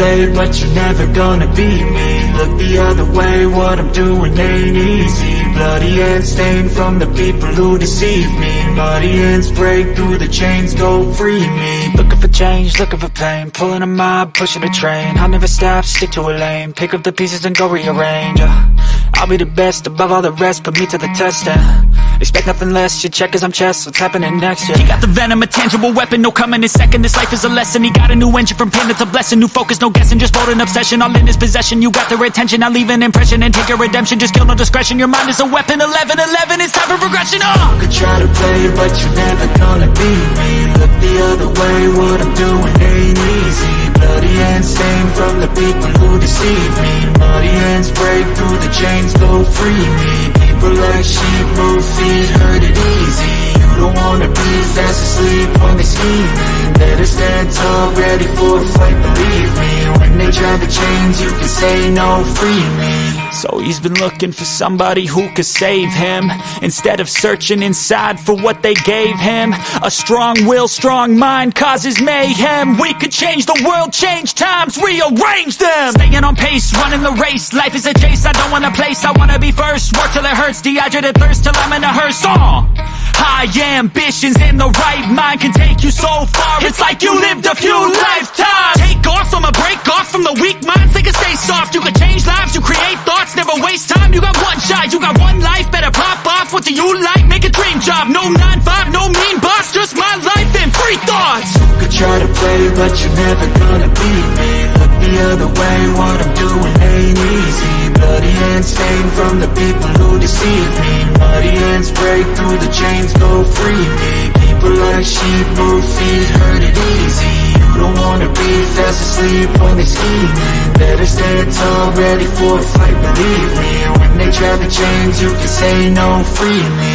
play, but you're never gonna beat me. Look the other way, what I'm doing ain't easy. Bloody hands stained from the people who deceive me. Muddy hands break through the chains, go free me. Looking for change, looking for pain, pulling a mob, pushing a train. I'll never stop, stick to a lane, pick up the pieces and go rearrange. I'll be the best above all the rest, put me to the test and expect nothing less. You check as I'm chess, what's happening next? Yeah. He got the venom, a tangible weapon, no coming in second. This life is a lesson, he got a new engine from pain, it's a blessing. New focus, no guessing, just bold and obsession, all in his possession. You got their attention, I'll leave an impression and take your redemption. Just kill, no discretion, your mind is a weapon. 11-11, it's time for progression. You could try to play, but you're never gonna beat me. Look the other way, what I'm doing ain't easy. Bloody hands stained from the people who deceive me. Muddy hands break through the chains, go free me. People like sheep move feet, hurt it easy. You don't wanna be fast asleep when they scheming. Better stand tall, ready for a fight, believe me. When they try to change, you can say no, free me. So he's been looking for somebody who could save him, instead of searching inside for what they gave him. A strong will, strong mind causes mayhem. We could change the world, change times, rearrange them. Staying on pace, running the race. Life is a chase, I don't want a place, I wanna be first. Work till it hurts, dehydrated thirst till I'm in a hearse. High ambitions and the right mind can take you so far. It's like you lived a few lifetimes. Take off, I'ma break off from the weak minds. They can stay soft, you can change lives, you create thoughts, never waste time. You got one shot, you got one life, better pop off. What do you like? Make a dream job. No 9-5, no mean boss, just my life and free thoughts. You could try to play, but you're never gonna beat me. Look the other way, what I'm doing ain't easy. Bloody hands stained from the people who deceive me. Muddy hands break through the chains, go free me. People like sheep move feet, hurt it easy. You don't wanna be fast asleep when they scheming. Better stand tall, ready for a fight, believe me. When they try to change, you can say no, free me.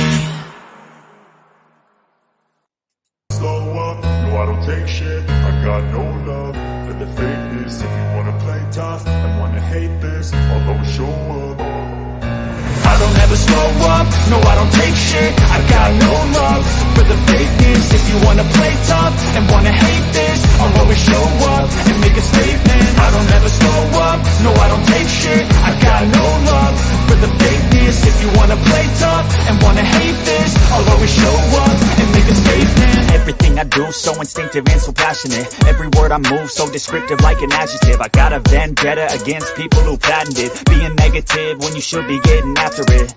Slow up, no I don't take shit. I got no love for the fakeness. If you wanna play tough and wanna hate this, I'll always show up. I don't ever slow up, no I don't take shit. I got no love for the fakeness. If you wanna play tough and wanna hate this, I'll always show up and make a statement. I don't ever slow up, no I don't take shit. I got no love for the fakeness. If you wanna play tough and wanna hate this, I'll always show up and make a statement. Everything I do so instinctive and so passionate. Every word I move so descriptive like an adjective. I got a vendetta against people who patented being negative when you should be getting after it.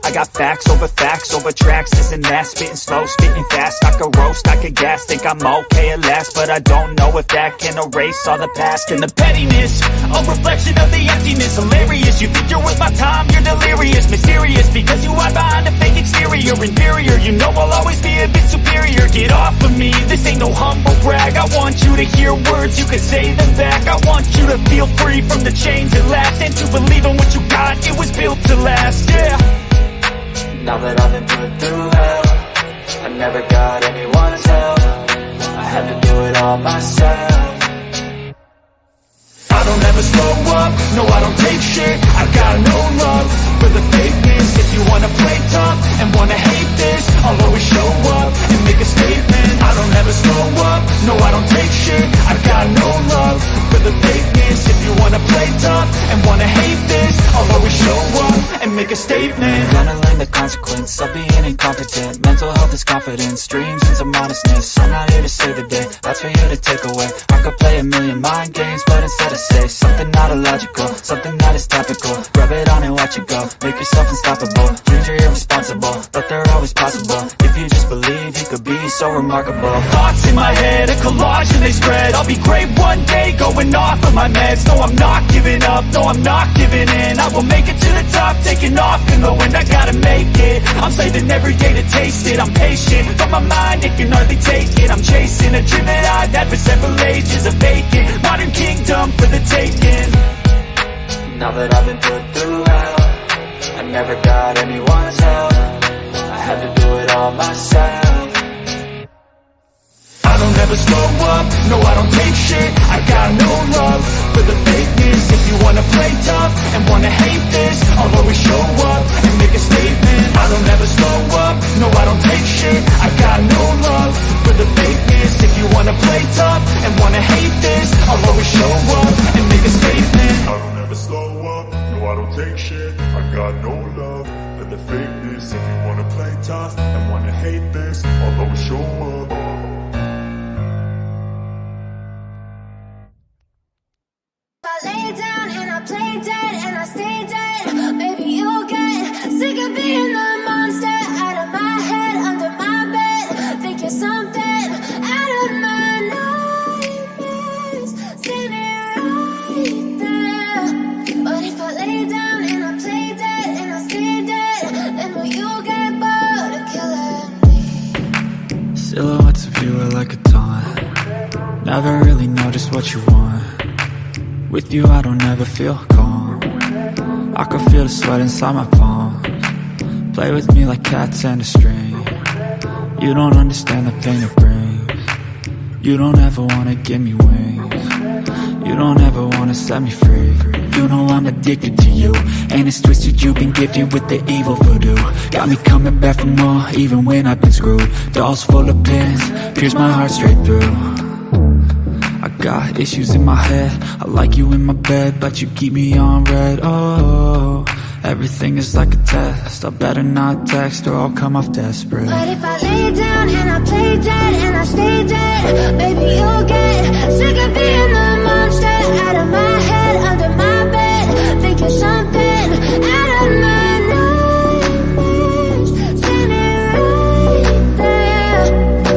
I got facts over tracks, this and that. Spitting slow, spitting fast, I could roast, I could gas. Think I'm okay at last, but I don't know if that can erase all the past. And the pettiness, a reflection of the emptiness. Hilarious, you think you're worth my time, you're delirious. Mysterious, because you hide behind a fake exterior. Inferior, you know I'll always be a bit superior. Get off of me, this ain't no humble brag. I want you to hear words, you can say them back. I want you to feel free from the chains at last, and to believe in what you got, it was built to last, yeah. Now that I've been put through hell, I never got anyone's help. I had to do it all myself. I don't ever slow up, no I don't take shit. I got no love for the fakeness. If you wanna play tough and wanna hate this, I'll always show up and make a statement. I don't ever slow up, no I don't take shit. I got no love for the fakeness. If you wanna play tough and wanna hate this, I'll always show up and make a statement. Gonna learn the consequence of being incompetent. Mental health is confidence, dreams and some honestness. I'm not here to save the day, that's for you to take away. I could play a million mind games, but instead I say something not illogical, something that is topical. Rub it on and watch it go, make yourself unstoppable. Dreams are irresponsible, but they're always possible. If you just believe, you could be so remarkable. Thoughts in my head, a collage and they spread. I'll be great one day, going off of my meds. No, I'm not giving up, no, I'm not giving in. I will make it to the top, taking off in the wind. I gotta make it, I'm saving every day to taste it. I'm patient, but my mind, it can hardly take it. I'm chasing a dream that I've had for several ages. A vacant, modern kingdom for the taking. Now that I've been put through hell, I never got anyone's help. I had to do it all myself. I don't ever slow up, no I don't take shit. I got no love for the fakeness. If you wanna play tough and wanna hate this, I'll always show up and make a statement. I don't ever slow up, no I don't take shit. I got no love for the fakeness. If you wanna play tough and wanna hate this, I'll always always show up and make a statement. I don't ever slow up, no I don't take shit. I got no love for the fakeness. If you wanna play tough and wanna hate this, I'll always show up. I lay down and I play dead and I stay dead. Maybe you'll get sick of being the monster out of my head, under my bed. Think you're something out of my nightmares, standing right there. But if I lay down and I play dead and I stay dead, then will you get bored of killing me? Silhouettes of you are like a taunt. Never really know just what you want. With you I don't ever feel calm. I can feel the sweat inside my palms. Play with me like cats and a string. You don't understand the pain it brings. You don't ever wanna give me wings. You don't ever wanna set me free. You know I'm addicted to you, and it's twisted you've been gifted with the evil voodoo. Got me coming back for more, even when I've been screwed. Dolls full of pins, pierce my heart straight through. I got issues in my head, I like you in my bed, but you keep me on red. Oh, everything is like a test. I better not text or I'll come off desperate. But if I lay down and I play dead and I stay dead, baby you'll get sick of being the monster out of my head, under my bed. Think you're something out of my nightmares, standing right there.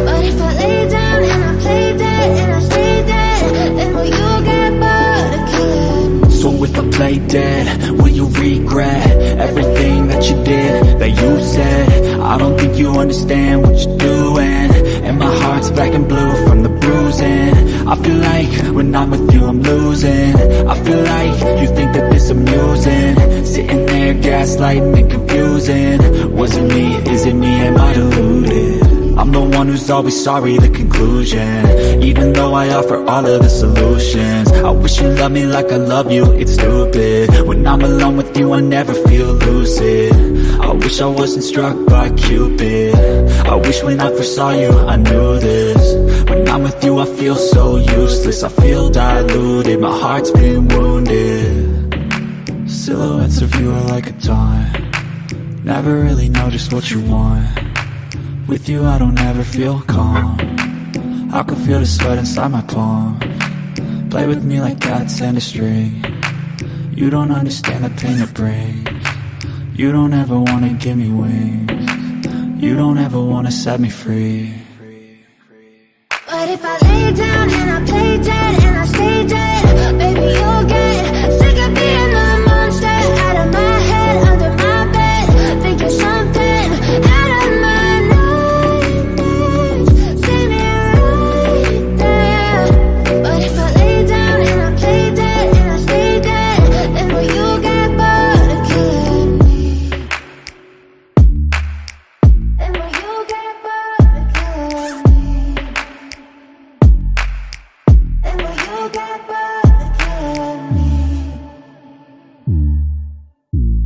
But if I lay down and I play dead and I stay dead, then will you get bored of killing me? So if I play dead, will you regret everything that you did, that you said? I don't think you understand what you're doing, and my heart's black and blue from the bruising. I feel like when I'm with you I'm losing. I feel like you think that this amusing, sitting there gaslighting and confusing. Was it me? Is it me? Am I deluded? I'm the one who's always sorry, the conclusion. Even though I offer all of the solutions, I wish you loved me like I love you, it's stupid. When I'm alone with you I never feel lucid. I wish I wasn't struck by Cupid. I wish when I first saw you I knew this. When I'm with you I feel so useless, I feel diluted, my heart's been wounded. Silhouettes of you are like a taunt. Never really know just what you want. With you I don't ever feel calm. I can feel the sweat inside my palm. Play with me like cats and a string. You don't understand the pain it brings. You don't ever wanna give me wings. You don't ever wanna set me free. But if I lay down and I play dead and I stay dead, baby you'll get sick of being the monster out of my head, under my bed. Think you're something out of my nightmares, standing right there. But if I lay down and I play dead and I stay dead, then will you get bored of killing me? Then will you get bored of killing me? And will you get bored of killing me?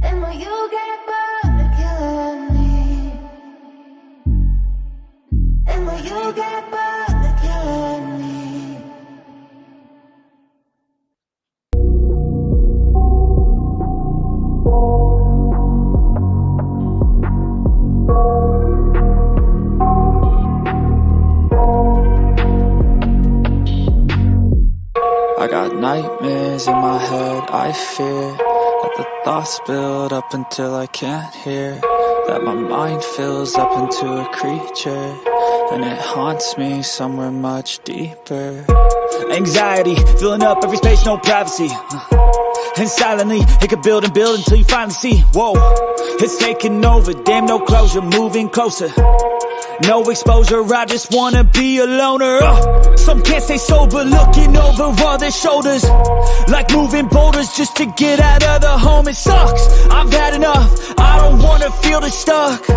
And will you get bored of killing me? And will you get bored of killing me? I got nightmares in my head, I fear that the thoughts build up until I can't hear, that my mind fills up into a creature, and it haunts me somewhere much deeper. Anxiety, filling up every space, no privacy. And silently, it could build and build until you finally see, whoa, it's taking over, damn no closure, moving closer. No exposure, I just wanna be a loner. Some can't stay sober, looking over all their shoulders, like moving boulders just to get out of the home. It sucks, I've had enough, I don't wanna feel the stuck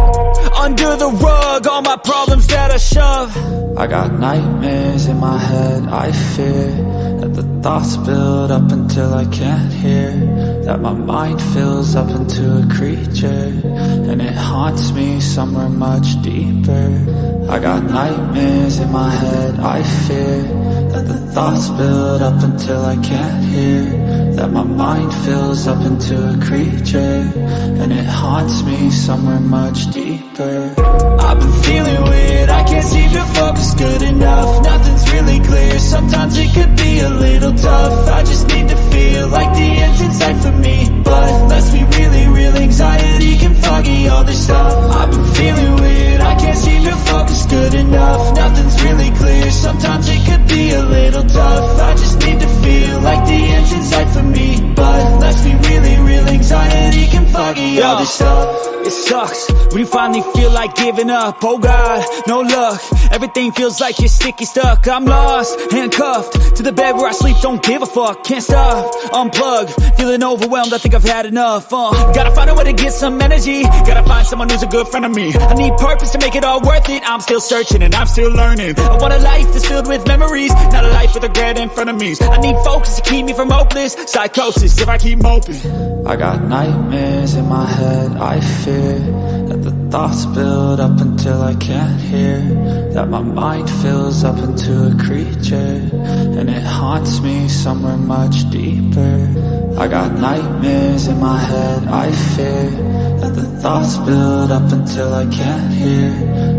under the rug, all my problems that I shove. I got nightmares in my head, I fear that the thoughts build up until I can't hear, that my mind fills up into a creature, and it haunts me somewhere much deeper. I got nightmares in my head, I fear Let the thoughts build up until I can't hear, that my mind fills up into a creature, and it haunts me somewhere much deeper. I've been feeling weird, I can't seem to focus good enough. Nothing's really clear, sometimes it could be a little tough. I just need to feel like the end's in sight for me, but let's be really real, anxiety can foggy all this stuff. I've been feeling weird, I can't seem to focus good enough. Nothing's really clear, sometimes it could be a little tough. I just need to feel like the end's in sight for me, but let's be really real, anxiety can foggy all this stuff. It sucks when you finally feel like giving up. Oh God, no luck. Everything feels like you're sticky stuck. I'm lost, handcuffed to the bed where I sleep. Don't give a fuck, can't stop. Unplug, feeling overwhelmed. I think I've had enough. Gotta find a way to get some energy. Gotta find someone who's a good friend of me. I need purpose to make it all worth it. I'm still searching and I'm still learning. I want a life that's filled with memories, not a life with regret in front of me. I need focus to keep me from hopeless psychosis if I keep moping. I got nightmares in my head, I fear that the thoughts build up until I can't hear, that my mind fills up into a creature, and it haunts me somewhere much deeper. I got nightmares in my head, I fear that the thoughts build up until I can't hear,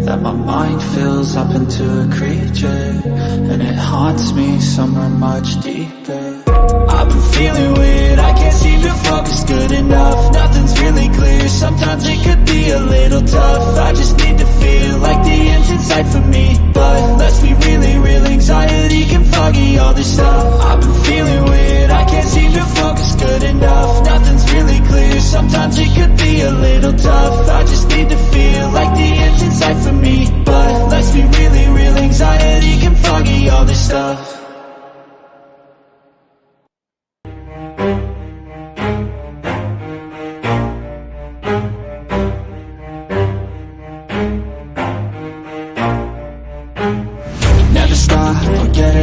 that my mind fills up into a creature, and it haunts me somewhere much deeper. I've been feeling weird, I can't seem to focus good enough. Nothing's really clear, sometimes it could be a little tough. I just need to feel like the end's in sight for me, but let's be really real, anxiety can foggy all this stuff. I've been feeling weird, I can't seem to focus good enough. Nothing's really clear, sometimes it could be a little tough. I just need to feel like the end's in sight for me, but let's be really real, anxiety can foggy all this stuff.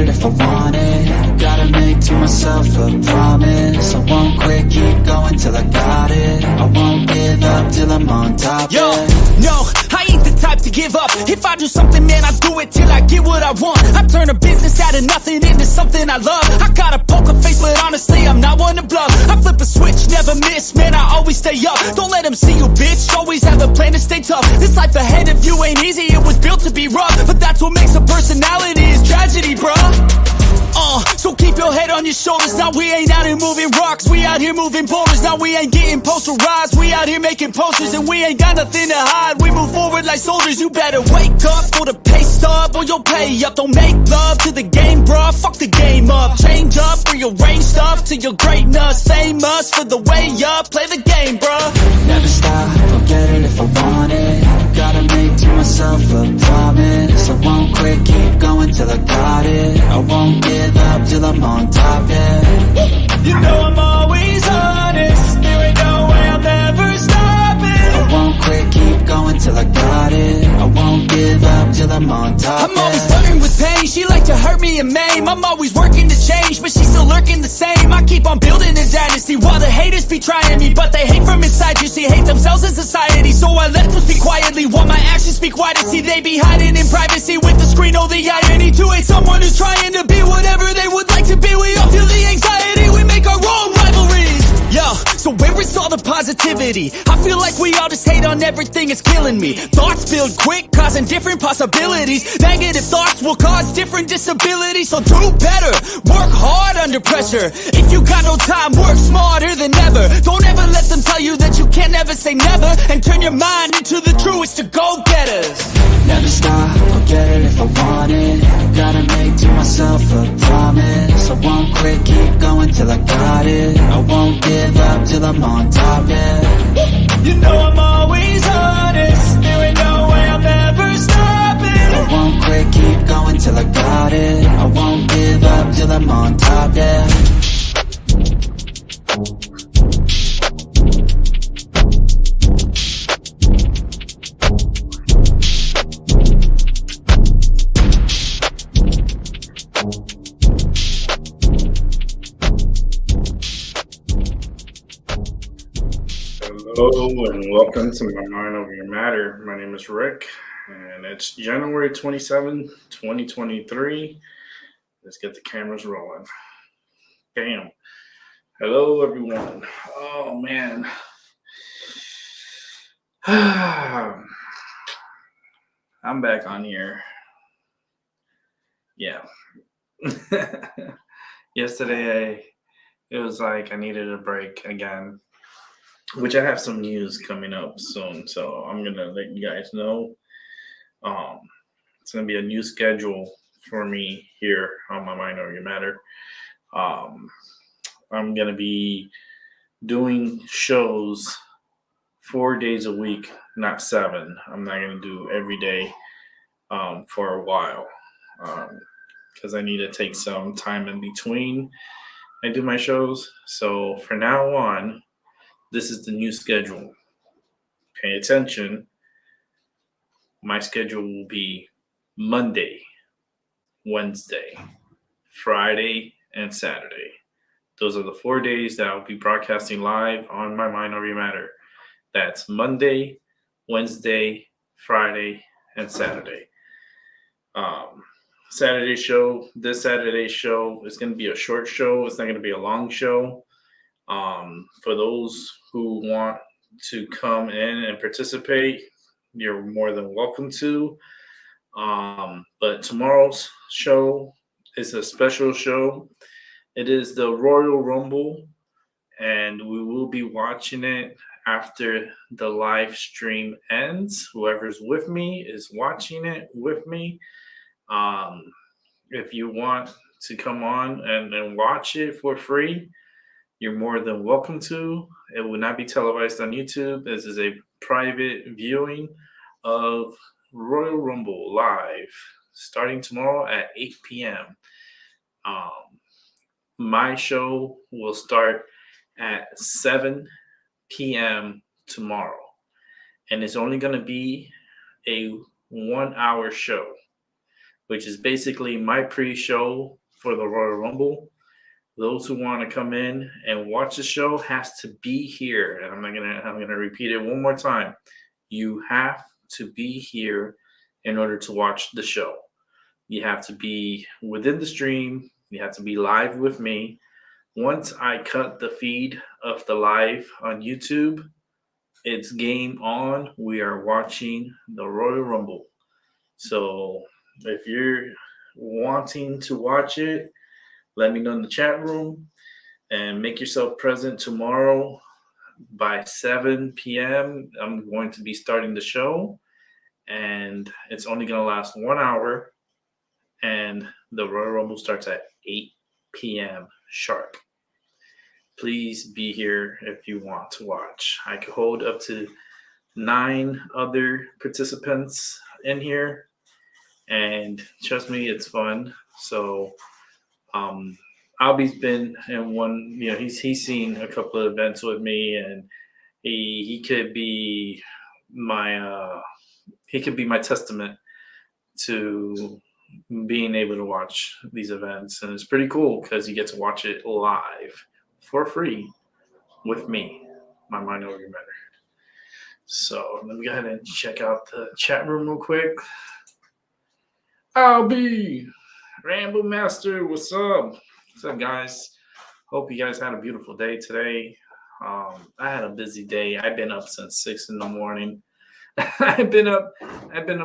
If I want it, gotta make to myself a promise. I won't quit, keep going till I got it. I won't give up till I'm on top. Yo, no, I ain't the type to give up. If I do something, man, I'll do it till I get what I want. I turn a business out of nothing into something I love. I got a poker face, but honestly, I'm not one to bluff. I flip a switch, never miss, man, I always stay up. Don't let them see you, bitch, always have a plan to stay tough. This life ahead of you ain't easy, it was built to be rough. But that's what makes a personality, is tragedy, bruh. So keep your head on your shoulders. Now we ain't out here moving rocks, we out here moving boulders. Now we ain't getting posterized, we out here making posters. And we ain't got nothing to hide, we move forward like soldiers. You better wake up for the pay stub, or you'll pay up. Don't make love to the game, bruh, fuck the game up. Change up, rearrange stuff to your greatness. Famous for the way up, play the game, bruh. Never stop, I'll get it if I want it. Gotta make to myself a promise. I won't quit, keep going till I got it. I won't give up till I'm on top, yeah. You know I'm always honest, there ain't no way I'll never stop it. I won't quit, keep going till I got it. I won't give up till I'm on top, I'm always flirting with pain, she like to hurt me and maim. I'm always working to change, but she's still lurking the same. I keep on building a dynasty while the haters be trying me, but they hate from inside. You see, hate themselves in society, so I let them speak quietly while my actions speak wider. See, they be hiding in privacy with the screen. Oh, the irony to hate someone who's trying to be whatever they would like to be. We all feel the anxiety, we make our own rivalries. Yo, so where is all the positivity? I feel like we all just hate on everything, it's killing me. Thoughts build quick, causing different possibilities. Negative thoughts will cause different disabilities. So do better, work hard under pressure. If you got no time, work smarter than ever. Don't ever let them tell you that you can't never say never, and turn your mind into the truest to go-getters. Never stop, I'll get it if I want it. Gotta make to myself a promise. I won't quit, keep going till I got it. I won't give up till I'm on top, yeah. You know I'm always honest, there ain't no way I'll never stop it. I won't quit, keep going till I got it. I won't give up till I'm on top, yeah. Hello and welcome to My Mind Over Your Matter. My name is Rick and it's January 27, 2023. Let's get the cameras rolling. Bam. Hello, everyone. Oh, man. I'm back on here. Yeah. Yesterday, it was like I needed a break again, which I have some news coming up soon. So I'm going to let you guys know. It's going to be a new schedule for me here on My Mind Over Your Matter. I'm going to be doing shows 4 days a week, not 7. I'm not going to do every day for a while because I need to take some time in between I do my shows. So for now on, this is the new schedule. Pay attention. My schedule will be Monday, Wednesday, Friday, and Saturday. Those are the 4 days that I'll be broadcasting live on My Mind Over Your Matter. That's Monday, Wednesday, Friday, and Saturday. This Saturday show is going to be a short show. It's not going to be a long show. For those who want to come in and participate, you're more than welcome to. But tomorrow's show is a special show. It is the Royal Rumble, and we will be watching it after the live stream ends. Whoever's with me is watching it with me. If you want to come on and watch it for free, you're more than welcome to. It will not be televised on YouTube. This is a private viewing of Royal Rumble live starting tomorrow at 8 p.m. My show will start at 7 p.m. tomorrow, and it's only going to be a 1 hour show, which is basically my pre-show for the Royal Rumble. Those who want to come in and watch the show has to be here, and I'm gonna repeat it one more time. You have to be here in order to watch the show. You have to be within the stream. You have to be live with me. Once I cut the feed of the live on YouTube, it's game on. We are watching the Royal Rumble. So if you're wanting to watch it, let me know in the chat room and make yourself present tomorrow by 7 p.m. I'm going to be starting the show, and it's only going to last 1 hour, and the Royal Rumble starts at 8 p.m. sharp. Please be here if you want to watch. I could hold up to 9 other participants in here, and trust me, it's fun. So Albie's been in one, he's seen a couple of events with me, and he could be my testament to being able to watch these events. And it's pretty cool because you get to watch it live for free with me, My Mind Over Your Matter. So let me go ahead and check out the chat room real quick. Albie, Rambo Master, what's up? What's up, guys? Hope you guys had a beautiful day today. I had a busy day. I've been up since 6 in the morning. I've been up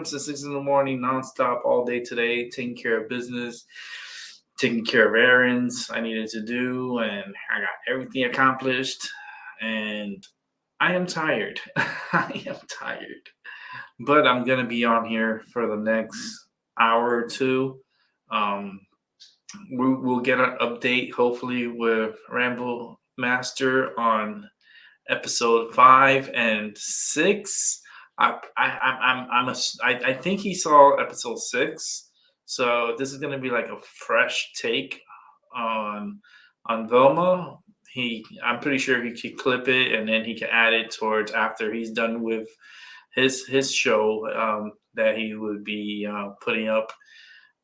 since 6 in the morning, nonstop all day today, taking care of business, taking care of errands I needed to do, and I got everything accomplished. And I am tired. I am tired. But I'm gonna be on here for the next hour or two. We'll get an update hopefully with Rambo Master on episode 5 and 6. I think he saw episode 6, so this is gonna be like a fresh take on Velma. I'm pretty sure he could clip it and then he can add it towards after he's done with his show that he would be putting up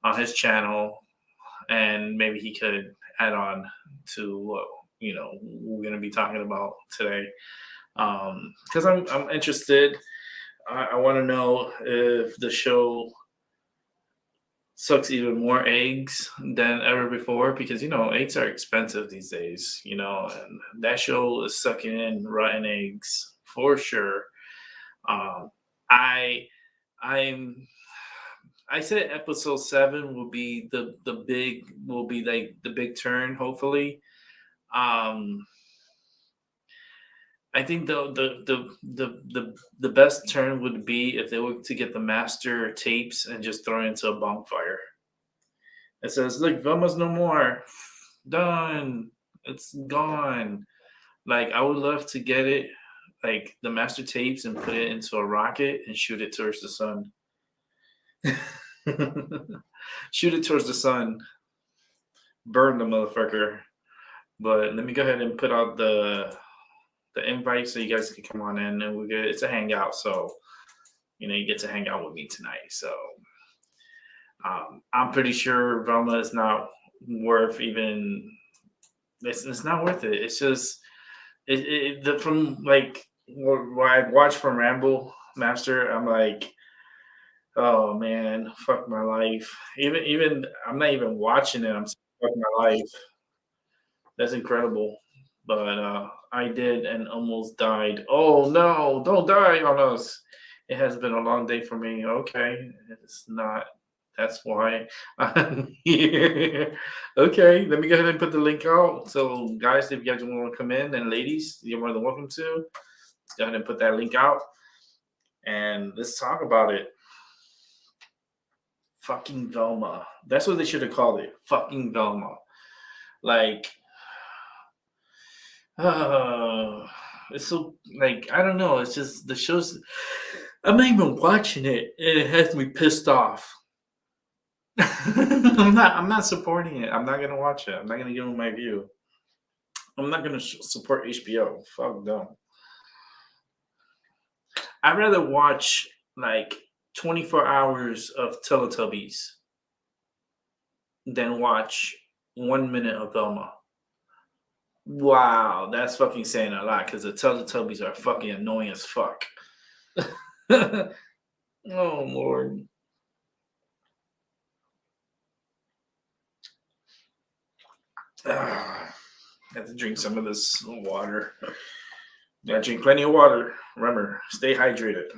on his channel, and maybe he could add on to what we're going to be talking about today, because I'm interested. I want to know if the show sucks even more eggs than ever before because eggs are expensive these days. And that show is sucking in rotten eggs for sure. Um, I I'm I said episode 7 will be the big turn. Hopefully, um, I think the best turn would be if they were to get the master tapes and just throw it into a bonfire. It says, "Look, Velma's no more. Done. It's gone." Like I would love to get it, like the master tapes, and put it into a rocket and shoot it towards the sun. Shoot it towards the sun. Burn the motherfucker. But let me go ahead and put out the invite so you guys can come on in, and it's a hangout. So you get to hang out with me tonight. So I'm pretty sure Velma is not worth even. It's not worth it. It's just from like what I watched from Rambo Master. I'm like, oh man, fuck my life. Even I'm not even watching it. I'm saying, fuck my life. That's incredible. But I did and almost died. Oh no, don't die on us. It has been a long day for me. Okay. It's not. That's why I'm here. Okay, let me go ahead and put the link out. So, guys, if you guys want to come in, and ladies, you're more than welcome to. Let's go ahead and put that link out. And let's talk about it. Fucking Velma. That's what they should have called it. Fucking Velma. Like, it's so, like, I don't know. It's just the show's. I'm not even watching it, and it has me pissed off. I'm not supporting it. I'm not gonna watch it. I'm not gonna give them my view. I'm not gonna support HBO. Fuck them. I'd rather watch like 24 hours of Teletubbies than watch 1 minute of Velma. Wow, that's fucking saying a lot because the Teletubbies are fucking annoying as fuck. Oh Lord. I have to drink some of this water. Yeah, drink plenty of water. Remember, stay hydrated.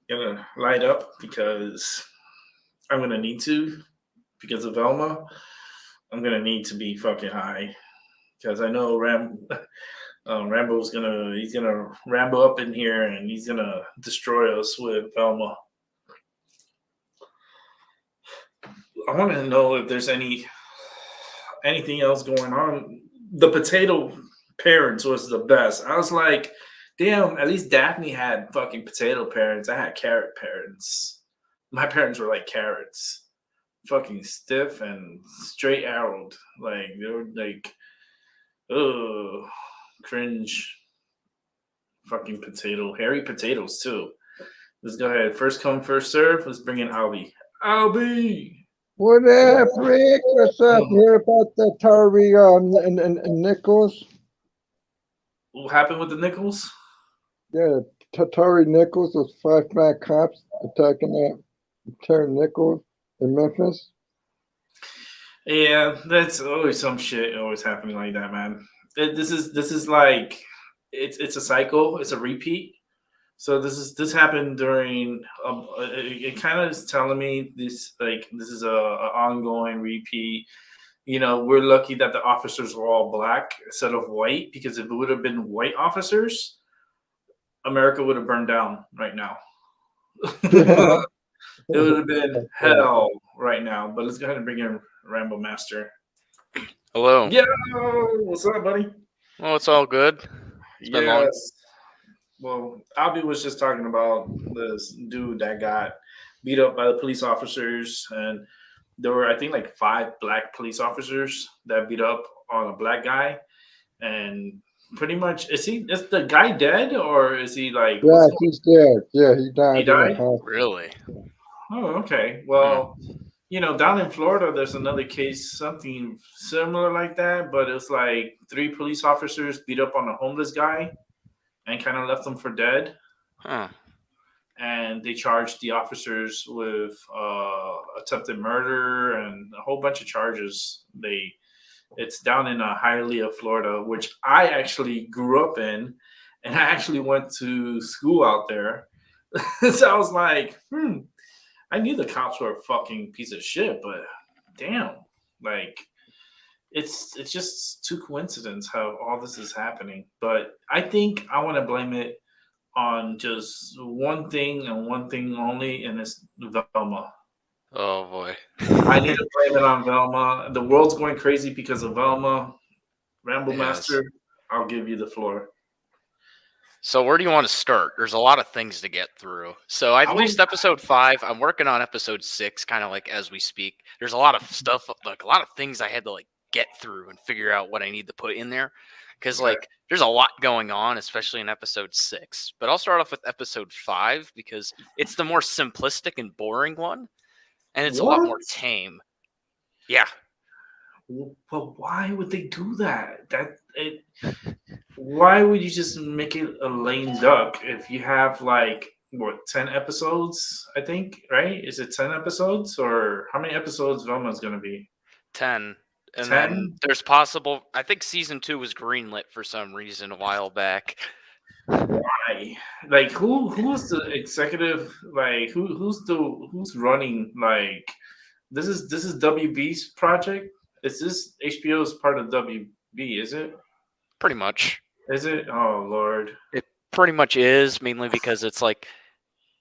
Gonna light up because I'm gonna need to because of Velma. I'm gonna need to be fucking high because I know Rambo's gonna Rambo up in here and he's gonna destroy us with Velma. I want to know if there's anything else going on. The potato parents was the best. I was like, damn, at least Daphne had fucking potato parents. I had carrot parents. My parents were like carrots. Fucking stiff and straight arrowed. Like they were like, oh, cringe. Fucking potato. Hairy potatoes too. Let's go ahead. First come, first serve. Let's bring in Albie. Albie! What up, Rick? What's up? You hear about the Tory and Nichols? What happened with the Nichols? Yeah, Tory Nichols, those 5 black cops attacking that Terry Nichols in Memphis. Yeah, that's always some shit always happening like that, man. This is like it's a cycle. It's a repeat. So this happened during. It kind of is telling me this is a ongoing repeat. We're lucky that the officers were all black instead of white because if it would have been white officers, America would have burned down right now. It would have been hell right now. But let's go ahead and bring in Rambo Master. Hello. Yeah, what's up, buddy? Oh, it's all good. It's been long. Well, Albie was just talking about this dude that got beat up by the police officers, and there were, I think, like 5 black police officers that beat up on a black guy. And pretty much, is the guy dead or is he like? Yeah, he's dead. Yeah, he died. He died? Really? Oh, okay. Well, down in Florida, there's another case, something similar like that, but it's like 3 police officers beat up on a homeless guy and kind of left him for dead. Huh. and they charged the officers with attempted murder and a whole bunch of charges. It's down in Hialeah, Florida, which I actually grew up in, and I actually went to school out there. So I was like, I knew the cops were a fucking piece of shit, but damn, like it's just too coincidence how all this is happening. But I think I want to blame it on just one thing and one thing only, and it's Velma. Oh boy. I need to blame it on Velma. The world's going crazy because of Velma. Ramble Yes. Master, I'll give you the floor. So where do you want to start? There's a lot of things to get through. So I released episode 5. I'm working on episode 6, kind of like as we speak. There's a lot of stuff, like a lot of things I had to like get through and figure out what I need to put in there. Because like there's a lot going on, especially in episode 6. But I'll start off with episode 5 because it's the more simplistic and boring one. And it's a lot more tame. Yeah. But why would they do that? Why would you just make it a lame duck if you have like 10 episodes? I think, right? Is it 10 episodes, or how many episodes Velma's gonna be? 10. And 10? then there's possible. I think season 2 was greenlit for some reason a while back. Why? Like who's the executive? Like who's running? Like this is WB's project. Is this HBO's part of WB? Is it? Pretty much. Is it? Oh Lord. It pretty much is, mainly because it's like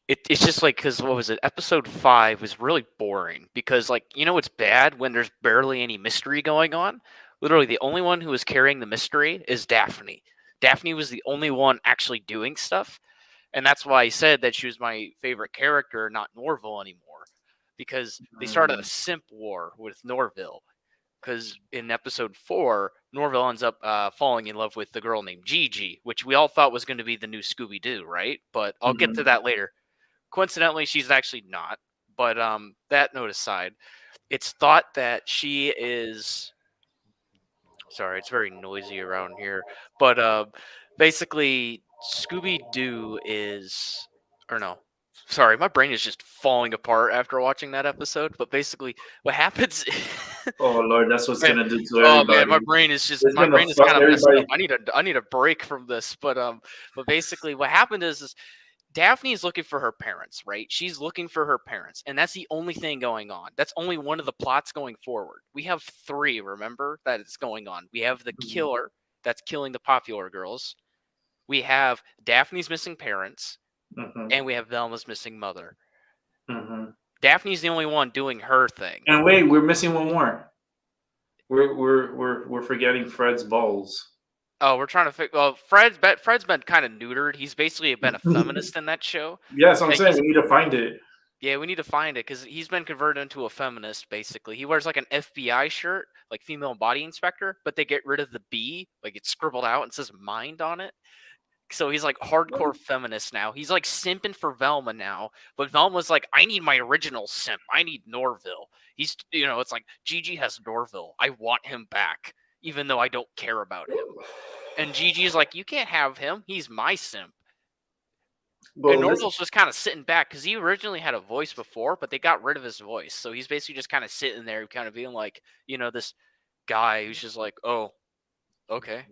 it's just like, because what was it? Episode 5 was really boring because, like, you know, it's bad when there's barely any mystery going on. Literally, the only one who was carrying the mystery is Daphne. Daphne was the only one actually doing stuff, and that's why I said that she was my favorite character, not Norville anymore, because they started a simp war with Norville. Because in episode 4, Norville ends up falling in love with the girl named Gigi, which we all thought was going to be the new Scooby-Doo, right? But I'll get to that later. Coincidentally, she's actually not. But that note aside, it's thought that she is... Sorry, it's very noisy around here. But basically, Scooby-Doo is... Or no. Sorry, my brain is just falling apart after watching that episode. But basically, what happens... Oh Lord, that's what's gonna do to everybody. Oh man, my brain is kind of messed up. I need a break from this. But basically, what happened is Daphne is looking for her parents, right? She's looking for her parents, and that's the only thing going on. That's only one of the plots going forward. We have 3, remember, that is going on. We have the killer that's killing the popular girls. We have Daphne's missing parents, and we have Velma's missing mother. Daphne's the only one doing her thing. And wait, we're missing one more. We're forgetting Fred's balls. Oh, we're trying to figure. Well, Fred's been kind of neutered. He's basically been a feminist in that show. Yes, I'm saying we need to find it. Yeah, we need to find it because he's been converted into a feminist. Basically, he wears like an FBI shirt, like female body inspector, but they get rid of the B, like it's scribbled out and says "mind" on it. So he's like hardcore feminist now. He's like simping for Velma now, but Velma's like, I need my original simp. I need Norville. He's, you know, it's like Gigi has Norville. I want him back, even though I don't care about him. And Gigi's like, you can't have him. He's my simp. And Norville's just kind of sitting back because he originally had a voice before, but they got rid of his voice. So he's basically just kind of sitting there, kind of being like, you know, this guy who's just like, oh, okay.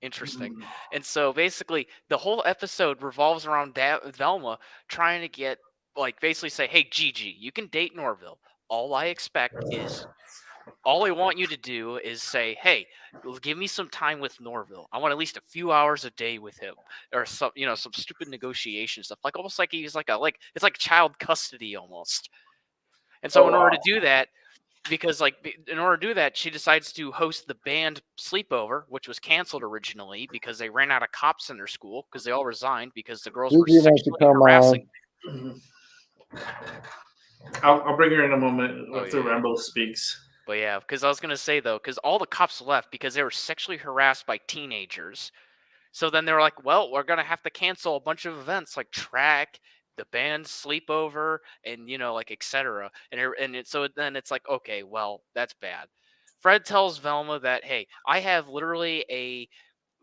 Interesting. And so basically the whole episode revolves around Velma trying to get, like, basically say, hey, Gigi, you can date Norville. All I want you to do is say, hey, give me some time with Norville. I want at least a few hours a day with him, or some, you know, some stupid negotiation stuff, like almost like he's like it's like child custody almost. And so in order to do that, because in order to do that, she decides to host the band sleepover, which was canceled originally because they ran out of cops in their school because they all resigned because the girls were sexually harassing. I'll bring her in a moment after Rambo speaks. But yeah, because I was going to say, though, because all the cops left because they were sexually harassed by teenagers. So then they were like, well, we're going to have to cancel a bunch of events like track, the band sleepover, and, you know, like, etc. So then it's like, okay, well, that's bad. Fred tells Velma that, hey, I have literally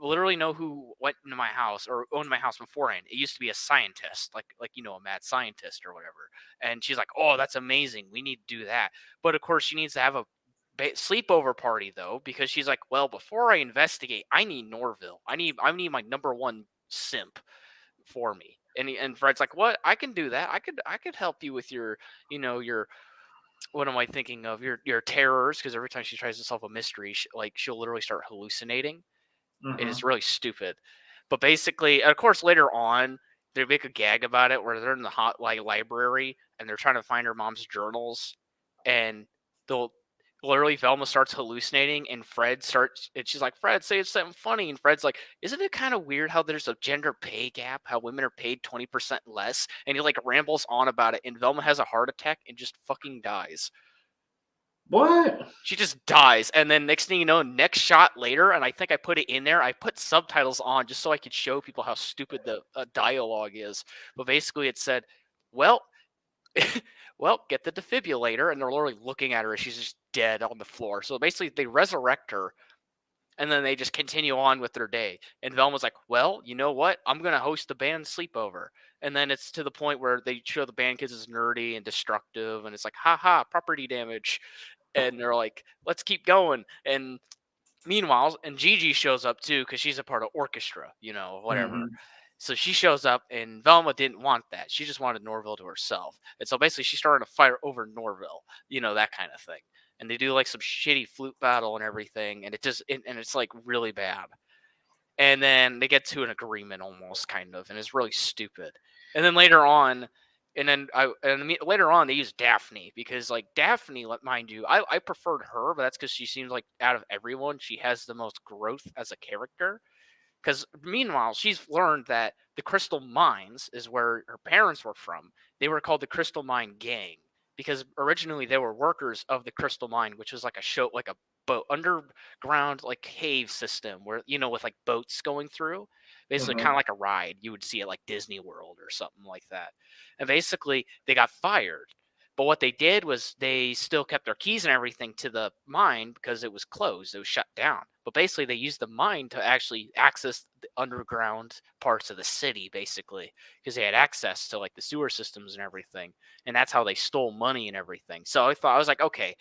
literally know who went into my house or owned my house beforehand. It used to be a scientist, like a mad scientist or whatever. And she's like, "Oh, that's amazing. We need to do that." But of course, she needs to have a sleepover party though, because she's like, "Well, before I investigate, I need Norville. I need my number one simp for me." And Fred's like, "What? I can do that. I could help you with your your what am I thinking of? Your terrors, because every time she tries to solve a mystery, she'll literally start hallucinating. It is really stupid. But basically, of course, later on, they make a gag about it where they're in the hot library and they're trying to find her mom's journals, and they'll literally Velma starts hallucinating, and she's like, "Fred, say it's something funny," and Fred's like, "Isn't it kind of weird how there's a gender pay gap? How women are paid 20% less?" And he like rambles on about it, and Velma has a heart attack and just fucking dies. What? She just dies, and then next thing you know, next shot later, and I think I put it in there. I put subtitles on just so I could show people how stupid the dialogue is. But basically, it said, "Well, well, get the defibrillator," and they're literally looking at her as she's just dead on the floor. So basically, they resurrect her, and then they just continue on with their day. And Velma's like, "Well, you know what? I'm gonna host the band sleepover." And then it's to the point where they show the band kids as nerdy and destructive, and it's like, "Ha ha, property damage." And they're like, "Let's keep going." And meanwhile, and Gigi shows up too because she's a part of orchestra, whatever. Mhm. So she shows up, and Velma didn't want that. She just wanted Norville to herself. And so basically, she's starting to fight over Norville, that kind of thing. And they do like some shitty flute battle and everything, and it's like really bad. And then they get to an agreement almost, kind of, and it's really stupid. And then later on, later on they use Daphne, because like Daphne, mind you, I preferred her, but that's because she seems like out of everyone, she has the most growth as a character. Because meanwhile, she's learned that the Crystal Mines is where her parents were from. They were called the Crystal Mine Gang because originally they were workers of the Crystal Mine, which was like a show, like a boat underground like cave system where with like boats going through, basically kind of like a ride you would see at like Disney World or something like that. And basically they got fired. But what they did was they still kept their keys and everything to the mine because it was closed. It was shut down. But basically, they used the mine to actually access the underground parts of the city, basically, because they had access to like the sewer systems and everything. And that's how they stole money and everything. So I was like, okay,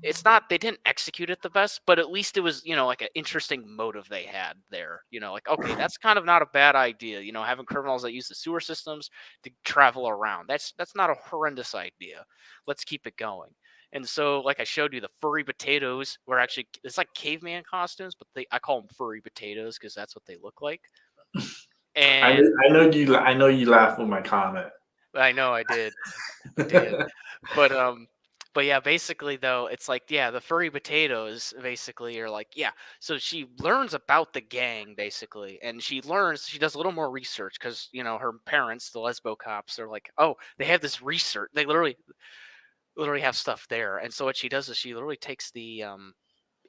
it's not, they didn't execute it the best, but at least it was, like an interesting motive they had there. Like, okay, that's kind of not a bad idea, having criminals that use the sewer systems to travel around. That's not a horrendous idea. Let's keep it going. And so, like I showed you, the furry potatoes were actually, it's like caveman costumes, but I call them furry potatoes because that's what they look like. And I know you laughed with my comment. I know I did. But yeah, basically though, it's like, yeah, the furry potatoes basically are like, yeah. So she learns about the gang basically, and she does a little more research because her parents, the lesbo cops, are like, oh, they have this research. They literally have stuff there. And so what she does is she literally takes the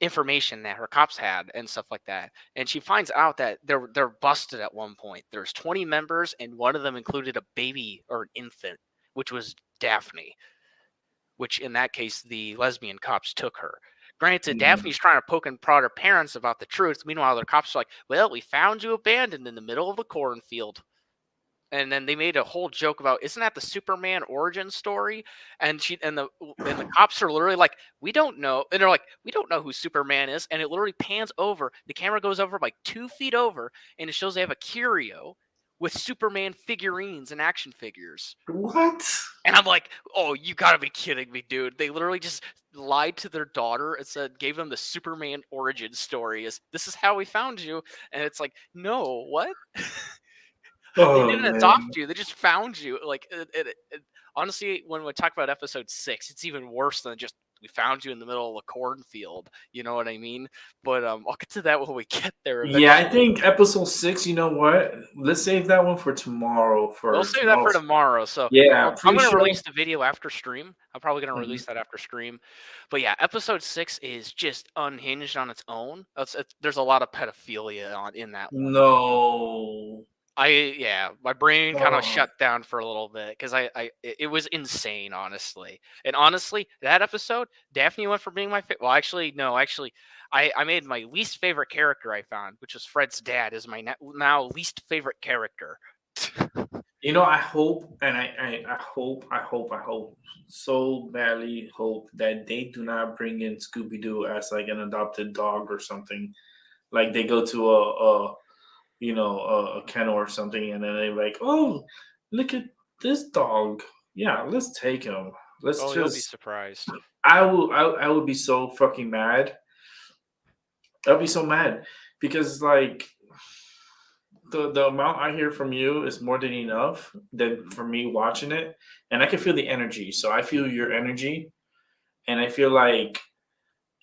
information that her cops had and stuff like that, and she finds out that they're busted at one point. There's 20 members, and one of them included a baby or an infant, which was Daphne, which in that case the lesbian cops took her. Granted, Daphne's trying to poke and prod her parents about the truth. Meanwhile, their cops are like, "Well, we found you abandoned in the middle of a cornfield." And then they made a whole joke about, isn't that the Superman origin story? And the cops are literally like, we don't know. And they're like, we don't know who Superman is. And it literally pans over. The camera goes over like 2 feet over, and it shows they have a curio with Superman figurines and action figures. What? And I'm like, oh, you gotta be kidding me, dude. They literally just lied to their daughter and gave them the Superman origin story. This is how we found you. And it's like, no, what? They didn't adopt you. They just found you. Like, honestly, when we talk about episode 6, it's even worse than just we found you in the middle of a cornfield. You know what I mean? But I'll get to that when we get there. Eventually. Yeah, I think episode 6. You know what? Let's save that one for tomorrow. We'll save that for tomorrow. So yeah, I'm going to release the video after stream. I'm probably going to release that after stream. But yeah, episode 6 is just unhinged on its own. There's a lot of pedophilia in that one. No. my brain kind of Oh. shut down for a little bit because it was insane, honestly. And honestly, that episode definitely went from being my favorite. Well, actually, no, actually, I made my least favorite character I found, which was Fred's dad, is my now least favorite character. I hope, and I hope so badly hope that they do not bring in Scooby Doo as like an adopted dog or something. Like they go to a kennel or something, and then they're like, "Oh, look at this dog. Yeah, let's take him. Let's Oh, you'll be just." surprised. I would be so fucking mad. I'd be so mad because like the amount I hear from you is more than enough than for me watching it, and I can feel the energy. So I feel your energy, and I feel like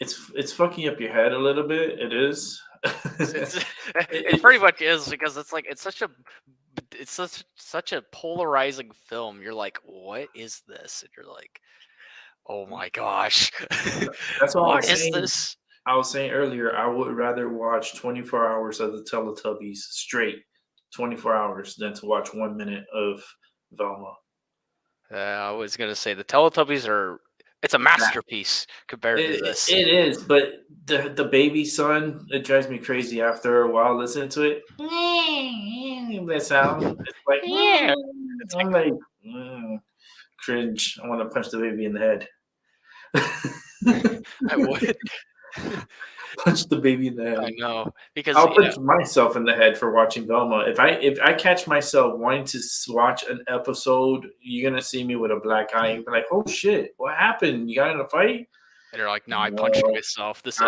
it's fucking up your head a little bit. It is. It pretty much is because it's like it's such a polarizing film. You're like, what is this? And you're like, oh my gosh, That's all what I'm is saying. this? I was saying earlier, I would rather watch 24 hours of the Teletubbies straight, 24 hours, than to watch 1 minute of Velma. I was gonna say the Teletubbies it's a masterpiece compared to this. It is, but the baby son, it drives me crazy after a while listening to it. That sound, it's like, Yeah. I'm like, cringe. I want to punch the baby in the head. I would. Punch the baby in the head. I know because I'll punch myself in the head for watching Velma. If I catch myself wanting to watch an episode, you're gonna see me with a black eye and be like, "Oh shit, what happened? You got in a fight?" And they're like, "No, I punched myself." It's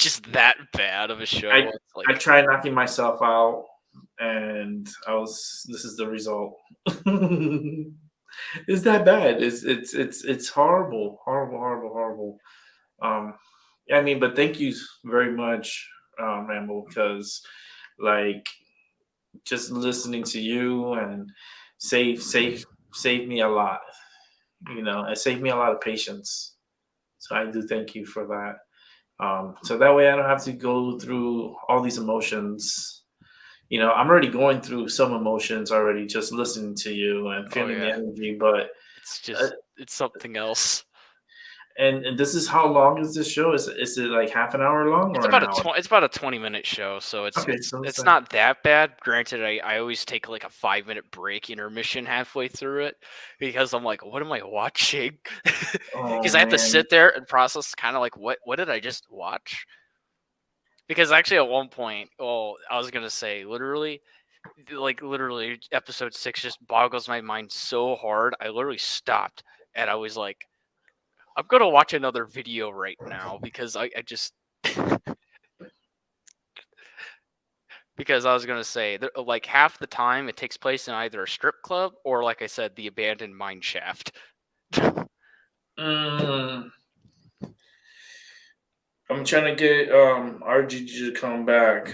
just that bad of a show. I tried knocking myself out, and this is the result. It's that bad. It's horrible, horrible, horrible, horrible. I mean, but thank you very much, Rambo, because like just listening to you and save me a lot. It saved me a lot of patience. So I do thank you for that. So that way I don't have to go through all these emotions. I'm already going through some emotions already just listening to you and feeling the energy, but it's something else. And this is how long is this show? Is it like half an hour long? It's about it's about a 20-minute show, so it's not that bad. Granted, I always take like a 5-minute break intermission halfway through it because I'm like, what am I watching? Because I have to sit there and process kind of like what did I just watch? Because actually at one point, I was gonna say literally episode 6 just boggles my mind so hard. I literally stopped and I was like, I'm gonna watch another video right now because I just because I was gonna say like half the time it takes place in either a strip club or, like I said, the abandoned mine shaft. I'm trying to get RGG to come back.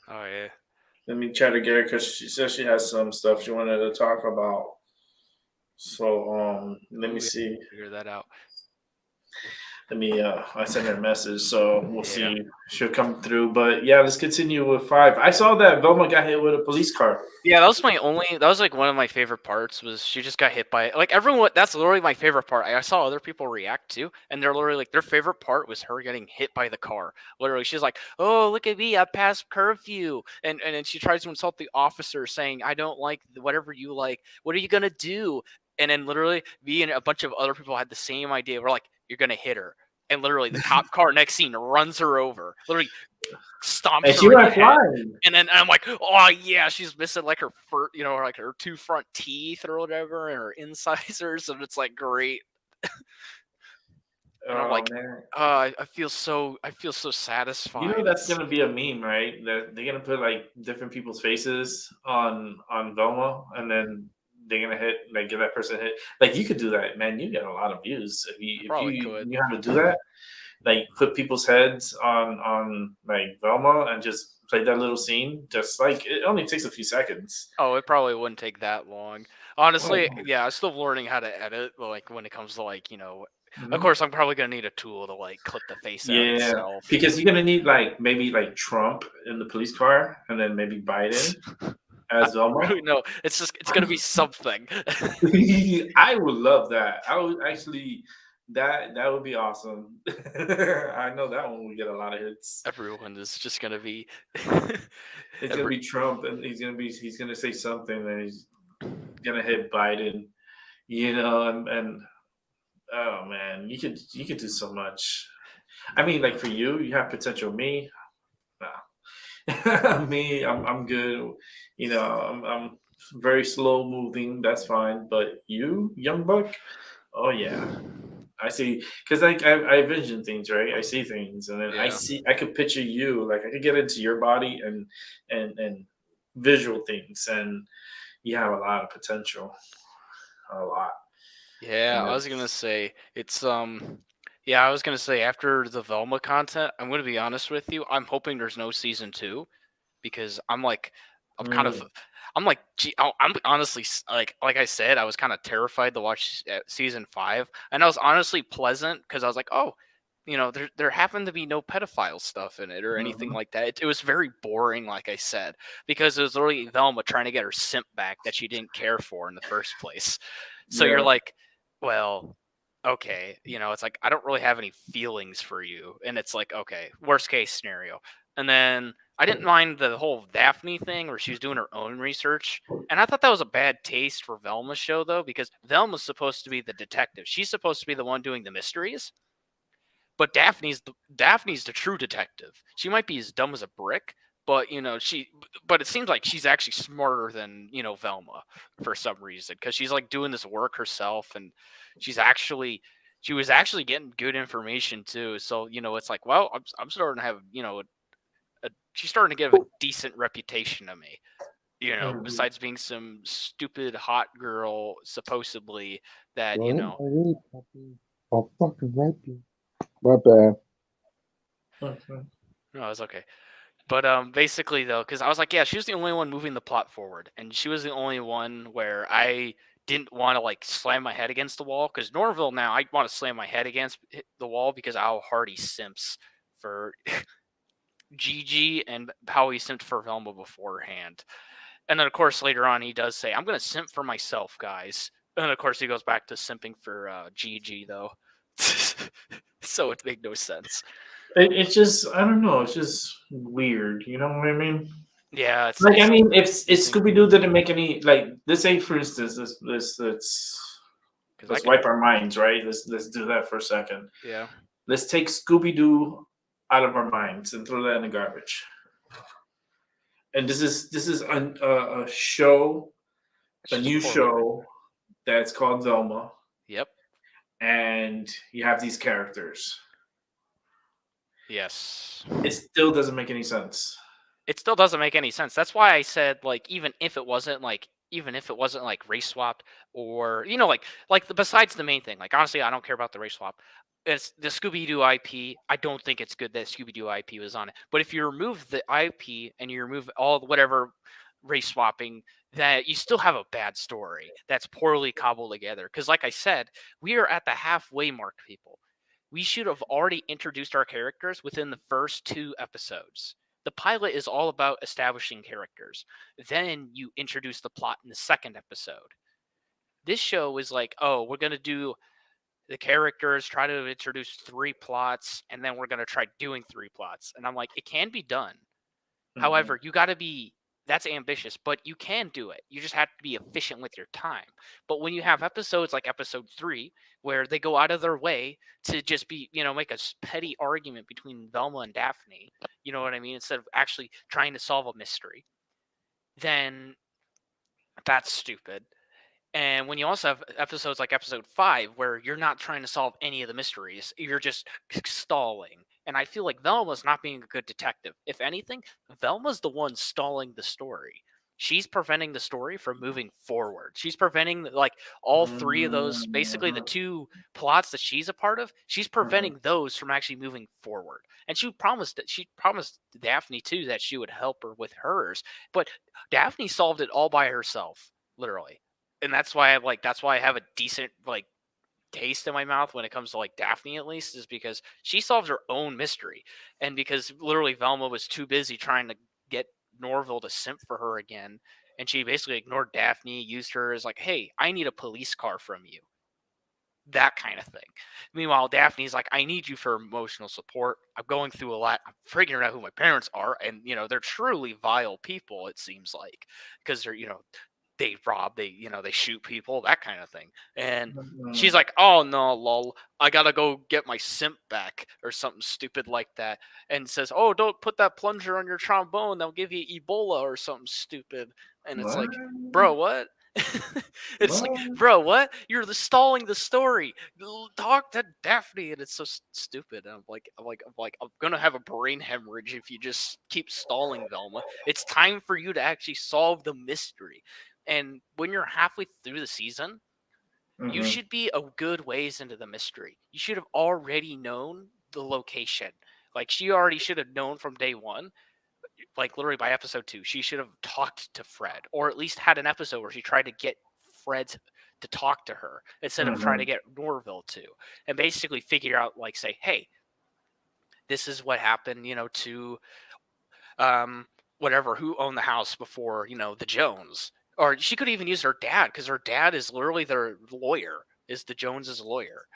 Oh yeah. Let me try to get her because she said she has some stuff she wanted to talk about. So let me see. Figure that out. I sent her a message, so we'll see. She'll come through. But yeah, let's continue with 5. I saw that Velma got hit with a police car. Yeah, that was like one of my favorite parts was she just got hit by like everyone. That's literally my favorite part. I saw other people react too, and they're literally like their favorite part was her getting hit by the car. Literally, she's like, "Oh, look at me, I passed curfew," and then she tries to insult the officer, saying, "I don't like whatever you like. What are you gonna do?" And then literally, me and a bunch of other people had the same idea. We're like, "You're gonna hit her." And literally, the cop car next scene runs her over. Literally, stomps and she her went flying. And then I'm like, oh yeah, she's missing like her like her 2 front teeth or whatever, and her incisors, and it's like great. And I'm like, I feel so satisfied. That's gonna be a meme, right? They're gonna put like different people's faces on Velma, and then they're gonna get that person hit. Like you could do that, man. You get a lot of views if you knew how to do that. Like put people's heads on like Velma and just play that little scene. Just like it only takes a few seconds. Oh, it probably wouldn't take that long. Honestly, yeah, I'm still learning how to edit. Like when it comes to like of course I'm probably gonna need a tool to like clip the face out itself. Because you're gonna need like maybe like Trump in the police car and then maybe Biden. as Velma. Really, no, it's gonna be something. I would love that. I would actually that would be awesome. I know that one will get a lot of hits. Everyone is just gonna be. It's gonna be Trump, and he's gonna say something, and he's gonna hit Biden. And oh man, you could do so much. I mean, like for you have potential. Me, nah. Me, I'm good. I'm very slow moving. That's fine. But you, young buck, oh yeah. I see, because like I envision things, right? I see things, and then Yeah. I could picture you, like I could get into your body and visual things, and you have a lot of potential, a lot. Yeah, And I was gonna say it's yeah, I was gonna say after the Velma content, I'm gonna be honest with you. I'm hoping there's no season 2 because I'm kind of I'm like, gee, I'm honestly like I said, I was kind of terrified to watch season 5, and I was honestly pleasant because I was like, oh, there happened to be no pedophile stuff in it or anything like that. It was very boring, like I said, because it was literally Velma trying to get her simp back that she didn't care for in the first place. So you're Yeah. like, well, okay, it's like I don't really have any feelings for you, and it's like, okay, worst case scenario. And then I didn't mind the whole Daphne thing where she was doing her own research, and I thought that was a bad taste for Velma's show though, because Velma's supposed to be the detective. She's supposed to be the one doing the mysteries, but Daphne's the true detective. She might be as dumb as a brick, but but it seems like she's actually smarter than Velma for some reason, because she's like doing this work herself, and she was actually getting good information too. So it's like, well, I'm starting to have she's starting to get a decent reputation to me. Besides being some stupid hot girl supposedly that I'll fucking rape you. My bad. No, it's okay. But basically though, because I was like, yeah, she was the only one moving the plot forward, and she was the only one where I didn't want to like slam my head against the wall. Because Norville now, I want to slam my head against the wall because how hard he simps for Gigi and how he simped for Velma beforehand. And then of course later on he does say, "I'm gonna simp for myself, guys." And of course he goes back to simping for Gigi though. So it made no sense. It's just I don't know. It's just weird. You know what I mean? Yeah, it's Like I mean, if Scooby Doo didn't make any like this, say for instance, let's wipe our minds, right? Let's do that for a second. Yeah. Let's take Scooby Doo out of our minds and throw that in the garbage. And this is a show, a new show that's called Velma. Yep. And you have these characters. Yes. It still doesn't make any sense. It still doesn't make any sense. That's why I said like even if it wasn't like race swapped or besides the main thing, like honestly I don't care about the race swap. It's the Scooby-Doo IP. I don't think it's good that Scooby-Doo IP was on it. But if you remove the IP and you remove all whatever race swapping, that you still have a bad story that's poorly cobbled together. Because like I said, we are at the halfway mark, people. We should have already introduced our characters within the first 2 episodes. The pilot is all about establishing characters. Then you introduce the plot in the second episode. This show is like, oh, we're going to do the characters, try to introduce 3 plots, and then we're going to try doing 3 plots. And I'm like, it can be done. However, you got to be, that's ambitious, but you can do it. You just have to be efficient with your time. But when you have episodes like episode 3, where they go out of their way to just be, make a petty argument between Velma and Daphne, you know what I mean? Instead of actually trying to solve a mystery, then that's stupid. And when you also have episodes like episode 5, where you're not trying to solve any of the mysteries, you're just stalling. And I feel like Velma's not being a good detective. If anything, Velma's the one stalling the story. She's preventing the story from moving forward. She's preventing like all 3 of those, basically the 2 plots that she's a part of. She's preventing those from actually moving forward. And she promised Daphne too that she would help her with hers. But Daphne solved it all by herself, literally. And that's why I have a decent like taste in my mouth when it comes to like Daphne, at least, is because she solves her own mystery, and because literally Velma was too busy trying to get Norville to simp for her again, and she basically ignored Daphne, used her as like, hey, I need a police car from you. That kind of thing. Meanwhile, Daphne's like, I need you for emotional support. I'm going through a lot. I'm figuring out who my parents are, and they're truly vile people. It seems like because they're they rob, they shoot people, that kind of thing. And she's like, oh no, lol, I gotta go get my simp back or something stupid like that. And says, oh, don't put that plunger on your trombone, they'll give you Ebola or something stupid. And it's like, bro, what? It's like, bro, what? You're stalling the story. Talk to Daphne, and it's so stupid. And I'm gonna have a brain hemorrhage if you just keep stalling, Velma. It's time for you to actually solve the mystery. And when you're halfway through the season, you should be a good ways into the mystery. You should have already known the location. Like, she already should have known from day one. Like, literally by episode 2, she should have talked to Fred, or at least had an episode where she tried to get Fred to talk to her instead of trying to get Norville to, and basically figure out, like, say, hey, this is what happened, to whatever, who owned the house before, the Jones. Or she could even use her dad, because her dad is literally their lawyer, is the Joneses' lawyer.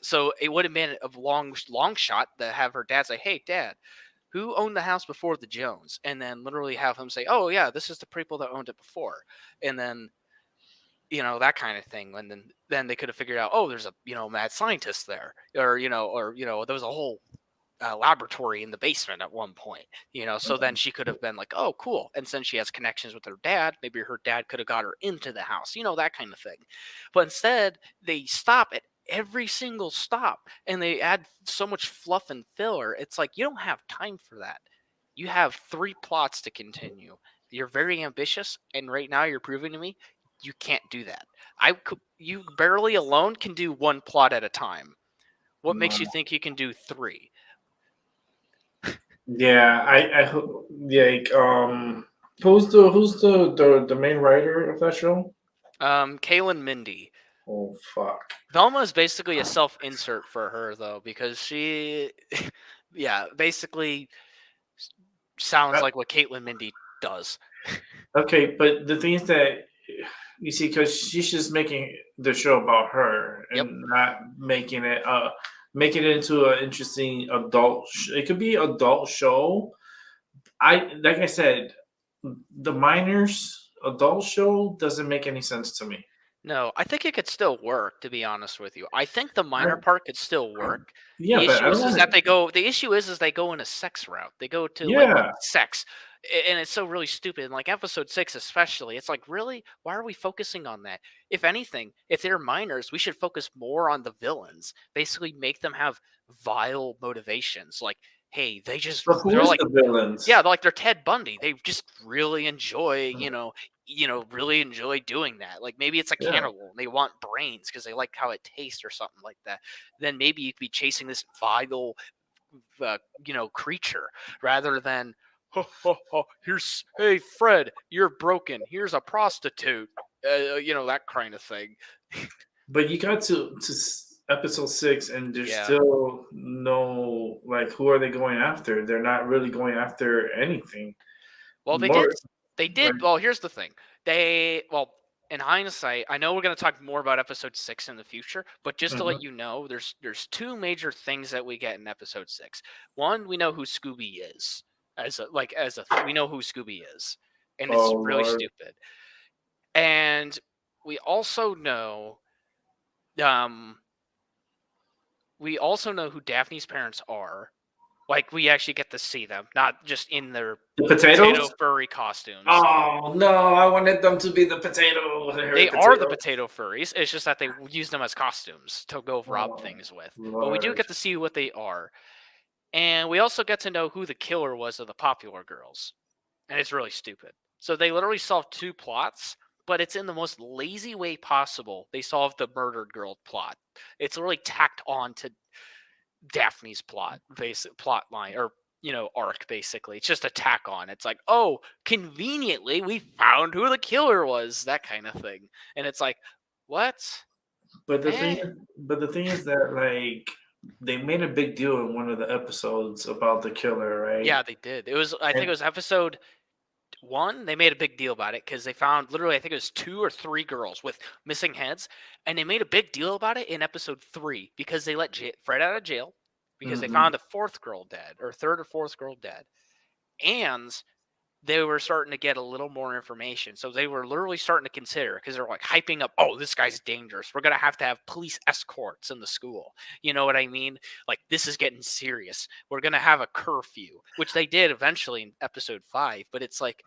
So it would have been a long shot to have her dad say, hey, Dad, who owned the house before the Jones? And then literally have him say, oh, yeah, this is the people that owned it before. And then, that kind of thing. And then they could have figured out, oh, there's a, mad scientist there. Or there was a whole laboratory in the basement at one point, so then she could have been like, oh, cool. And since she has connections with her dad, maybe her dad could have got her into the house, that kind of thing. But instead, they stop at every single stop and they add so much fluff and filler. It's like, you don't have time for that. You have 3 plots to continue. You're very ambitious, and right now you're proving to me you can't do that. You barely alone can do 1 plot at a time. What makes you think you can do 3? Yeah, I who's the main writer of that show? Kaylin Mindy. Oh fuck. Velma is basically a self-insert for her, though, because she, basically sounds like what Caitlin Mindy does. Okay, but the thing is that, you see, because she's just making the show about her and not making it into an interesting adult. It could be adult show. Like I said, the Miners adult show doesn't make any sense to me. No, I think it could still work, to be honest with you. I think the minor part could still work. Yeah, The but issue is that they go. The issue is they go in a sex route. They go to like sex, and it's so really stupid. Like episode 6, especially, it's like, really, why are we focusing on that? If anything, if they're minors, we should focus more on the villains. Basically, make them have vile motivations. Like, hey, they're like the villains. Yeah, they're like, they're Ted Bundy. They just really enjoy, really enjoy doing that. Like, maybe it's a cannibal and they want brains because they like how it tastes or something like that. Then maybe you could be chasing this vile, creature rather than, hey, Fred, you're broken. Here's a prostitute. That kind of thing. But you got to episode 6 and there's still no, like, who are they going after? They're not really going after anything. Well, they did. Well, here's the thing. In hindsight, I know we're going to talk more about episode 6 in the future, but just to let you know, there's 2 major things that we get in episode 6. One, we know who Scooby is. We know who Scooby is, and it's really stupid. And we also know who Daphne's parents are. Like, we actually get to see them, not just in their potato furry costumes. Oh, no, I wanted them to be the potato. They are the potato furries. It's just that they use them as costumes to go rob things with. But we do get to see what they are. And we also get to know who the killer was of the popular girls. And it's really stupid. So they literally solved 2 plots, but it's in the most lazy way possible. They solved the murdered girl plot. It's literally tacked on to Daphne's plot line, or arc. Basically, it's just a tack on. It's like, oh, conveniently we found who the killer was, that kind of thing. And it's like, what? But the thing is that, like, they made a big deal in one of the episodes about the killer, right? Yeah, they did. It was, I think it was episode one, they made a big deal about it because they found literally, I think it was 2 or 3 girls with missing heads, and they made a big deal about it in episode 3 because they let Fred out of jail because they found a 4th girl dead, or 3rd or 4th girl dead, and they were starting to get a little more information. So they were literally starting to consider, because they're like hyping up, oh, this guy's dangerous. We're going to have police escorts in the school. You know what I mean? Like, this is getting serious. We're going to have a curfew, which they did eventually in episode 5. But it's like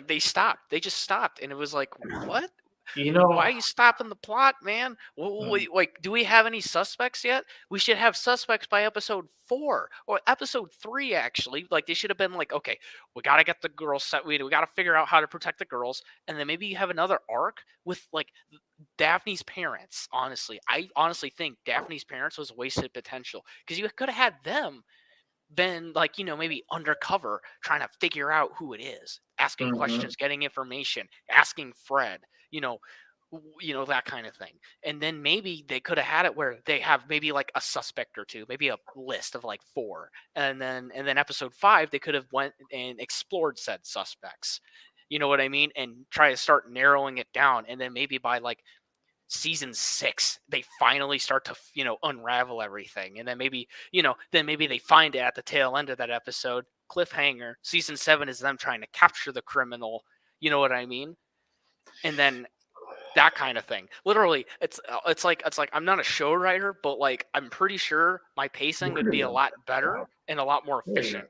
they stopped. They just stopped. And it was like, what? You know, Why are you stopping the plot, man? Like, do we have any suspects yet? We should have suspects by episode 4 or episode 3, actually. Like, they should have been like, okay, we got to get the girls set. We got to figure out how to protect the girls. And then maybe you have another arc with, like, Daphne's parents. I honestly think Daphne's parents was wasted potential, because you could have had them been, like, maybe undercover trying to figure out who it is, asking questions, getting information, asking Fred, that kind of thing. And then maybe they could have had it where they have maybe like a suspect or two, maybe a list of like 4. And then episode 5, they could have went and explored said suspects. You know what I mean? And try to start narrowing it down. And then maybe by like season 6, they finally start to, unravel everything. And then maybe they find it at the tail end of that episode. Cliffhanger. Season 7 is them trying to capture the criminal. You know what I mean? And then that kind of thing. Literally, it's like I'm not a show writer, but like I'm pretty sure my pacing would be a lot better and a lot more efficient,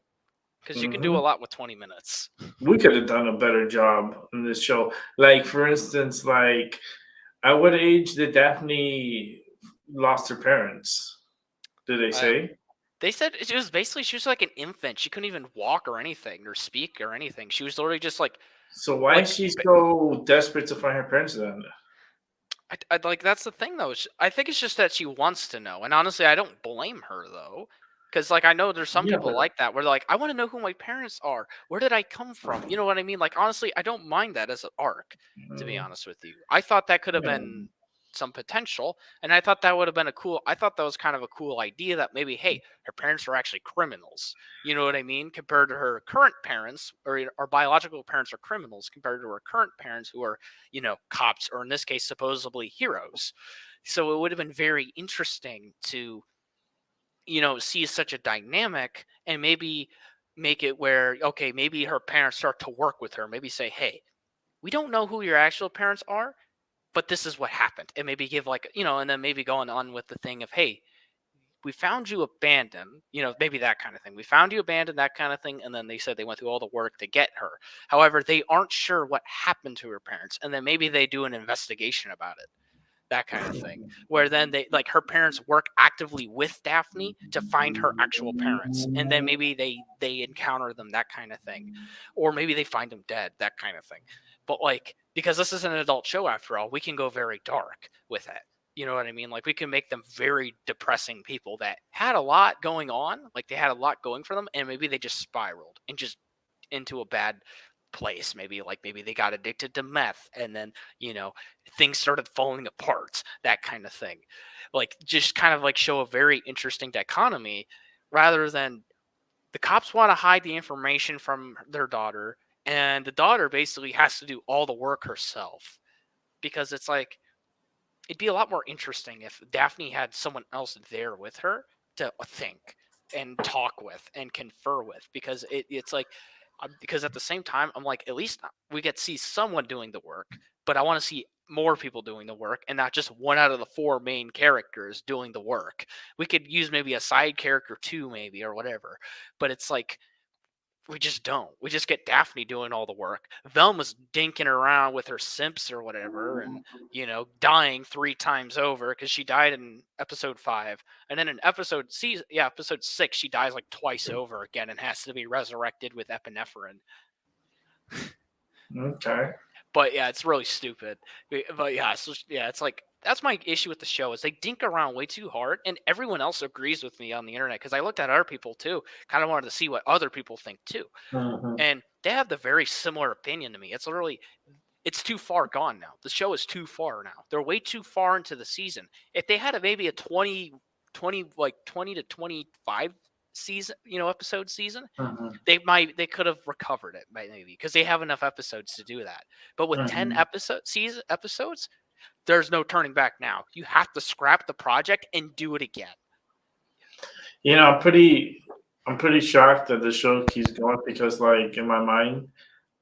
because you can do a lot with 20 minutes. We could have done a better job on this show. Like, for instance, like, at what age did Daphne lost her parents? Did they say? They said she was like an infant. She couldn't even walk or anything or speak or anything. She was literally just like. So why is she so desperate to find her parents then? I like, that's the thing though. I think it's just that she wants to know, and honestly, I don't blame her though, because like I know there's some people like that where they're like, I want to know who my parents are. Where did I come from? You know what I mean? Like, honestly, I don't mind that as an arc. To be honest with you, I thought that could have been some potential, and I thought that would have been I thought that was kind of a cool idea, that maybe, hey, her parents are actually criminals. You know what I mean? Compared to her current parents, or our biological parents are criminals compared to her current parents, who are, cops, or in this case, supposedly heroes. So it would have been very interesting to, see such a dynamic, and maybe make it where, okay, maybe her parents start to work with her. Maybe say, hey, we don't know who your actual parents are, but this is what happened. And maybe give like, and then maybe going on with the thing of, hey, we found you abandoned, maybe that kind of thing. We found you abandoned, that kind of thing. And then they said they went through all the work to get her. However, they aren't sure what happened to her parents. And then maybe they do an investigation about it. That kind of thing, where then they, like, her parents work actively with Daphne to find her actual parents, and then maybe they encounter them, that kind of thing, or maybe they find them dead, that kind of thing. But like, because this is an adult show after all, we can go very dark with it. You know what I mean? Like, we can make them very depressing people that had a lot going on, like they had a lot going for them, and maybe they just spiraled and just into a bad place. Maybe they got addicted to meth, and then things started falling apart, that kind of thing. Like, just kind of like show a very interesting dichotomy, rather than the cops want to hide the information from their daughter, and the daughter basically has to do all the work herself, because it's like, it'd be a lot more interesting if Daphne had someone else there with her to think and talk with and confer with, because it's like, because at the same time, I'm like, at least we get to see someone doing the work, but I want to see more people doing the work, and not just one out of the 4 main characters doing the work. We could use maybe a side character 2, maybe, or whatever, but it's like, we just don't. We just get Daphne doing all the work. Velma's dinking around with her simps or whatever, and dying 3 times over, because she died in episode 5, and then in episode 6, she dies like twice over again and has to be resurrected with epinephrine. Okay. But yeah, it's really stupid. But yeah, it's like, that's my issue with the show, is they dink around way too hard, and everyone else agrees with me on the internet, because I looked at other people too, kind of wanted to see what other people think too, and they have the very similar opinion to me. It's literally, it's too far gone now. The show is too far now. They're way too far into the season. If they had maybe a 20 to 25 season, episode season, Mhm. they could have recovered it maybe because they have enough episodes to do that. But with 10 episodes, there's no turning back now. You have to scrap the project and do it again. I'm pretty shocked that the show keeps going because, like, in my mind,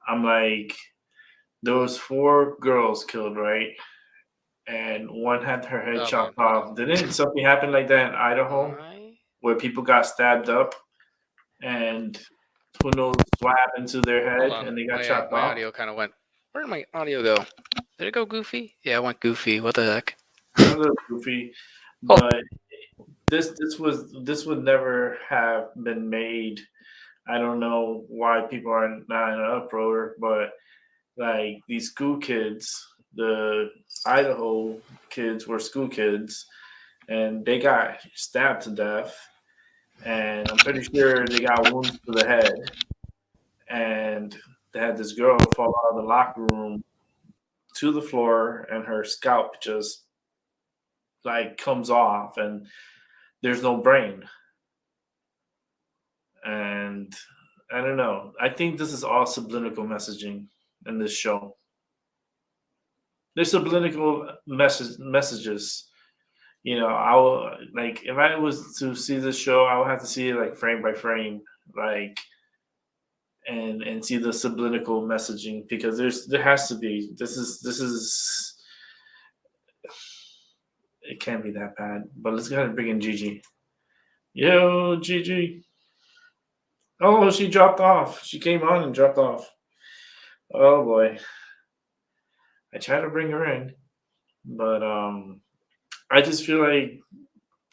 I'm like, there was 4 girls killed, right? And one had her head chopped off. Didn't something happen like that in Idaho where people got stabbed up and who knows what happened to their head and they got chopped my off? audio kind of went. Where did my audio go? Did it go goofy? Yeah, it went goofy. What the heck? A little goofy, but this would never have been made. I don't know why people are not in an uproar, but like these school kids, the Idaho kids were school kids, and they got stabbed to death, and I'm pretty sure they got wounds to the head, and they had this girl fall out of the locker room to the floor, and her scalp just like comes off, and there's no brain. And I don't know. I think this is all subliminal messaging in this show. There's subliminal messages. I will like if I was to see this show, I would have to see it like frame by frame, like and see the subliminal messaging because there has to be. This is it can't be that bad. But let's go ahead and bring in Gigi. Yo, Gigi. Oh, she dropped off. She came on and dropped off. Oh boy. I tried to bring her in, but I just feel like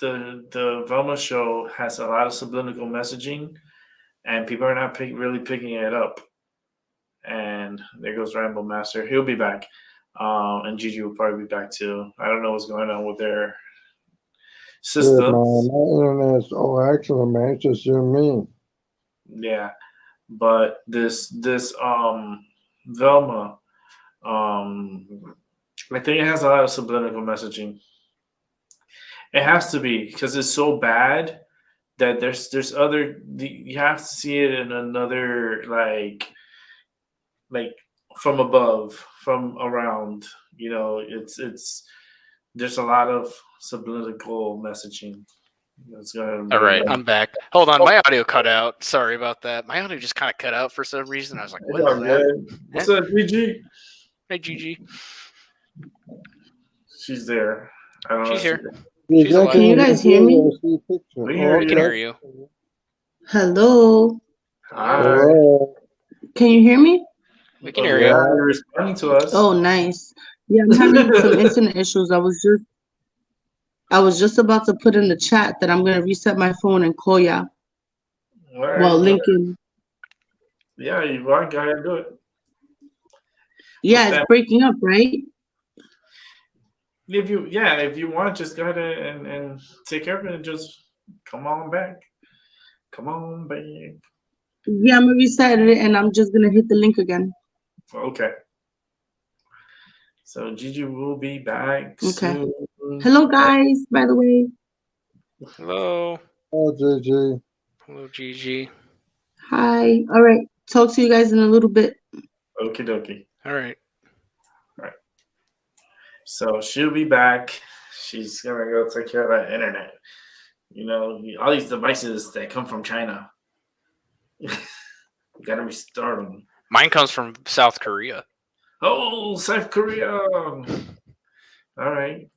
the Velma show has a lot of subliminal messaging, and people are not really picking it up. And there goes Rambo Master. He'll be back, and Gigi will probably be back too. I don't know what's going on with their systems. Yeah, my internet's excellent, man. It's just you and me. Yeah, but this Velma, I think it has a lot of subliminal messaging. It has to be because it's so bad that there's other. You have to see it in another like from above, from around. It's there's a lot of subliminal messaging. All right, I'm back. Hold on, my audio cut out. Sorry about that. My audio just kind of cut out for some reason. I was like, "What is that?" What's up, Gigi? Hey, Gigi. She's there. I don't know. She's here. She's alive. Can you guys hear me? We hear We can hear you. Hello. Hi. Can you hear me? We can hear you. You're responding to us. Oh, nice. Yeah, I'm having some internet issues. I was just about to put in the chat that I'm gonna reset my phone and call ya. Right. Well, Lincoln. Yeah, you want go ahead and do it. Yeah, it's breaking up, right? If you want, just go ahead and take care of it and just come on back. Come on back. Yeah, I'm gonna reset it and I'm just gonna hit the link again. Okay. So Gigi will be back Okay. soon. Hello, guys. By the way. Hello. Oh, Gigi. Hello, Gigi. Hi. All right. Talk to you guys in a little bit. Okie dokie. All right. So she'll be back. She's gonna go take care of that internet. All these devices that come from China. You gotta restart them. Mine comes from South Korea. Oh, South Korea. All right.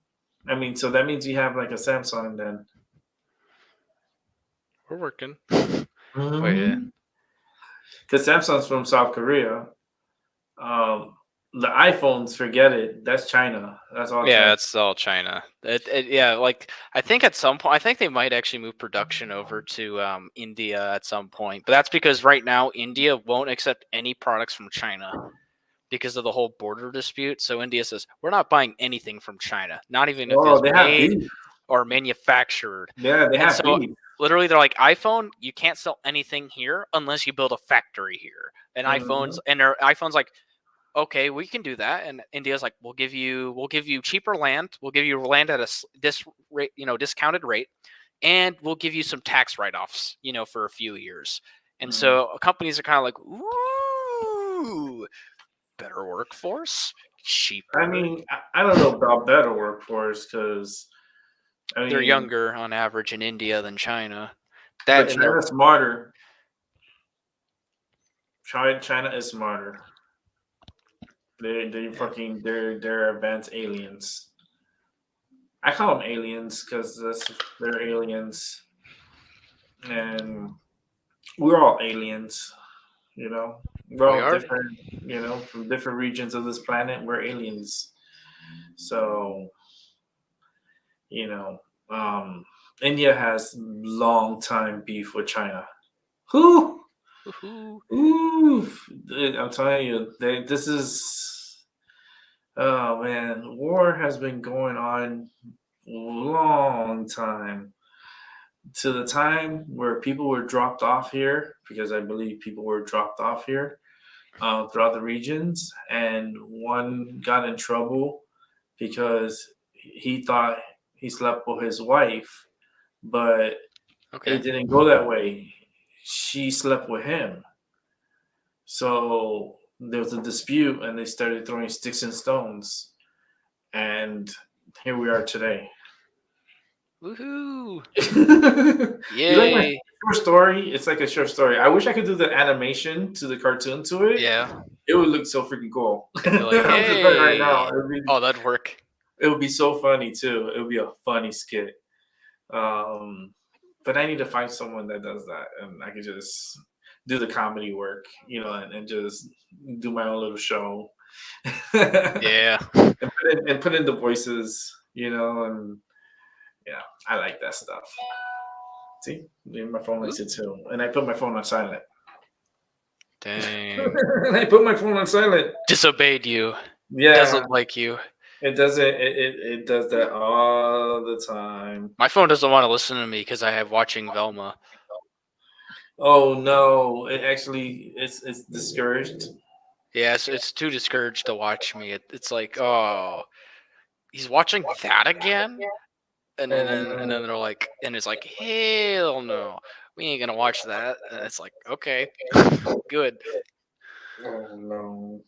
So that means you have like a Samsung then. We're working. Mm-hmm. Wait, yeah. Because Samsung's from South Korea. The iPhones, forget it. That's China. That's all. Yeah, China. it's all China. Yeah, like I think at some point, I think they might actually move production over to India at some point. But that's because right now India won't accept any products from China because of the whole border dispute. So India says we're not buying anything from China, not even if it's made or manufactured. Yeah, they have. So literally, they're like, iPhone, you can't sell anything here unless you build a factory here. And their iPhone's like, okay, we can do that. And India's like, we'll give you cheaper land. We'll give you land at a discounted rate. and we'll give you some tax write-offs, for a few years. And so companies are kind of like, ooh, better workforce, cheaper. I mean, I don't know about better workforce because they're younger on average in India than China. But China's smarter. China is smarter. They're advanced aliens. I call them aliens because they're aliens, and we're all aliens. We're all different. From different regions of this planet, we're aliens. So, India has long time beef with China. Who? Ooh, I'm telling you, this is. Oh man, war has been going on a long time. To the time where people were dropped off here, because I believe people were dropped off here throughout the regions, and one got in trouble because he thought he slept with his wife, but it didn't go that way. She slept with him. So there was a dispute, and they started throwing sticks and stones. And here we are today. Woohoo! You like my short story? It's like a short story. I wish I could do the animation to the cartoon to it. Yeah. It would look so freaking cool. Like, I'm just like right now. That'd work. It would be so funny too. It would be a funny skit. But I need to find someone that does that, and I could just do the comedy work, and just do my own little show. Yeah. and put in the voices, and yeah, I like that stuff. See, my phone likes it too, and I put my phone on silent. Dang. I put my phone on silent. Disobeyed you. Yeah. Doesn't like you. It doesn't. It does that all the time. My phone doesn't want to listen to me because I have watching Velma. Oh no! It's discouraged. Yeah, it's too discouraged to watch me. It's like, oh, he's watching that again, and then they're like, and it's like, hell no, we ain't gonna watch that. And it's like, okay, good. Oh no!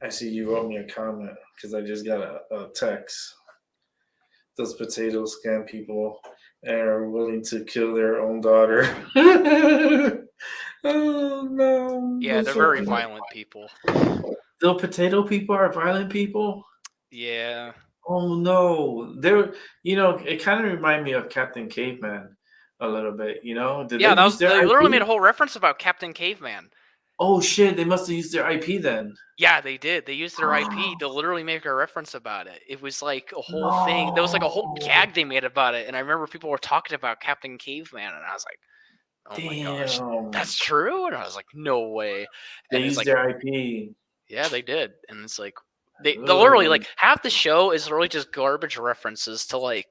I see you wrote me a comment because I just got a text. Those potato scam people are willing to kill their own daughter. Oh no! Yeah, they're very violent people. The potato people are violent people. Yeah. Oh no! It kind of reminded me of Captain Caveman a little bit. They literally made a whole reference about Captain Caveman. Oh shit! They must have used their IP then. Yeah, they did. They used their IP to literally make a reference about it. It was like a whole thing. There was like a whole gag they made about it, and I remember people were talking about Captain Caveman, and I was like, "Oh my gosh, that's true!" And I was like, "No way!" They and used their IP. Yeah, they did, and it's like they literally like half the show is literally just garbage references to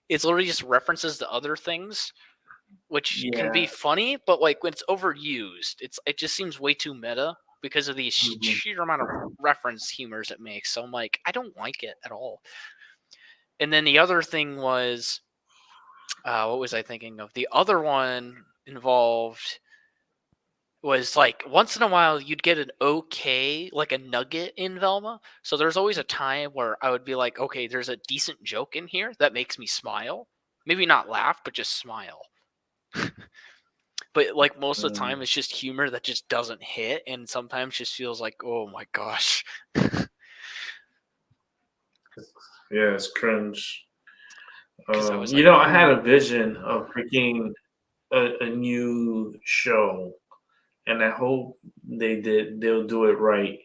it's literally just references to other things. Which can be funny, but like when it's overused, it just seems way too meta because of the sheer amount of reference humors it makes. So I'm like, I don't like it at all. And then the other thing was, what was I thinking of? The other one involved was like once in a while you'd get an like a nugget in Velma. So there's always a time where I would be like, okay, there's a decent joke in here that makes me smile. Maybe not laugh, but just smile. But like most of the time it's just humor that just doesn't hit, and sometimes just feels like, oh my gosh. Yeah, it's cringe. I had a vision of making a new show, and I hope they'll do it right.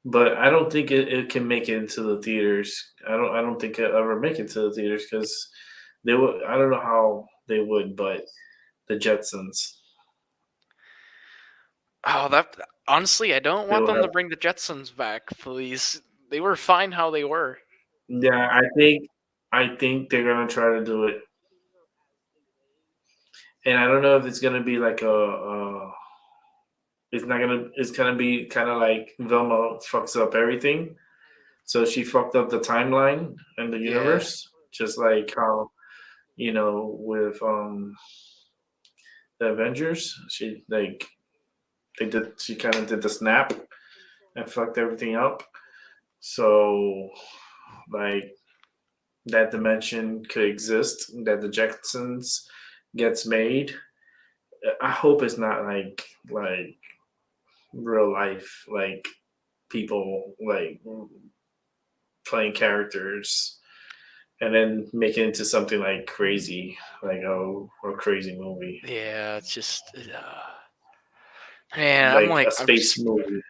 But I don't think it can make it into the theaters. I don't think it'll ever make it to the theaters because they would. I don't know how they would, but the Jetsons. Oh, that honestly, I don't want them to bring the Jetsons back, please. They were fine how they were. Yeah, I think they're gonna try to do it, and I don't know if it's gonna be like it's gonna be kind of like Velma fucks up everything, so she fucked up the timeline and the universe, just like how with the Avengers. She kind of did the snap and fucked everything up. So like that dimension could exist, that the Jetsons gets made. I hope it's not like real life, like people like playing characters and then make it into something like crazy, like a crazy movie, Yeah, it's just man, I'm like like a I'm space just movie.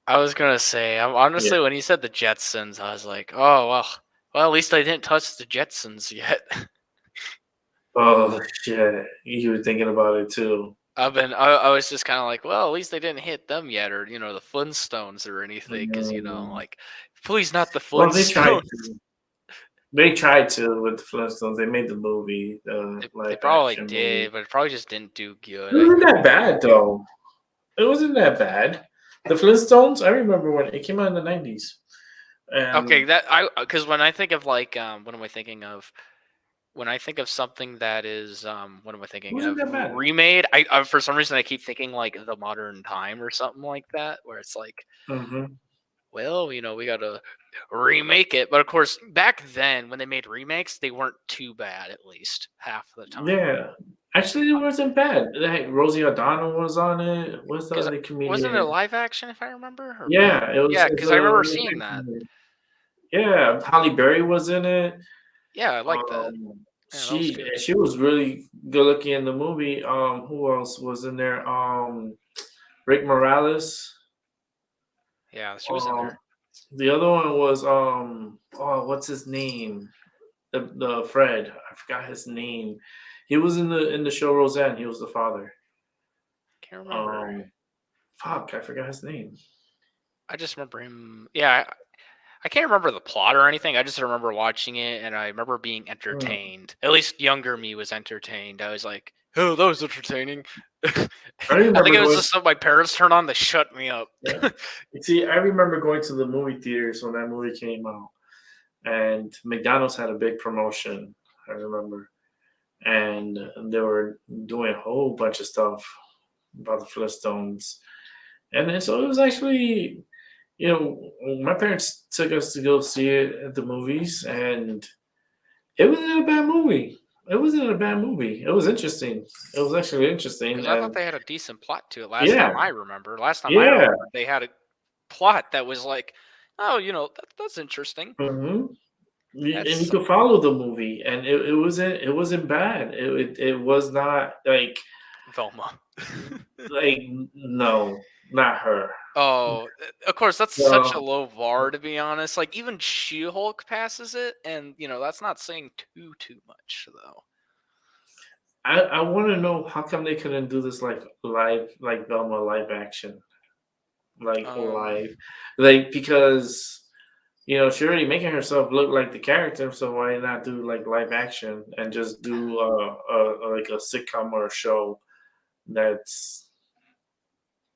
I was gonna say, Yeah. honestly, when you said the Jetsons, I was like, oh well, at least I didn't touch the Jetsons yet. Oh shit, you were thinking about it too. I was just kind of like, well, at least they didn't hit them yet, or the Flintstones or anything, because Mm. like, please not the Well, they tried Flintstones. to. They tried to with the Flintstones. They made the movie, the They live probably action movie. did, but it probably just didn't do It good. I wasn't think. that bad though. It wasn't that bad. The Flintstones. I remember when it came out in the '90s, Okay, and because when I think of like, what am I thinking of? When I think of something that is, what am I it thinking wasn't of? that bad. Remade. I for some reason I keep thinking like the modern time or something like that, where it's like, Hmm. well, we gotta remake it. But of course, back then when they made remakes, they weren't too bad. At least half the time, Yeah, actually, it wasn't bad. Like Rosie O'Donnell was on it. What's the because other wasn't it comedian? live action if I remember, or no? Yeah, it was. Yeah, It's because a I remember live seeing action that. movie. Yeah, Halle Berry was in it. Yeah, I like that. Yeah, that was She good. she was really good looking in the movie. Who else was in there? Rick Morales. Yeah, she was in Um, there. the other one was oh, what's his name? The Fred. I forgot his name. He was in the show Roseanne. He was the father. Can't remember. Um, fuck, I forgot his name. I just remember him. Yeah, I can't remember the plot or anything. I just remember watching it, and I remember being Hmm. entertained. At least younger me was entertained. I was like, "Oh, that was entertaining." I I think remember it was going. just something my parents turned on to shut me up. Yeah. You see, I remember going to the movie theaters when that movie came out, and McDonald's had a big promotion. I remember, and they were doing a whole bunch of stuff about the Flintstones, and then, so it was actually, my parents took us to go see it at the movies, and it wasn't a bad movie. It wasn't a bad movie. It was interesting. It was actually interesting, Because I thought and they had a decent plot to it. Last yeah, time I remember, yeah. they had a plot that was like, "Oh, that's interesting." Hmm. And you That's could follow the movie, and it wasn't bad. It was not Velma. like no, not her. Oh, of course, that's such a No, low bar to be honest. Like even She-Hulk passes it, and that's not saying too much though. I want to know how come they couldn't do this like live, like Velma live action, like Um, live, like because she's already making herself look like the character, so why not do like live action and just do like a sitcom or a show that's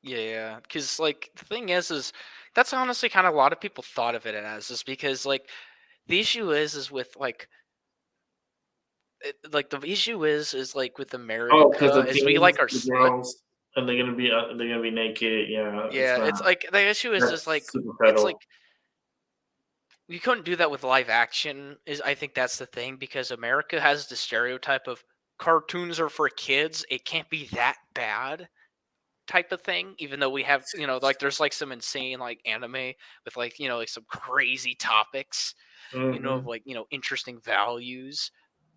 yeah, because like the thing is that's honestly kind of a lot of people thought of it as is because like the issue is with like the issue is like with oh, because America the is we teens, like our the girls, and they're gonna be naked. Yeah, it's yeah, not. it's like the issue is like That's super it's pedal. like we couldn't do that with live action is I think that's the thing because America has the stereotype of cartoons are for kids. It can't be that bad type of thing, even though we have, like there's like some insane like anime with like, like some crazy topics, of Hmm. like, interesting values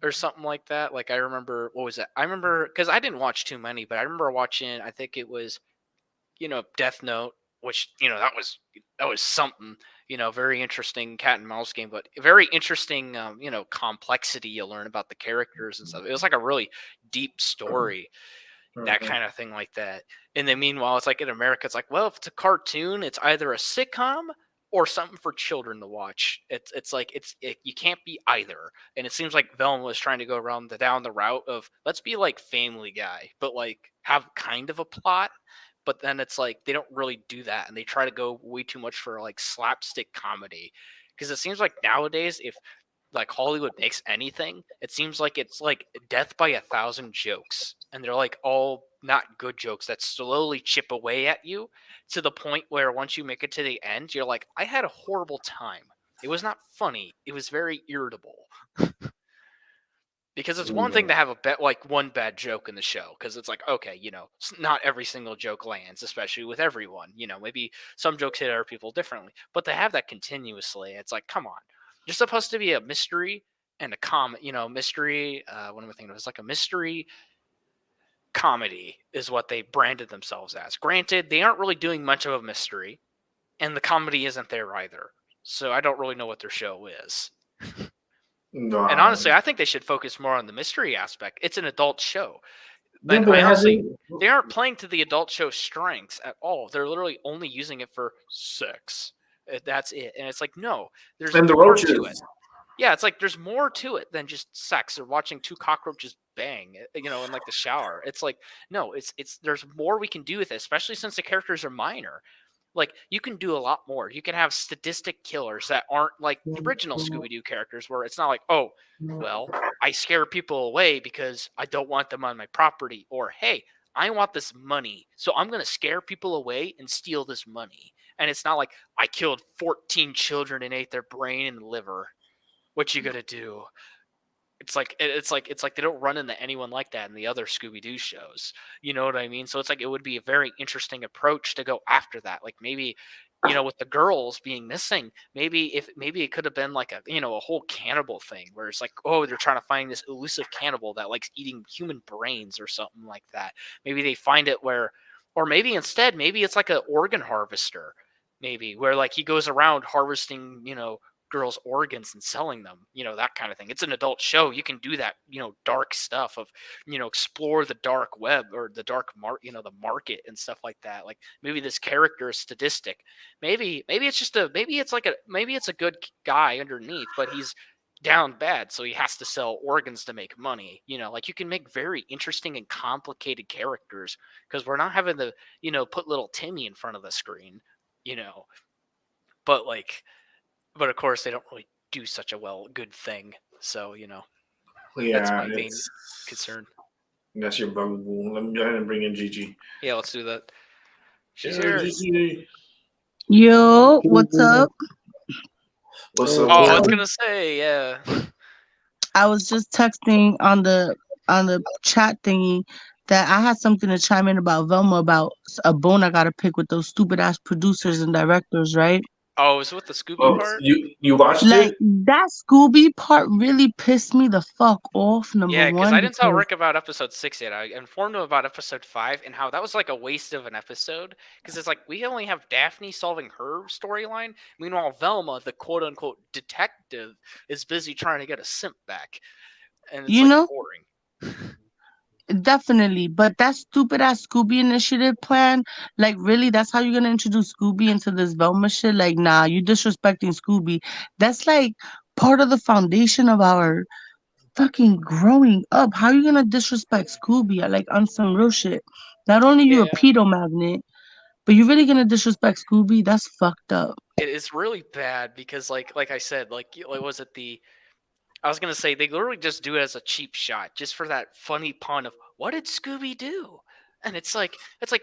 or something like that. Like I remember what was that? I remember because I didn't watch too many, but I remember watching I think it was Death Note, which that was something. Very interesting cat and mouse game, but very interesting. Complexity you learn about the characters and stuff. It was like a really deep story, that Hmm. kind of thing, like that. And then meanwhile, it's like in America, it's like, well, if it's a cartoon, it's either a sitcom or something for children to watch. It's like you can't be either. And it seems like Velma was trying to go down the route of let's be like Family Guy, but like have kind of a plot but then it's like they don't really do that and they try to go way too much for like slapstick comedy because it seems like nowadays if like Hollywood makes anything, it seems like it's like death by 1,000 jokes, and they're like all not good jokes that slowly chip away at you to the point where once you make it to the end, you're like, I had a horrible time. It was not funny. It was very irritable. Because it's one thing to have one bad joke in the show, because it's like, okay, not every single joke lands, especially with everyone. Maybe some jokes hit other people differently, but to have that continuously, it's like, come on. You're supposed to be a mystery and a mystery. What am I thinking of? It's like a mystery comedy is what they branded themselves as. Granted, they aren't really doing much of a mystery, and the comedy isn't there either. So I don't really know what their show is. No. And honestly, I think they should focus more on the mystery aspect. It's an adult show. Yeah, And but honestly, they aren't playing to the adult show strengths at all. They're literally only using it for sex. That's it. And it's like, no, there's and the more roaches. to it. Yeah, it's like there's more to it than just sex or watching two cockroaches bang, in like the shower. It's like, no, it's there's more we can do with it, especially since the characters are minor. Like, you can do a lot more. You can have sadistic killers that aren't like the original Scooby-Doo characters, where it's not like, oh, well, I scare people away because I don't want them on my property. Or, hey, I want this money, so I'm going to scare people away and steal this money. And it's not like, I killed 14 children and ate their brain and liver. What you going to do? It's like they don't run into anyone like that in the other Scooby-Doo shows. You know what I mean? So it's like it would be a very interesting approach to go after that. Like maybe, with the girls being missing, maybe it could have been like a whole cannibal thing where it's like, oh, they're trying to find this elusive cannibal that likes eating human brains or something like that. Maybe they find it or maybe instead, maybe it's like an organ harvester, maybe where like he goes around harvesting, girls' organs and selling them, that kind of thing. It's an adult show. You can do that, dark stuff of, explore the dark web or the dark the market and stuff like that. Like maybe this character is sadistic. Maybe it's a good guy underneath, but he's down bad, so he has to sell organs to make money. Like you can make very interesting and complicated characters because we're not having to, put little Timmy in front of the screen, but like. But of course, they don't really do such a good thing. So, that's my main concern. That's your bugaboo. Let me go ahead and bring in Gigi. Yeah, let's do that. She's here. Gigi. Yo, what's up? What's up? Oh, I was gonna say, yeah. I was just texting on the chat thingy that I had something to chime in about Velma, about a bone I gotta pick with those stupid ass producers and directors, right? Oh, is it with the Scooby part? You watched Like it? that Scooby part really pissed me the fuck off. Number Yeah, because one, I didn't tell Rick about episode 6 yet. I informed him about episode 5 and how that was like a waste of an episode. Because it's like we only have Daphne solving her storyline. Meanwhile, Velma, the quote unquote detective, is busy trying to get a simp back. And it's boring. Definitely, but that stupid ass Scooby initiative plan, like really, that's how you're gonna introduce Scooby into this Velma shit? Like, nah, you disrespecting Scooby. That's like part of the foundation of our fucking growing up. How you gonna disrespect Scooby? Like on some real shit. Not only you a pedo magnet, but you're really gonna disrespect Scooby? That's fucked up. It is really bad because, like I said, was it the? I was gonna say they literally just do it as a cheap shot, just for that funny pun of what did Scooby do? And it's like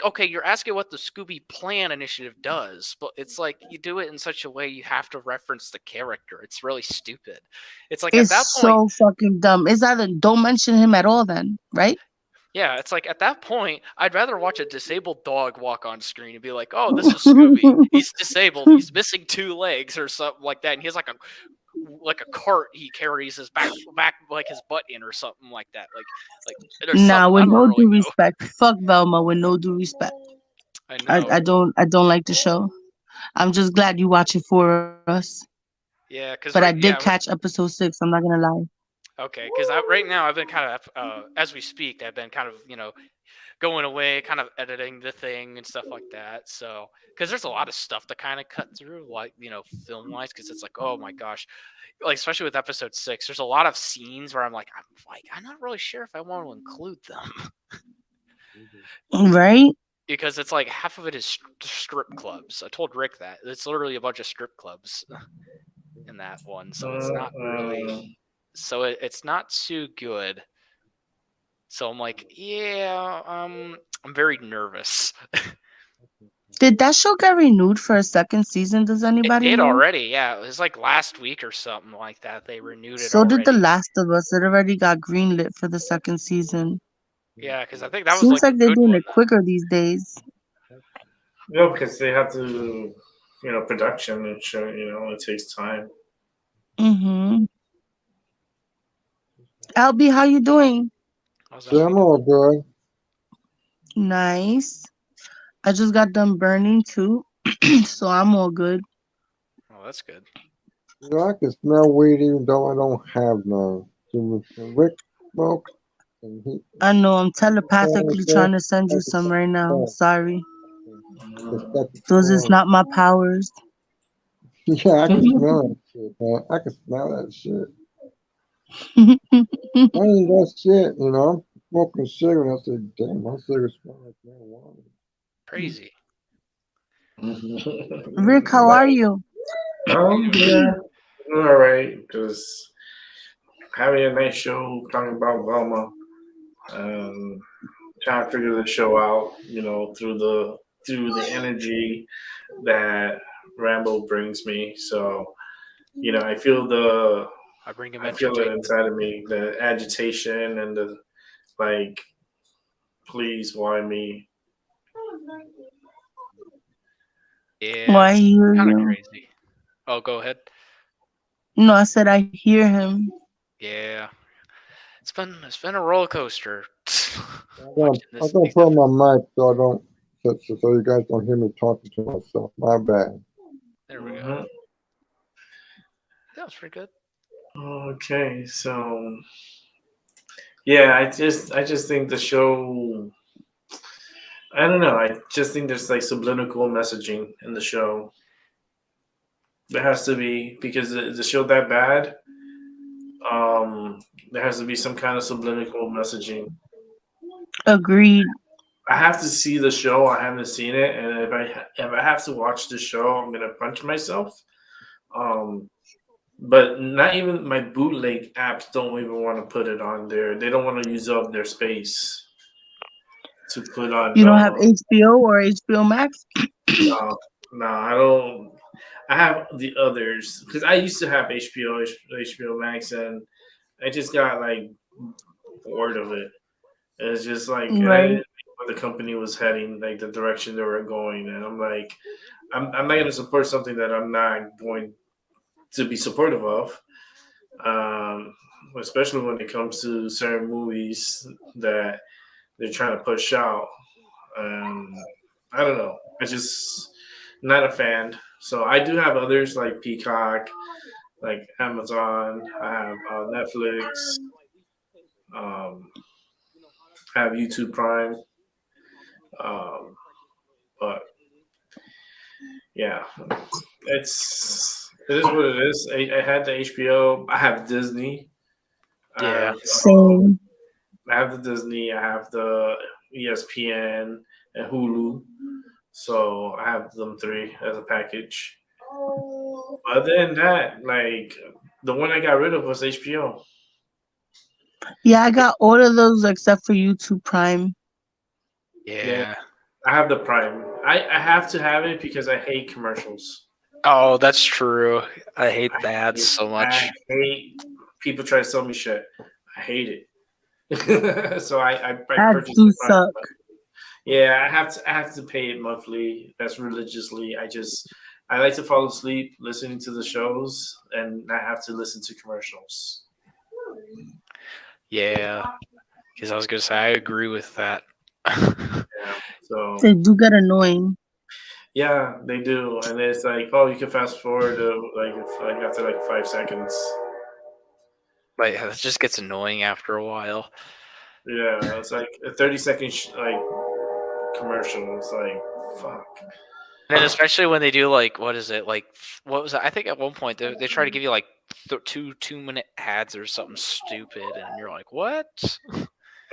okay, you're asking what the Scooby Plan initiative does, but it's like you do it in such a way you have to reference the character. It's really stupid. It's like It's at that point, so fucking dumb. It's either don't mention him at all, then, right? yeah, it's like at that point, I'd rather watch a disabled dog walk on screen and be like, oh, this is Scooby. He's disabled. He's missing 2 legs or something like that, and he has like a cart he carries his back like his butt in or something like that. Nah, with no due respect. Fuck Velma with no due respect. I don't like the show. I'm just glad you watch it for us. Yeah, because but I did catch episode 6. I'm not gonna lie. Okay, because right now I've been kind of as we speak, I've been kind of going away, kind of editing the thing and stuff like that. So because there's a lot of stuff to kind of cut through, like film wise, because it's like, oh my gosh, like especially with episode 6, there's a lot of scenes where I'm not really sure if I want to include them. Right? Because it's like half of it is strip clubs. I told Rick that it's literally a bunch of strip clubs. in that one, so it's not really. So it's not too good. So I'm like, yeah, I'm very nervous. Did that show get renewed for a second season? Does It anybody did know? already, yeah. It was like last week or something like that. They renewed it So did The already. Last of Us. It already got greenlit for the second season. Yeah, because I think that was Seems like like a they're good doing one. it quicker these days. No, because they have to, production and show. It takes time. Mm-hmm. LB, how you doing? How's Yeah, that? I'm all good. Nice. I just got done burning too, so I'm all good. Oh, that's good. You know, I can smell weed even though I don't have none. So when Rick smokes and he I know I'm smells telepathically that, trying to send I you can some right now. smell. Sorry. It's got the Those is smell. not my powers. Yeah, I can smell that shit, man. I can smell that shit. I ain't that shit, you know. I'm smoking a cigarette. I said, damn, my cigarette smell like marijuana. Crazy. Rick, how are you? Yeah, all right. Just having a nice show talking about Velma. Trying to figure the show out. Through the energy that Rambo brings me. So, I feel I bring him I feel it entertainment. inside of me, the agitation and the like. Please, why me? Yeah, Why it's hear kind of you? crazy. Oh, go ahead. No, I said I hear him. Yeah, it's been a roller coaster. I'm Watching this gonna these put on my mic so I don't so you guys don't hear me talking to myself. My bad. There we go. Mhm. That was pretty good. Okay, so yeah, I just think the show. I don't know. I just think there's like subliminal messaging in the show. There has to be because the show that bad. Um, there has to be some kind of subliminal messaging. Agreed. I have to see the show. I haven't seen it, and if I have to watch the show, I'm gonna punch myself. Um, but not even my bootleg apps don't even want to put it on there. They don't want to use up their space to put on. You don't have HBO or HBO Max? No, no, I don't. I have the others because I used to have HBO Max, and I just got like bored of it. It's just like I didn't Right. know where the company was heading, like the direction they were going, and I'm like, I'm not going to support something that I'm not going to be supportive of, um, especially when it comes to certain movies that they're trying to push out. Um, I don't know. I just not a fan. So I do have others like Peacock, like Amazon. I have Netflix. Um, I have YouTube Prime. Um, but yeah, it is what it is. I had the HBO. I have Disney. I Yeah. have Same. I have the Disney. I have the ESPN and Hulu. So I have them three as a package. Other than that, like the one I got rid of was HBO. Yeah, I got all of those except for YouTube Prime. Yeah, Yeah. I have the Prime. I have to have it because I hate commercials. Oh, that's true. I hate I that hate, so I much. hate people try to sell me shit. I hate it. So I Ads purchased do the Prime. suck. Yeah, I have to pay it monthly. That's religiously. I like to fall asleep listening to the shows and not have to listen to commercials. Yeah. Because I was gonna say I agree with that. Yeah. So They do get annoying. yeah, they do, and it's like, oh, you can fast forward to like after like 5 seconds. But yeah, it just gets annoying after a while. Yeah, it's like a 30-second like commercial. It's like fuck. And especially when they do like what is it like what was it? I think at one point they try to give you like two-minute ads or something stupid, and you're like, what?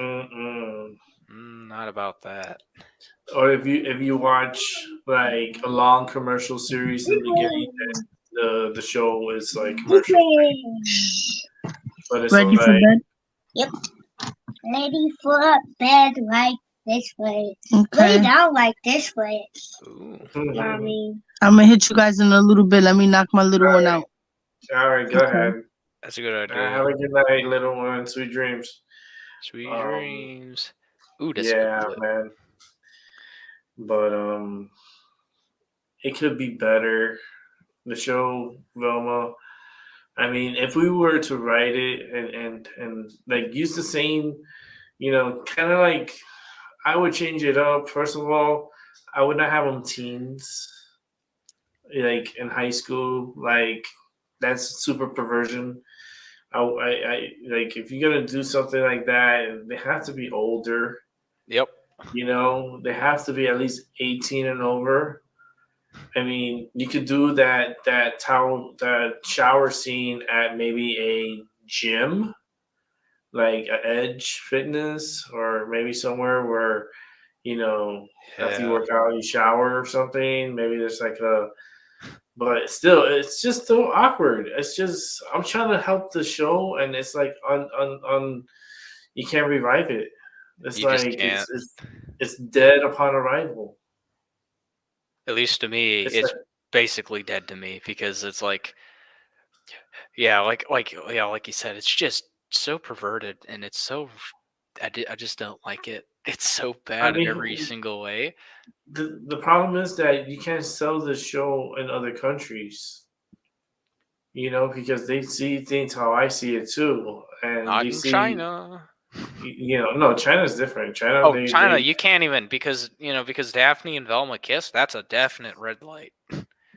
Mm-mm. Not about that. Or if you watch like a long commercial series in the beginning, the show is like commercial, but it's Ready for alright. bed? Yep. Ready for bed like this way. Lay Okay. down like this way, Ooh. mommy. I'm gonna hit you guys in a little bit. Let me knock my little one out. All right, go Okay. ahead. That's a good Have idea. a good night, little one. Sweet dreams. Sweet Um, dreams. Ooh, that's a Yeah, good clip. man. But it could be better. The show, Velma. I mean, if we were to write it and like use the same, kind of like I would change it up. First of all, I would not have them teens, like in high school. Like that's super perversion. I like if you're gonna do something like that, they have to be older. Yep. They have to be at least 18 and over. I mean, you could do that shower scene at maybe a gym, like a Edge Fitness, or maybe somewhere where, after you Yeah. work out, you shower or something. Maybe there's like but still, it's just so awkward. It's just I'm trying to help the show, and it's like on you can't revive it. It's You just like can't. it's dead upon arrival. At least to me, It's it's like basically dead to me because it's like, yeah, like you said, it's just so perverted and it's so. I just don't like it. It's so I bad in every mean, single way. the problem is that you can't sell the show in other countries, because they see things how I see it too, and Not they in see, China. no, China's different. China, Oh, they China, they you can't even because Daphne and Velma kiss. That's a definite red light.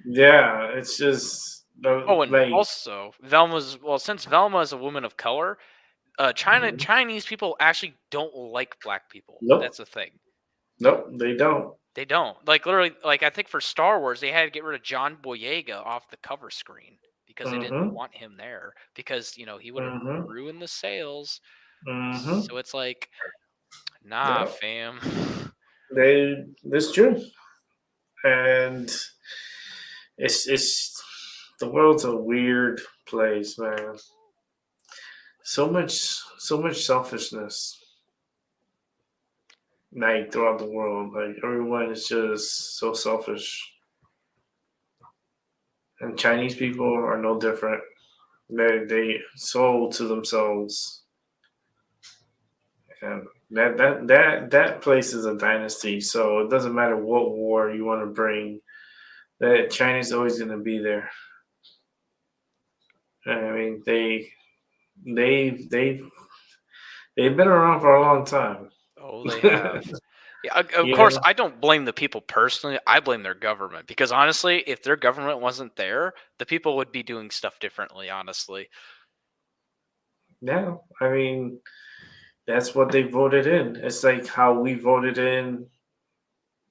yeah, it's just Oh, and like also since Velma is a woman of color, Chinese people actually don't like black people. nope, That's the thing. nope, they don't. They don't. Like literally, like I think for Star Wars, they had to get rid of John Boyega off the cover screen because they didn't Mm-hmm. want him there because he would have Mm-hmm. ruined the sales. Mm-hmm. So it's like, nah, Yeah, fam. that's true, and it's the world's a weird place, man. So much selfishness, like throughout the world. Like everyone is just so selfish, and Chinese people are no different. They sold to themselves, and that place is a dynasty. So it doesn't matter what war you want to bring. That China's always going to be there. I mean, they've been around for a long time. Oh, they have. Yeah, of You course, know? I don't blame the people personally. I blame their government because honestly, if their government wasn't there, the people would be doing stuff differently. Honestly, Yeah, I mean, that's what they voted in. It's like how we voted in.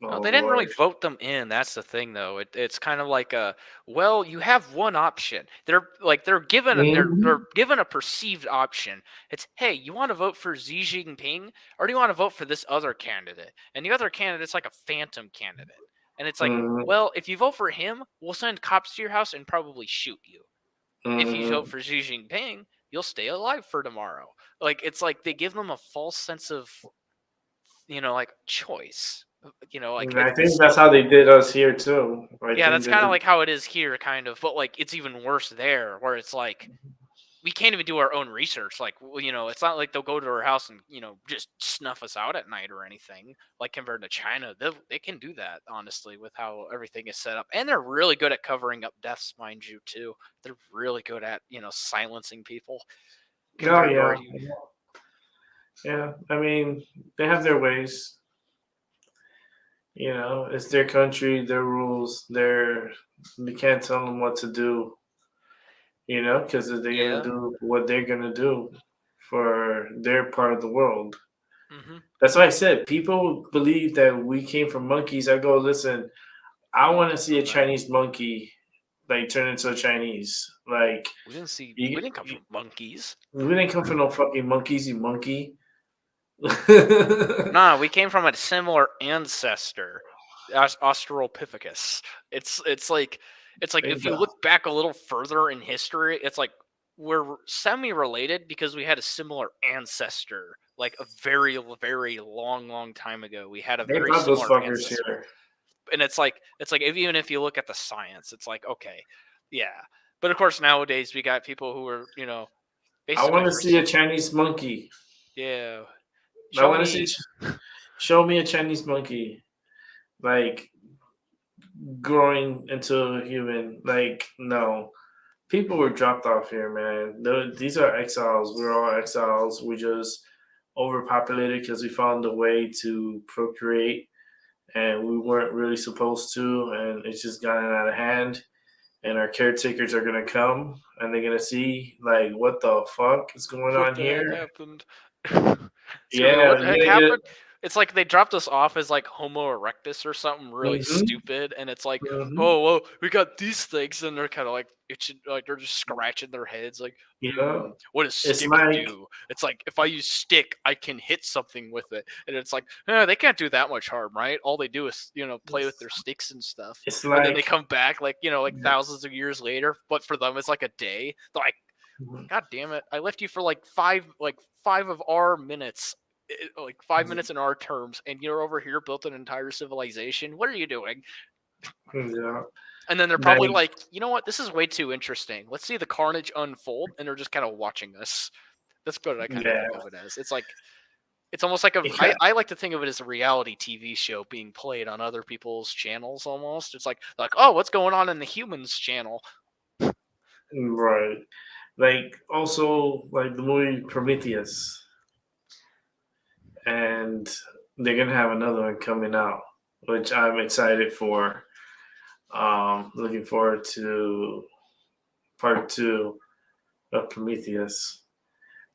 no, Oh they didn't really Lord. vote them in. That's the thing, though. It's kind of like well, you have one option. They're Mhm. given a perceived option. It's hey, you want to vote for Xi Jinping or do you want to vote for this other candidate? And the other candidate's like a phantom candidate. And it's like, Mhm. well, if you vote for him, we'll send cops to your house and probably shoot you. If you vote Mhm. for Xi Jinping, you'll stay alive for tomorrow. Like it's like they give them a false sense of like choice. Like And I think it's that's how they did us here too. I yeah, think that's they kind of did. like how it is here, kind of. But like it's even worse there, where it's like we can't even do our own research. Like it's not like they'll go to our house and just snuff us out at night or anything. Like compared to China, they can do that honestly with how everything is set up, and they're really good at covering up deaths, mind you, too. They're really good at silencing people Oh compared to our yeah, yeah. I mean, they have their ways. It's their country, their rules. You can't tell them what to do. Because they're gonna yeah. do what they're gonna do for their part of the world. Hmm. That's why I said people believe that we came from monkeys. I go, listen, I want to see a No, Chinese monkey like turn into a Chinese. Like we you, didn't come from monkeys. we didn't come from no fucking monkeys, you monkey. Nah, we came from a similar ancestor, Australopithecus. It's like It's like Big if you time. look back a little further in history, it's like we're semi-related because we had a similar ancestor, like a very, very long time ago. We had a They very brought those similar fuckers ancestor, here. and it's like even if you look at the science, it's like okay, yeah. But of course, nowadays we got people who are I basically want to for see a Chinese monkey. yeah. I Show want to me. see. Show me a Chinese monkey, like growing into a human. Like no, people were dropped off here, man. These are exiles. We're all exiles. We just overpopulated because we found a way to procreate, and we weren't really supposed to, and it's just gotten out of hand. And our caretakers are gonna come, and they're gonna see like what the fuck is going What on the heck here. happened? It's gonna be Yeah, what the you're heck gonna get. happened? It's like they dropped us off as like Homo erectus or something really Mm-hmm, stupid, and it's like, mm-hmm. oh well, we got these things, and they're kind of like itching, like they're just scratching their heads, like, Yeah, what does it's stick like do? It's like if I use stick, I can hit something with it, and it's like, they can't do that much harm, right? All they do is play with their sticks and stuff, it's and then they like come back like like thousands of years later, but for them it's like a day. They're like, God damn it! I left you for like five of our minutes, like 5 minutes in our terms, and you're over here built an entire civilization. What are you doing? yeah, And then they're probably like like, you know what? This is way too interesting. Let's see the carnage unfold, and they're just kind of watching us. That's what I kind of yeah. think of it as. It's like it's almost like It ca- I like to think of it as a reality TV show being played on other people's channels. Almost, it's like oh, what's going on in the humans channel? right. Like also like the movie Prometheus, and they're gonna have another one coming out, which I'm excited for. Looking forward to part two of Prometheus,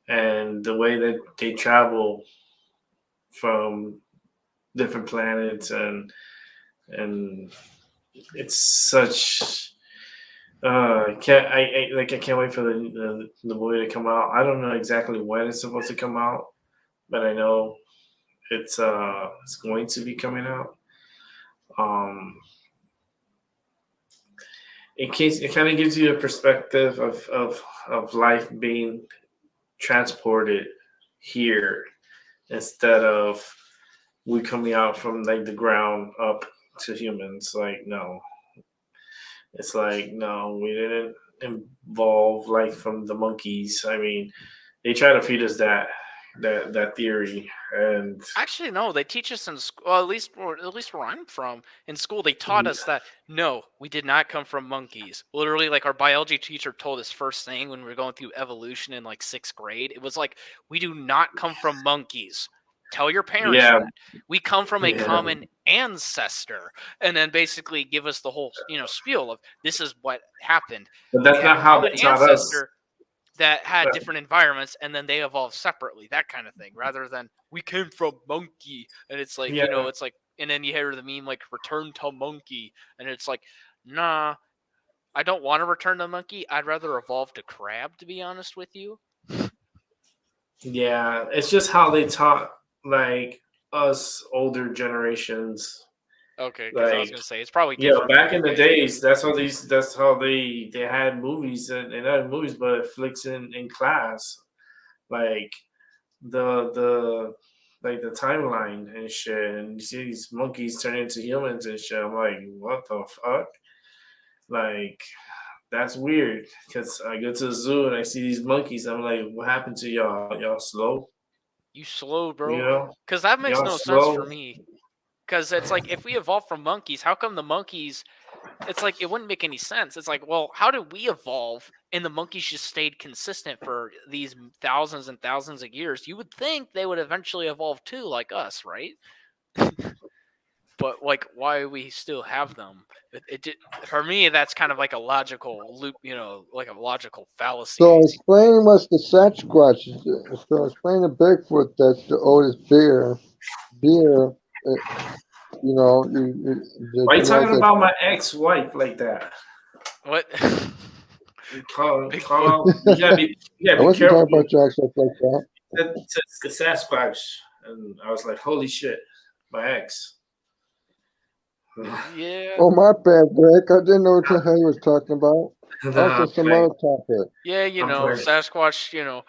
and the way that they travel from different planets, and it's such I can't wait for the movie to come out. I don't know exactly when it's supposed to come out, but I know it's going to be coming out. Um, it kind of gives you a perspective of life being transported here instead of we coming out from like the ground up to humans. Like no, it's like no, we didn't evolve like from the monkeys. I mean, they try to feed us that theory, and Actually, no. They teach us in school. Well, at least where I'm from, in school, they taught us that no, we did not come from monkeys. Literally, like our biology teacher told us first thing when we were going through evolution in like 6th grade. It was like we do not come from monkeys. Tell your parents yeah, that we come from a yeah. common ancestor, and then basically give us the whole spiel of this is what happened. But We that's had not a how common they taught us. ancestor that had But different environments, and then they evolved separately, that kind of thing, rather than we came from monkey, and it's like yeah, it's like, and then you hear the meme like return to monkey, and it's like, nah, I don't want to return to monkey. I'd rather evolve to crab, to be honest with you. yeah, it's just how they taught like us older generations. Okay, because I was Like gonna say it's probably yeah, different for back in you the guys too. days, that's how they had movies and not movies, but flicks in class, like the like the timeline and shit, and you see these monkeys turn into humans and shit. I'm like, what the fuck? Like that's weird because I go to the zoo and I see these monkeys. I'm like, what happened to y'all? Y'all slow? You slow, You bro, know? because that makes Y'all no sense for slow? me. Because it's like if we evolved from monkeys, how come the monkeys? It's like it wouldn't make any sense. It's like, well, how did we evolve and the monkeys just stayed consistent for these thousands and thousands of years? You would think they would eventually evolve too, like us, right? But like, why we still have them? For me, that's kind of like a logical loop, like a logical fallacy. So explain what's the Sasquatch. So explain the Bigfoot that's the oldest beer, that Why you you like talking that. about my ex-wife like that? What? Call Bigfoot. out. You I gotta be wasn't talking careful. about your accent like that. It's Sasquatch, and I was like, holy shit, my ex. Yeah. Oh, my bad, Rick. I didn't know what the hell you was talking about. Also, Nah, some like, other topic. Yeah, I'm playing. Sasquatch,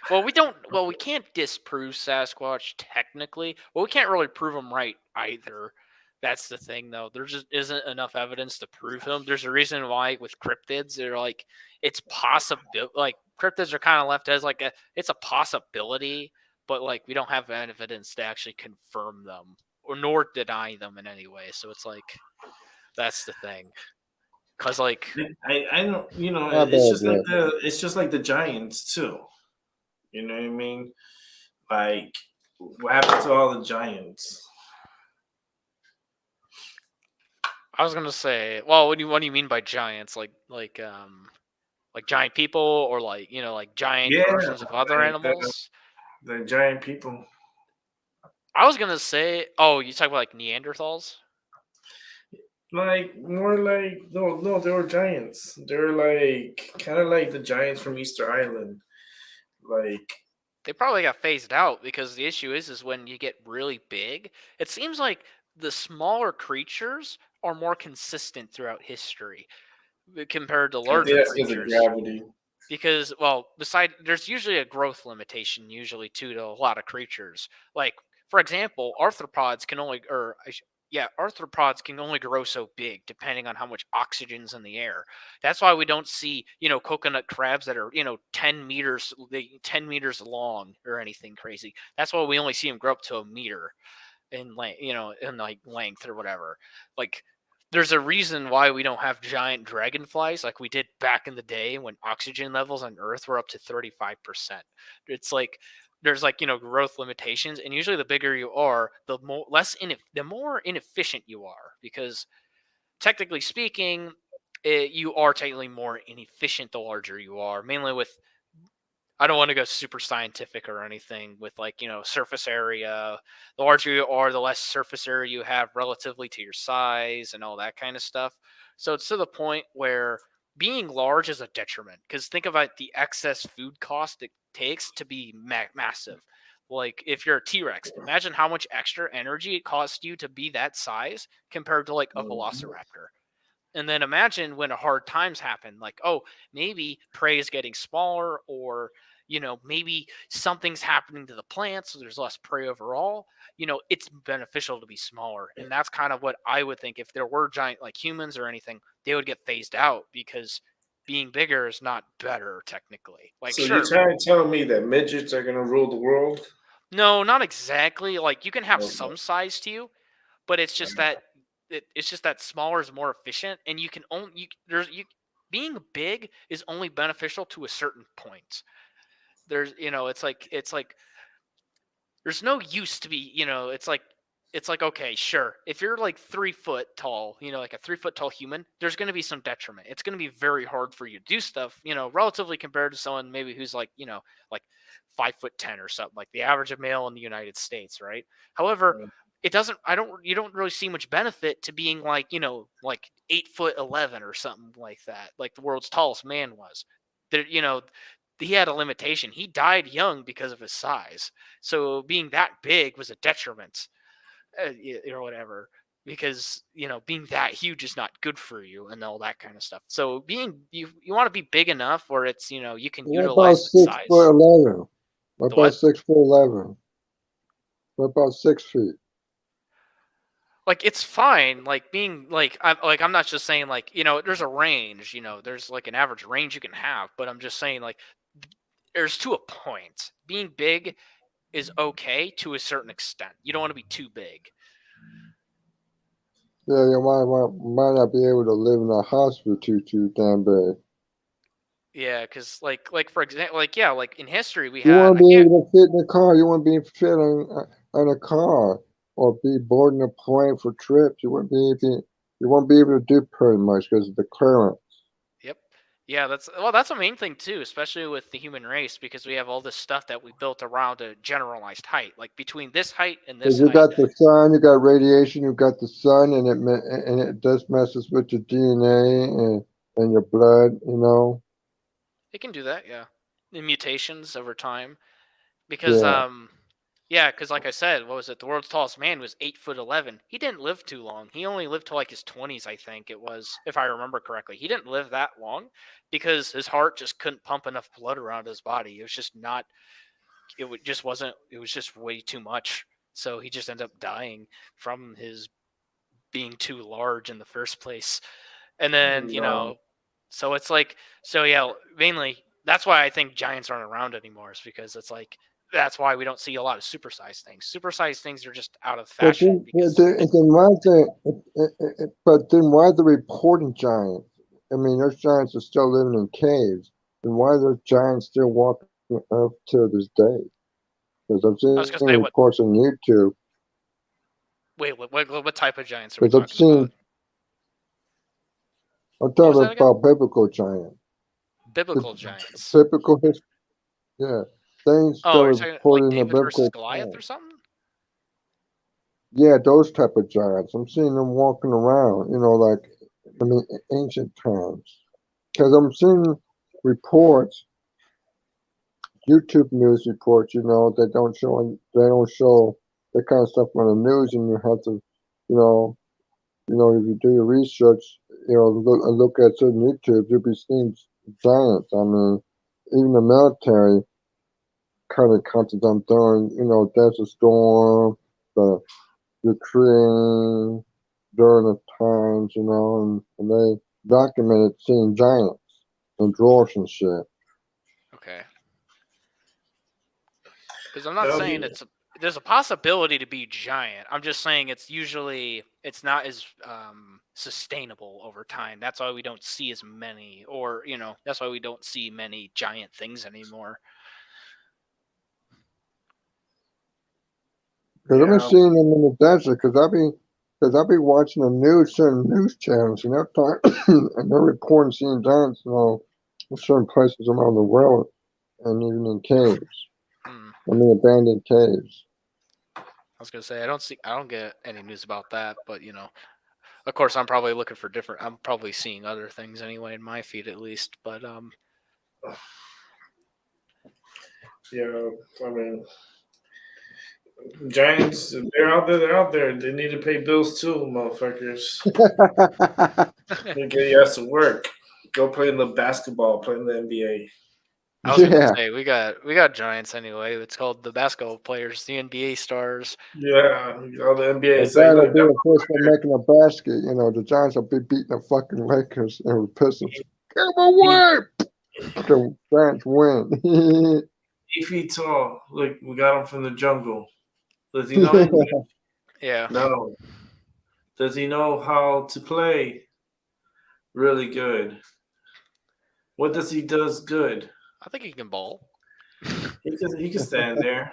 well, we can't disprove Sasquatch technically. Well, we can't really prove him right either. That's the thing, though. There just isn't enough evidence to prove him. There's a reason why with cryptids, they're like, it's possible. Like, cryptids are kind of left as like it's a possibility, but like, we don't have evidence to actually confirm them or nor deny them in any way. So it's like, that's the thing. Cause like, I don't, My it's bad, just like Rick. the Giants too. You know what I mean? Like, what happened to all the Giants? I was gonna say, well, what do you mean by giants? Like giant people, or like like giant Yeah, versions of other like animals? the giant people. I was gonna say, oh, you talk about like Neanderthals? Like more like no, they were giants. They're like kind of like the giants from Easter Island. Like They probably got phased out because the issue is when you get really big, it seems like the smaller creatures are more consistent throughout history compared to I think larger that's because of creatures. gravity. Because there's usually a growth limitation usually too to a lot of creatures. Like for example, arthropods can only or I sh- yeah, arthropods can only grow so big depending on how much oxygen's in the air. That's why we don't see coconut crabs that are 10 meters long or anything crazy. That's why we only see them grow up to a meter in length, in like length or whatever. Like there's a reason why we don't have giant dragonflies like we did back in the day when oxygen levels on Earth were up to 35%. It's like there's like growth limitations, and usually the bigger you are, the more inefficient you are because technically speaking, you are technically more inefficient the larger you are, mainly with I don't want to go super scientific or anything with like, surface area. The larger you are, the less surface area you have relatively to your size and all that kind of stuff. So it's to the point where being large is a detriment because think about the excess food cost it takes to be massive. Like if you're a T-Rex, imagine how much extra energy it costs you to be that size compared to like a velociraptor. And then imagine when hard times happen, like, oh, maybe prey is getting smaller, or, maybe something's happening to the plants, so there's less prey overall. It's beneficial to be smaller. And that's kind of what I would think if there were giant, like humans or anything, they would get phased out because being bigger is not better technically. Like, So you're sure, trying to tell me that midgets are gonna rule the world? no, not exactly. Like, you can have Okay. some size to you, but it's just that smaller is more efficient, and you can only being big is only beneficial to a certain point. There's it's like there's no use to be it's like okay, sure, if you're like 3 foot tall, like a 3 foot tall human, there's going to be some detriment. It's going to be very hard for you to do stuff, relatively compared to someone maybe who's like 5'10" or something, like the average male in the United States, right? However, it doesn't I don't you don't really see much benefit to being like like 8'11" or something like that, like the world's tallest man was. There, he had a limitation. He died young because of his size. So being that big was a detriment, or whatever. Because being that huge is not good for you and all that kind of stuff. So you want to be big enough where it's you can What about utilize the 6 foot size. 11? What The about what? 6 foot 11? What about 6 feet? Like it's fine. Like being I'm not just saying like there's a range. There's like an average range you can have. But I'm just saying like there's to a point. Being big is okay to a certain extent. You don't want to be too big. Yeah, you might not be able to live in a house for too damn big. Yeah, because like for example, like yeah, like in history we You had want to I be can't. able to fit in a car. You want to be fit on a car or be boarding a plane for trips. You won't be able to do pretty much because of the current. Yep. Yeah, that's a main thing too, especially with the human race because we have all this stuff that we built around a generalized height, like between this height and Because this you height. got the sun, you got radiation, you got the sun, and it does messes with your DNA and your blood. It can do that, yeah. The mutations over time because Yeah. Yeah, because like I said, what was it? The world's tallest man was 8'11". He didn't live too long. He only lived till like his 20s, I think it was, if I remember correctly. He didn't live that long because his heart just couldn't pump enough blood around his body. It was just not. Just wasn't. It was just way too much. So he just ended up dying from his being too large in the first place. And then No. so it's like, so yeah, mainly that's why I think giants aren't around anymore, is because it's like that's why we don't see a lot of supersized things. Supersized things are just out of But fashion because then why the reporting giants? I mean, those giants are still living in caves. Then why are those giants still walking up to this day? Because I've I seen was gonna say reports on YouTube. what type of giants are we Because I've talking about? seen, I'm What was that talking again? about biblical giants. Biblical giants. Biblical history, yeah. Things that Oh, you're were talking like reported in the David versus biblical Goliath or times. something? Yeah, those type of giants. I'm seeing them walking around, like, I mean, ancient times. Because I'm seeing reports, YouTube news reports, they don't show that kind of stuff on the news, and you have to, you know, if you do your research, look at certain YouTube, you'll be seeing giants. I mean, even the military kind of content I'm doing, Desert Storm, the Ukraine during the times, and they documented seeing giants and dwarfs and shit. Okay. Because I'm not That'll saying be there's a possibility to be giant. I'm just saying it's not as sustainable over time. That's why we don't see as many, or that's why we don't see many giant things anymore. Because I've been yeah. seeing them in the desert. Because I be watching the news, certain news channels, and they're talking, and they're reporting seeing giants, in certain places around the world, and even in caves. Hmm. I mean, abandoned caves. I was gonna say I don't get any news about that, but of course I'm probably looking for different. I'm probably seeing other things anyway in my feed at least, but Yeah. I mean, Giants, they're out there. They're out there. They need to pay bills too, motherfuckers. They get your ass to work. Go play in the basketball. Play in the NBA. I was gonna Yeah. say we got giants anyway. It's called the basketball players, the NBA stars. Yeah, all the NBA The is like, guy look, that be that the first one making a basket, the Giants will be beating the fucking Lakers and the Pistons. Get him away! The Giants win. 8 feet tall. Look, we got him from the jungle. Does he know English? Yeah. No. Does he know how to play? Really good. What does he does good? I think he can ball. He can stand there.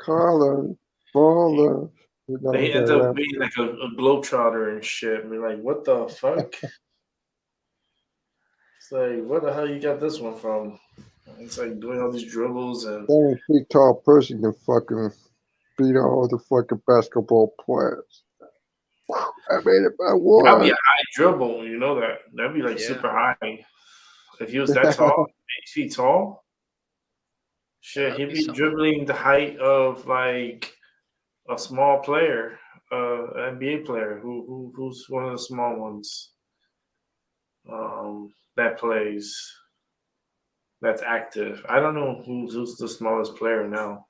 Collar, baller. But he ends up being like a globetrotter and shit. I mean, like, what the fuck? It's like, where the hell you got this one from? It's like doing all these dribbles and 7 feet tall person can fucking beat all the fucking basketball players. I made it by that'd be a one. high dribble. You know that? That'd be like Yeah. super high. If he was that tall, 8 feet tall, shit, that'd he'd be be something. dribbling the height of like a small player, NBA player who's one of the small ones that plays, that's active. I don't know who's the smallest player now.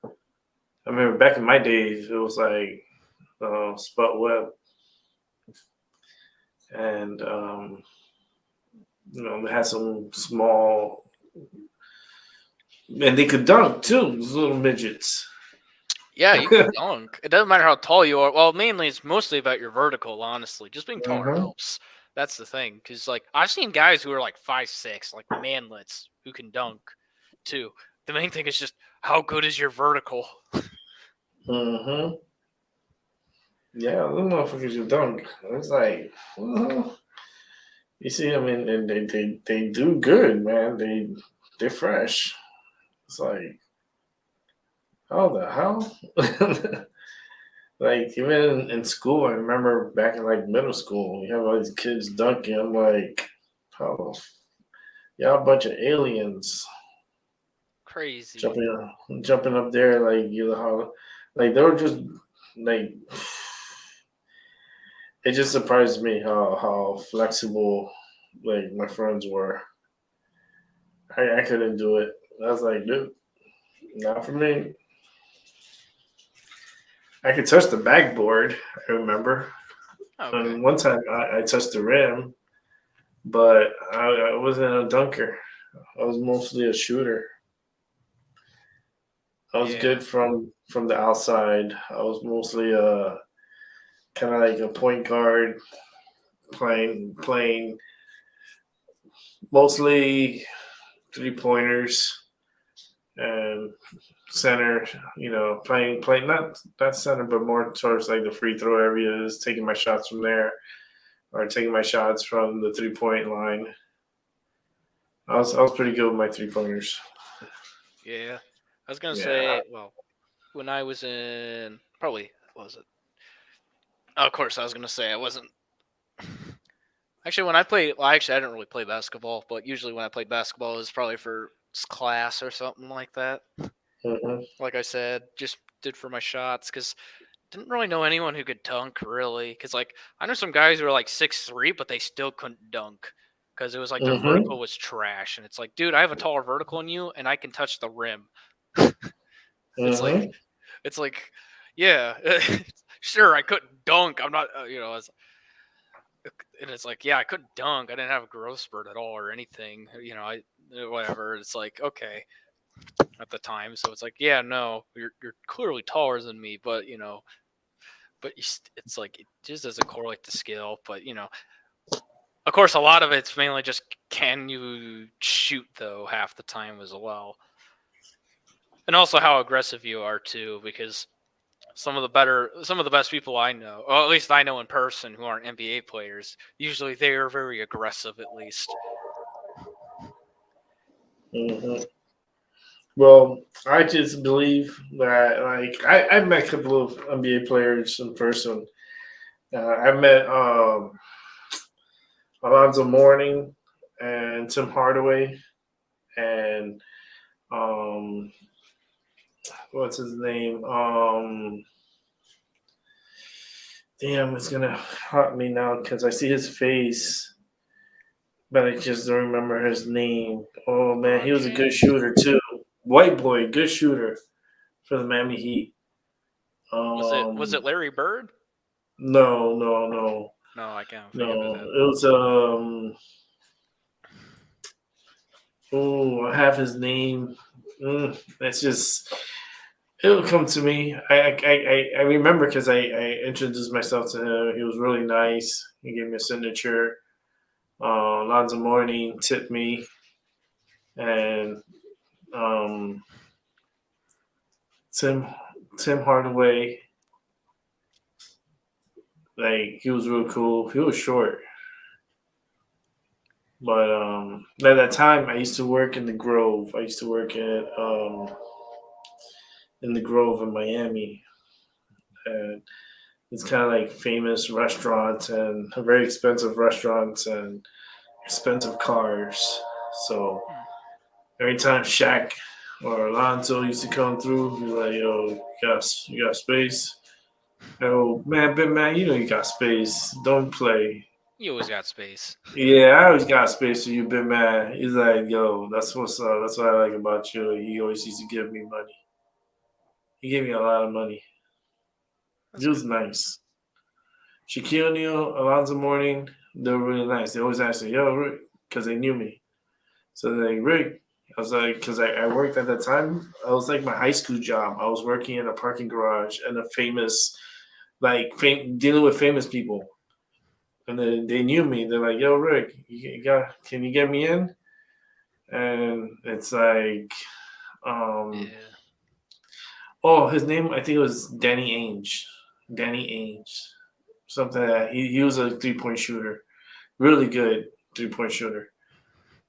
I remember back in my days, it was like Spud Webb, and they had some small, and they could dunk too. Those little midgets. Yeah, you can dunk. It doesn't matter how tall you are. Well, mainly it's mostly about your vertical, honestly. Just being taller Mhm. helps. That's the thing. Because like I've seen guys who are like 5'6", like manlets, who can dunk too. The main thing is just how good is your vertical. Mm-hmm. Yeah, those motherfuckers can dunk. It's like, well, you see, I mean, and they do good, man. They're fresh. It's like, how the hell? Like even in school, I remember back in like middle school, you have all these kids dunking. I'm like, oh, y'all a bunch of aliens. Crazy. jumping up there, like you know how, like they were just like it just surprised me how flexible like my friends were. I couldn't do it. I was like, dude, not for me. I could touch the backboard. I remember, Okay. and one time I touched the rim, but I wasn't a dunker. I was mostly a shooter. I was Yeah. good from the outside. I was mostly a kind of like a point guard, playing mostly 3 pointers and center. You know, playing not center, but more towards like the free throw areas, taking my shots from there or taking my shots from the 3 point line. I was pretty good with my 3 pointers. Yeah. I was gonna Yeah. say, well, when I was in probably what was it? Of course, I was gonna say I wasn't. Actually, when I played, well, actually, I didn't really play basketball, but usually when I played basketball, it was probably for class or something like that. Hmm. Like I said, just did for my shots because didn't really know anyone who could dunk really. Because like I know some guys who were like 6'3", but they still couldn't dunk because it was like their Hmm. vertical was trash. And it's like, dude, I have a taller vertical than you, and I can touch the rim. It's like, Hmm. it's like, yeah, sure, I couldn't dunk. I'm not, and it's like, yeah, I couldn't dunk. I didn't have a growth spurt at all or anything. Whatever. It's like, okay, at the time. So it's like, yeah, no, you're clearly taller than me, but it's like it just doesn't correlate to skill. But of course, a lot of it's mainly just can you shoot though half the time as well, and also how aggressive you are too, because some of the best people I know, or at least I know in person, who aren't NBA players, usually they are very aggressive at least. Hmm. Well, I just believe that like I've met a couple of NBA players in person. I met Alonzo Mourning and Tim Hardaway and um what's his name? Damn, it's gonna haunt me now because I see his face, but I just don't remember his name. Oh man, he was a good James. shooter too. White boy, good shooter for the Miami Heat. Was it Um, Larry Bird? no, no, no, No, I can't think of no. it. It was oh, I have his name. That's just it'll come to me. I remember because I introduced myself to him. He was really nice. He gave me a signature. Lonzo Mourning tipped me, and um, Tim Tim Hardaway, like he was real cool. He was short, but at that time I used to work in the Grove. I used to work at in the Grove in Miami, and it's kind of like famous restaurants and very expensive restaurants and expensive cars. So Hmm. every time Shaq or Alonzo used to come through, be like, "Yo, you got space? Oh man, big man, you know you got space. Don't play." You always got space. Yeah, I always got space for you, big man. He's like, "Yo, that's what's up. That's what I like about you." He always used to give me money. He gave me a lot of money. He That's was good. nice. Shaquille O'Neal, Alonzo Mourning, they were really nice. They always asked me, "Yo, Rick," because they knew me. So they're like, "Rick," I was like, because I worked at that time. I was like my high school job. I was working in a parking garage and a famous, dealing with famous people. And then they knew me. They're like, "Yo, Rick, can you get me in?" And it's like, um, Yeah. oh, his name I think it was Danny Ainge, Danny Ainge, something like that. He was a 3 point shooter, really good 3 point shooter.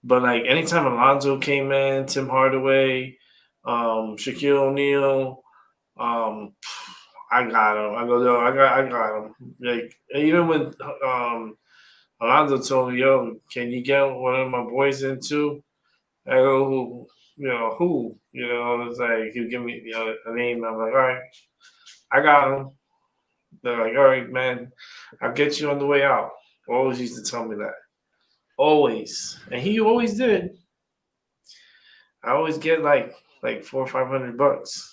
But like anytime Alonzo came in, Tim Hardaway, Shaquille O'Neal, um, I got him. I go, yo, I got him. Like even when um, Alonzo told me, yo, can you get one of my boys in too? I go, who, it's like he'll give me a name. I'm like, all right, I got him. They're like, all right, man, I'll get you on the way out. Always used to tell me that. Always, and he always did. I always get like $400 or $500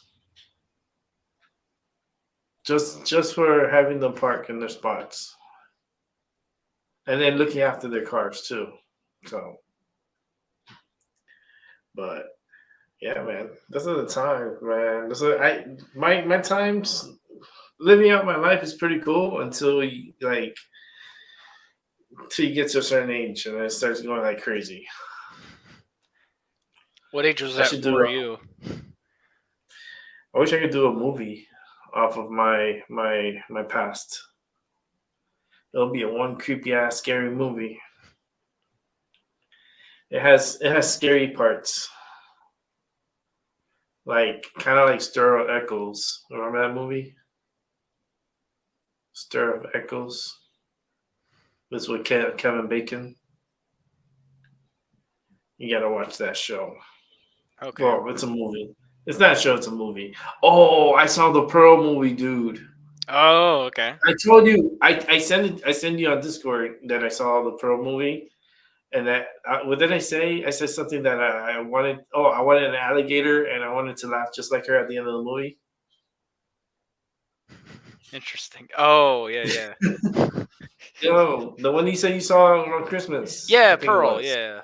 just for having them park in their spots, and then looking after their cars too. So, but yeah, man, those are the times, man. My times living out my life is pretty cool until you get to a certain age and then it starts going like crazy. What age was I that should for do. you? I wish I could do a movie off of my past. It'll be a one creepy ass scary movie. It has scary parts, like kind of like Stir of Echoes. Remember that movie? Stir of Echoes. This with Kevin Bacon. You gotta watch that show. Okay. Well, it's a movie. It's not a show. It's a movie. Oh, I saw the Pearl movie, dude. Oh, okay. I told you. I sent you on Discord that I saw the Pearl movie, and that what did I say? I said something that I wanted. Oh, I wanted an alligator, and I wanted to laugh just like her at the end of the movie. Interesting. Oh, yeah. Yo, the one you said you saw on Christmas. Yeah, I think it Pearl. was. Yeah.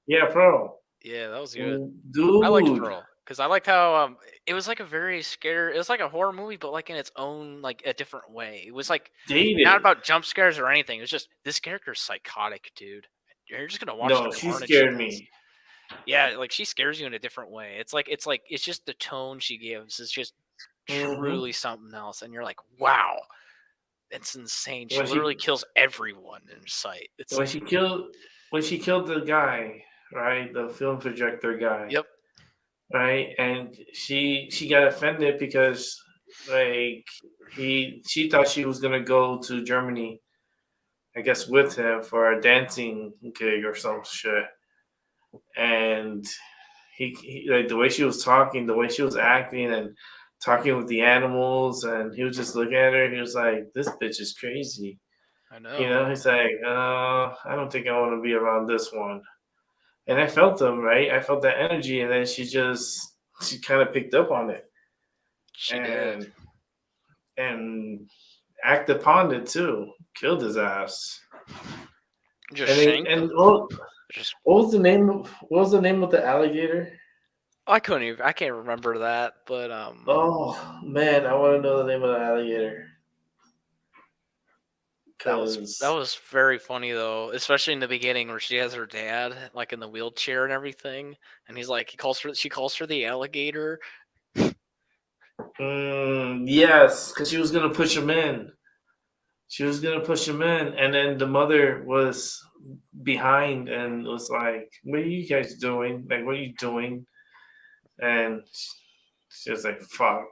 Yeah, Pearl. Yeah, that was good. Dude. I liked Pearl because I liked how it was like a very scary. It was like a horror movie, but like in its own like a different way. It was like Dated. not about jump scares or anything. It was just this character's psychotic, dude. You're just gonna watch. No, the she carnage scared she does. me. Yeah, like she scares you in a different way. It's just the tone she gives is just truly something else, and you're like, wow, it's insane. She When literally she kills everyone in sight. It's when she killed the guy, right, the film projector guy, yep. right, and she got offended because like she thought she was gonna go to Germany, I guess, with him for a dancing gig or some shit, and he like the way she was talking, the way she was acting, and talking with the animals, and he was just looking at her. He was like, "This bitch is crazy." I know. He's like, I don't think I want to be around this one. And I felt them, right? I felt that energy, and then she kind of picked up on it She and did. and acted upon it too. Killed his ass. Just And shanked and them. Just what was the name? What was the name of the alligator? I can't remember that, but Oh man, I want to know the name of the alligator. that was Cause very funny though, especially in the beginning where she has her dad like in the wheelchair and everything, and she calls her the alligator. yes, because she was gonna push him in. She was gonna push him in, and then the mother was behind and was like, "What are you guys doing? Like, what are you doing?" And she was like, "Fuck."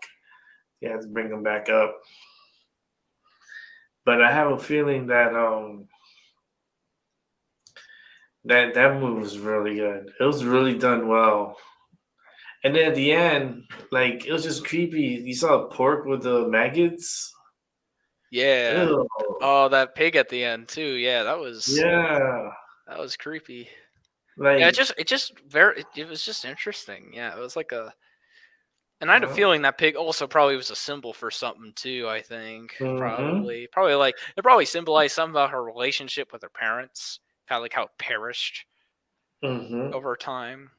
You had to bring him back up. But I have a feeling that that movie was really good. It was really done well. And then at the end, like it was just creepy. You saw pork with the maggots. Yeah. Ew. Oh, that pig at the end too. Yeah, that was creepy. Yeah, Like it was just interesting. Yeah, it was like and I had a feeling that pig also probably was a symbol for something too. I think probably like it probably symbolized something about her relationship with her parents, kind of like how it perished over time.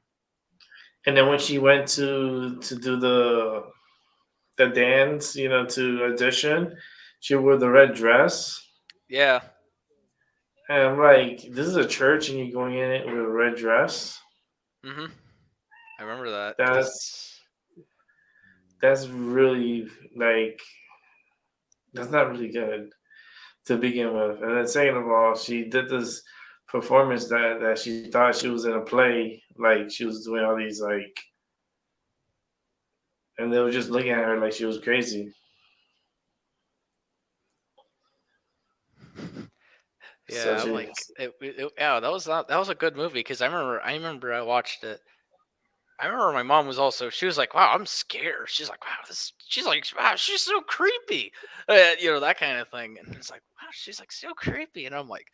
And then when she went to do the dance, to audition, she wore the red dress. Yeah. And I'm like, this is a church, and you're going in it with a red dress. I remember that. That's really like that's not really good to begin with. And then second of all, she did this performance that she thought she was in a play, like she was doing all these like, and they were just looking at her like she was crazy. Yeah, I'm like, yeah, that was a good movie because I remember I watched it, I remember my mom was also. She was like, "Wow, I'm scared." She's like, "Wow, this." She's like, "Wow, she's so creepy," that kind of thing. And it's like, "Wow, she's like so creepy," and I'm like,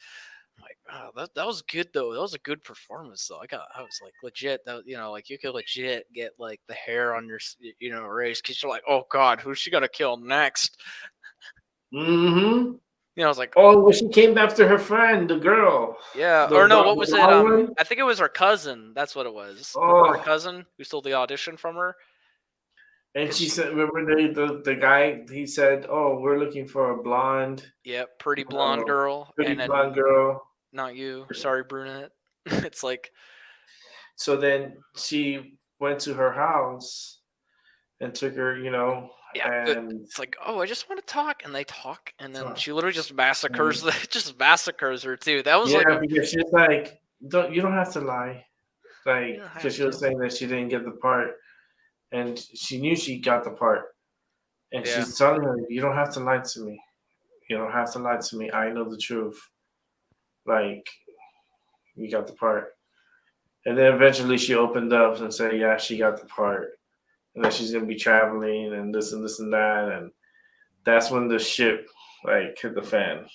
"Wow, that was good though. That was a good performance though." I was like, legit. That like you could legit get like the hair on your raised because you're like, "Oh God, who's she gonna kill next?" Mm-hmm. I was like, Oh, well, she came after her friend, the girl. yeah, The or no, what the was it? blonde one? I think it was her cousin. That's what it was. Her Oh, cousin who stole the audition from her. and 'Cause she said, remember the guy? He said, "Oh, we're looking for a blonde, yeah, pretty blonde girl, pretty and then blonde girl." not you. Sorry, brunette. It's like, So then she went to her house and took her, yeah, and it's like, oh, I just want to talk, and they talk, and then so- she literally just massacres, just massacres her too. That was like, yeah, because she's like, you don't have to lie, you like, don't have because she was to. saying that she didn't get the part, and she knew she got the part, and Yeah, she's telling her, you don't have to lie to me, you don't have to lie to me. I know the truth. Like, you got the part, and then eventually she opened up and said, yeah, she got the part, and that she's gonna be traveling and this and this and that, and that's when the ship like hit the fan.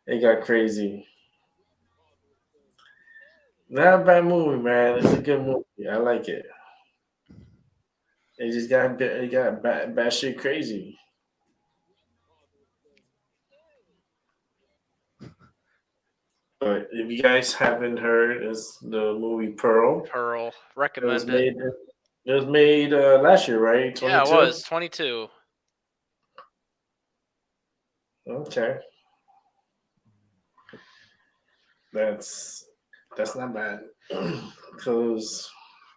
It got crazy. Not a bad movie, man. It's a good movie. I like it. It just got bad shit crazy. But if you guys haven't heard, it's the movie Pearl. Pearl, It was recommend it. made. It was made last year, right? Yeah, it 22. was 22. Okay, that's not bad. Because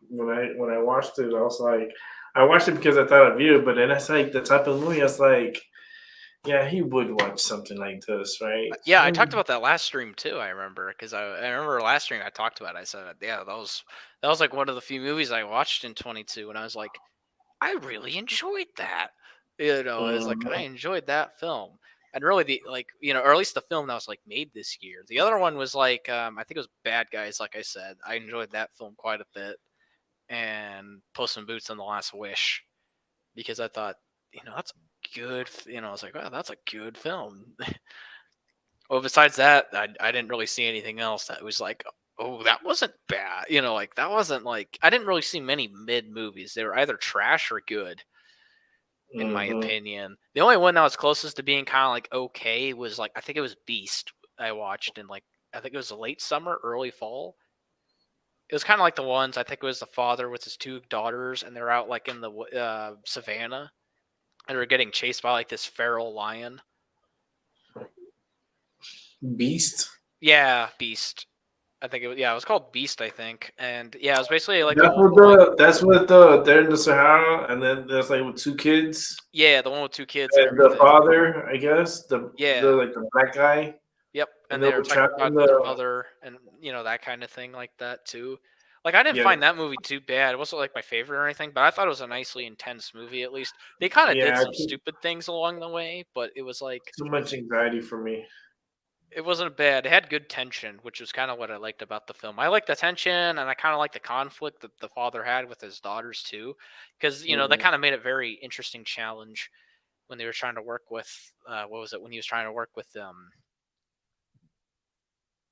when I watched it, I was like, I watched it because I thought of you, but then that's like the type of movie. I was like, yeah, he would watch something like this, right? Yeah, I talked about that last stream too. I remember because I remember last stream I talked about it. I said, yeah, that was like one of the few movies I watched in 22, and I was like, I really enjoyed that. It was like I Mhm. enjoyed that film, and really the or at least the film that was like made this year. The other one was like I think it was Bad Guys. Like I said, I enjoyed that film quite a bit, and Puss in Boots and the Last Wish because I thought that's good. I was like, wow, that's a good film. Well, besides that, I didn't really see anything else that was like, oh, that wasn't bad. Like that wasn't like I didn't really see many mid movies. They were either trash or good, in my Mhm. opinion. The only one that was closest to being kind of like okay was like I think it was Beast. I watched in like I think it was late summer, early fall. It was kind of like the ones I think it was the father with his two daughters, and they're out like in the savannah, and they're getting chased by like this feral lion. Beast. Yeah, Beast. I think it was called Beast, I think. And yeah, it was basically like That's what the they're in the Sahara, and then there's like with two kids yeah, the one with two kids and and the everything. father, I guess the Yeah. like the black guy, Yep. and And they they were were talking trapped in about their the mother and that kind of thing like that too. Like I didn't yeah find that movie too bad. It wasn't like my favorite or anything, but I thought it was a nicely intense movie at least. They kind of did yeah some stupid things along the way, but it was like too much anxiety for me. it wasn't bad. It had good tension, which was kind of what I liked about the film. I liked the tension, and I kind of liked the conflict that the father had with his daughters too, because they Mhm. kind of made it very interesting challenge when they were trying to work with what was it when he was trying to work with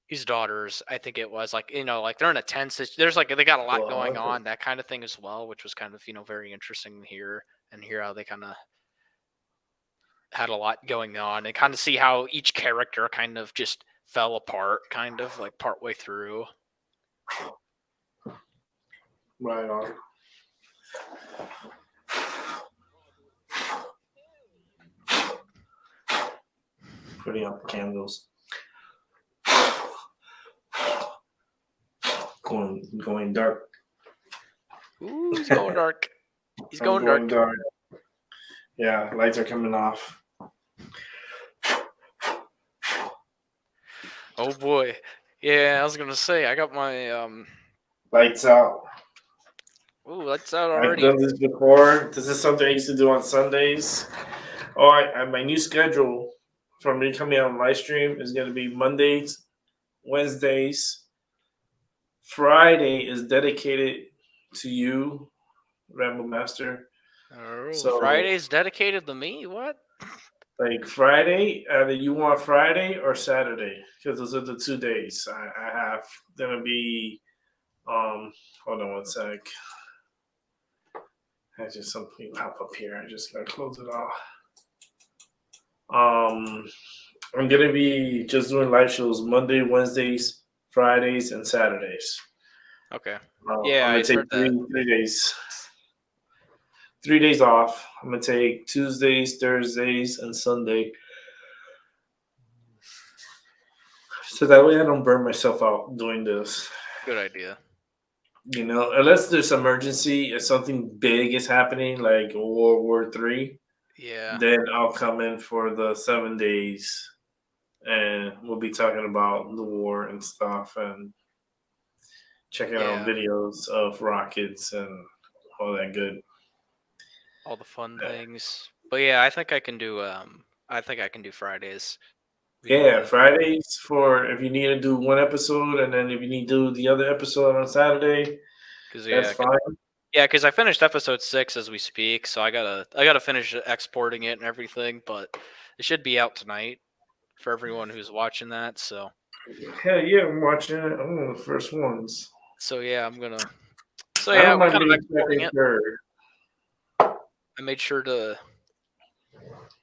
his daughters. I think it was like like they're in a tense. There's like they got a lot Well, going okay. on, that kind of thing as well, which was kind of very interesting here and hear how they kind of had a lot going on and kind of see how each character kind of just fell apart, kind of like partway through. Right on. Putting out the candles. Going dark. Ooh, he's going dark. He's I'm going going dark. dark. Yeah, lights are coming off. Oh boy. Yeah, I was gonna say I got my Lights out. ooh, lights out I've already. done this before. This is something I used to do on Sundays. Oh, my new schedule for me coming on live stream is going to be Mondays, Wednesdays, Friday is dedicated to you, Rambo Master. Oh, So Friday's dedicated to me. What? like Friday, either you want Friday or Saturday, because those are the 2 days I have. Gonna be hold on one sec. I just something pop up here. I just gotta close it off. I'm gonna be just doing live shows Monday, Wednesdays, Fridays, and Saturdays. Okay. I'm Yeah, gonna I take heard that. 3 days. 3 days off. I'm gonna take Tuesdays, Thursdays, and Sunday. So that way I don't burn myself out doing this. Good idea. You know, unless there's emergency, if something big is happening, like World War III, Yeah. then I'll come in for the 7 days, and we'll be talking about the war and stuff, and checking out Yeah. videos of rockets and all that good. All the fun things. But yeah, I think I can do Fridays. We can do Yeah, that. Fridays for if you need to do one episode, and then if you need to do the other episode on Saturday, Cause that's fine. Yeah, because I finished episode 6 as we speak, so I gotta finish exporting it and everything. But it should be out tonight for everyone who's watching that. So Hell yeah, I'm watching it. I'm one of the first ones. yeah, I'm gonna. So I yeah, don't I'm mind kind of being exporting second, it. third. I made sure to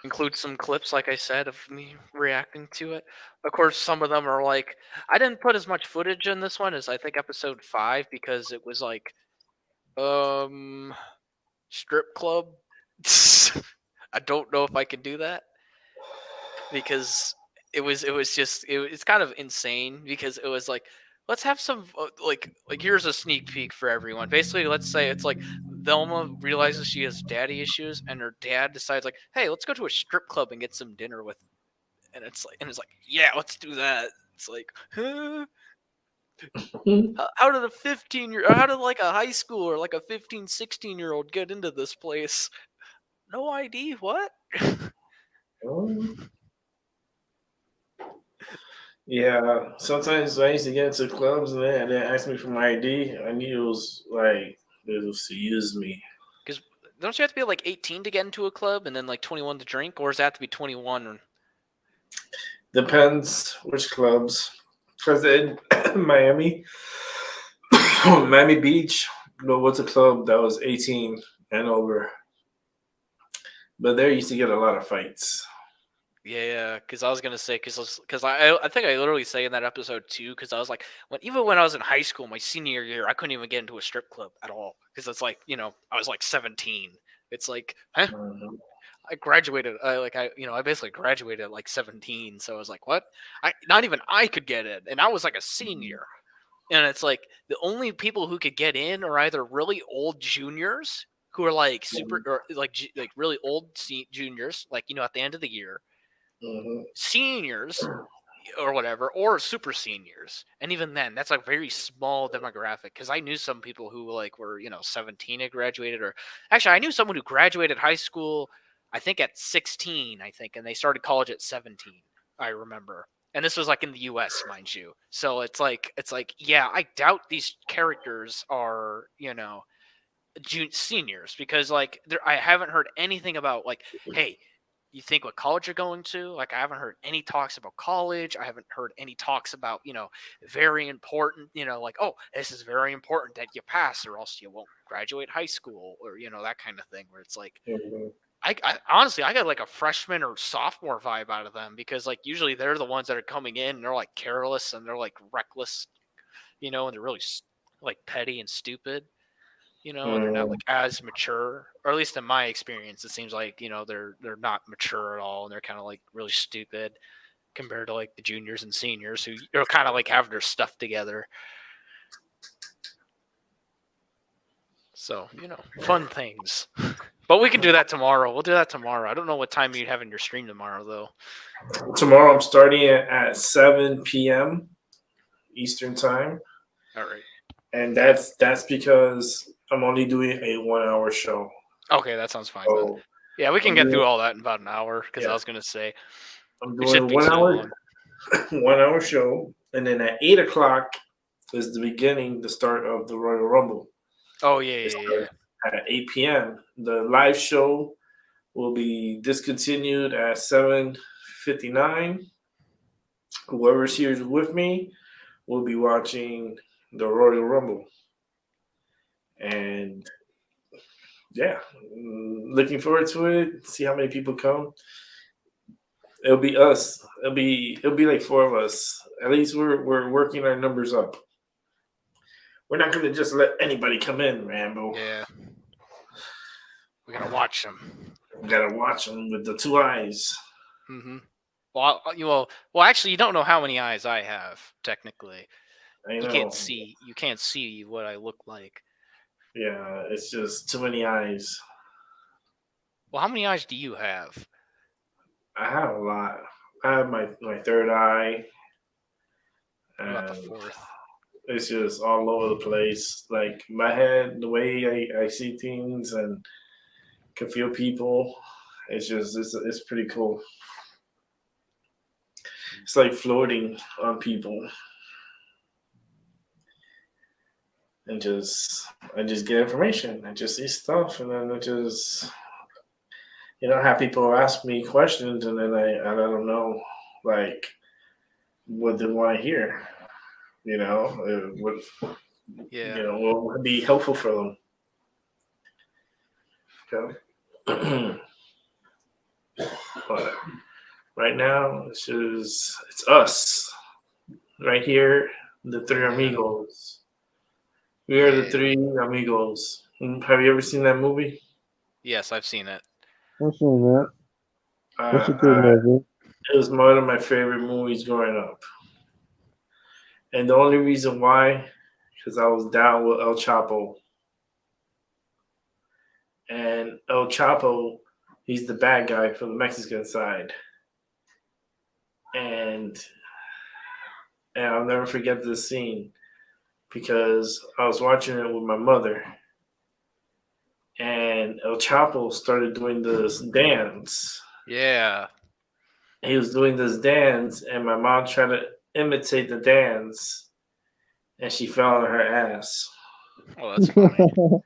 include some clips, like I said, of me reacting to it. Of course, some of them are like I didn't put as much footage in this one as I think episode 5 because it was like strip club. I don't know if I can do that because it's kind of insane because it was like let's have some like here's a sneak peek for everyone. Basically, let's say it's like Velma realizes she has daddy issues and her dad decides like, "Hey, let's go to a strip club and get some dinner with." And it's like, "Yeah, let's do that." It's like, huh? How did how did like a high school or like a 15, 16-year-old get into this place? No ID, what? Yeah, sometimes I used to get into clubs and they ask me for my ID. I knew it was like it was to use me. Because don't you have to be like 18 to get into a club and then like 21 to drink, or does it have to be 21? Depends which clubs. Because in Miami, Miami Beach, what's a club that was 18 and over? But there used to get a lot of fights. Yeah, because I was gonna say because I think I literally say in that episode too because I was like even when I was in high school my senior year I couldn't even get into a strip club at all because it's like I was like 17. It's like Mhm. I graduated I basically graduated at like 17, so I was like what not even I could get in and I was like a senior. And it's like the only people who could get in are either really old juniors who are like super or like really old juniors like at the end of the year, Mhm. seniors or whatever, or super seniors. And even then, that's a very small demographic because I knew some people who like were 17 and graduated, or actually I knew someone who graduated high school I think at 16 I think, and they started college at 17. I remember. And this was like in the US, mind you. So it's like yeah, I doubt these characters are seniors because like I haven't heard anything about like, hey, you think what college you're going to? Like I haven't heard any talks about college. I haven't heard any talks about very important. Like oh, this is very important that you pass or else you won't graduate high school or that kind of thing. Where it's like Mhm. I honestly I got like a freshman or sophomore vibe out of them because like usually they're the ones that are coming in and they're like careless and they're like reckless, and they're really like petty and stupid. And they're not Mhm. like as mature, or at least in my experience, it seems like they're not mature at all, and they're kind of like really stupid compared to like the juniors and seniors who are kind of like have their stuff together. So fun things. But we can do that tomorrow. We'll do that tomorrow. I don't know what time you'd have in your stream tomorrow though. Tomorrow I'm starting it at 7 p.m. Eastern time. All right. And that's because I'm only doing a 1 hour show. Okay, that sounds fine then. Yeah, we can get through all that in about an hour because I was gonna say I'm it should doing be 1 too hour long. 1 hour show, and then at 8 o'clock is the start of the Royal Rumble. Oh yeah, It yeah, yeah. starts at 8 p.m. The live show will be discontinued at 7:59. Whoever's here with me will be watching the Royal Rumble, and yeah, looking forward to it. See how many people come. It'll be us. It'll be like four of us. At least we're working our numbers up. We're not gonna just let anybody come in, Rambo. Yeah. We gotta watch them. We gotta watch them with the two eyes. Mm-hmm. Well, actually, you don't know how many eyes I have. Technically, I you know. can't see. You can't see what I look like. Yeah, it's just too many eyes. Well, how many eyes do you have? I have a lot. I have my third eye, What about the and fourth? it's just all over the place. Like my head, the way I see things and can feel people, it's pretty cool. It's like floating on people, and I just get information. I just see stuff, and then have people ask me questions, and then I let them know like what they want to hear. What Yeah. what would be helpful for them. Okay. But right now, it's us right here, the three Yeah. amigos. We are the Yeah. three amigos. Have you ever seen that movie? Yes, I've seen it. I've seen that. That's a Uh, good uh, movie. it was one of my favorite movies growing up, and the only reason why, because I was down with El Chapo, and El Chapo, he's the bad guy for the Mexican side, and I'll never forget this scene because I was watching it with my mother, and El Chapo started doing this dance. Yeah. He was doing this dance, and my mom tried to imitate the dance, and she fell on her ass. Oh, that's funny.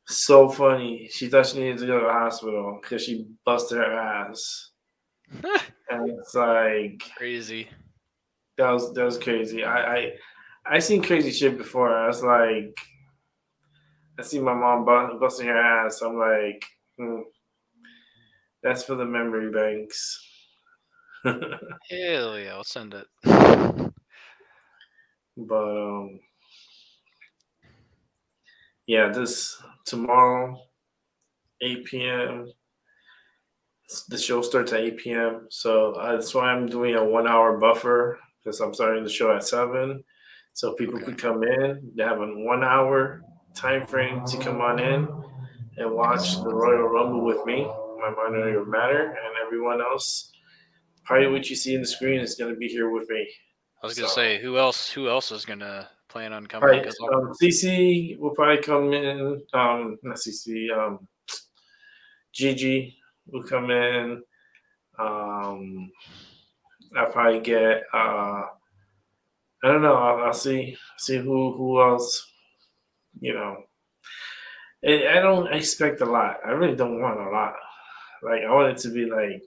So funny. She thought she needed to go to the hospital because she busted her ass. And it's like Crazy. that was crazy. I seen crazy shit before. I was like, I see my mom busting her ass. I'm like, that's for the memory banks. Hell yeah, I'll send it. But yeah, this tomorrow, 8 p.m. The show starts at 8 p.m. So that's why I'm doing a 1 hour buffer because I'm starting the show at 7. So people could come in. They have a 1 hour time frame to come on in and watch the Royal Rumble with me, my Minority Matter, and everyone else. Probably what you see in the screen is going to be here with me. I was gonna say, who else is gonna plan on coming? Right. Because CC will probably come in. Not CC. Gigi will come in. I'll probably get. I don't know. I'll see who else. You know, I don't expect a lot. I really don't want a lot. Like I want it to be like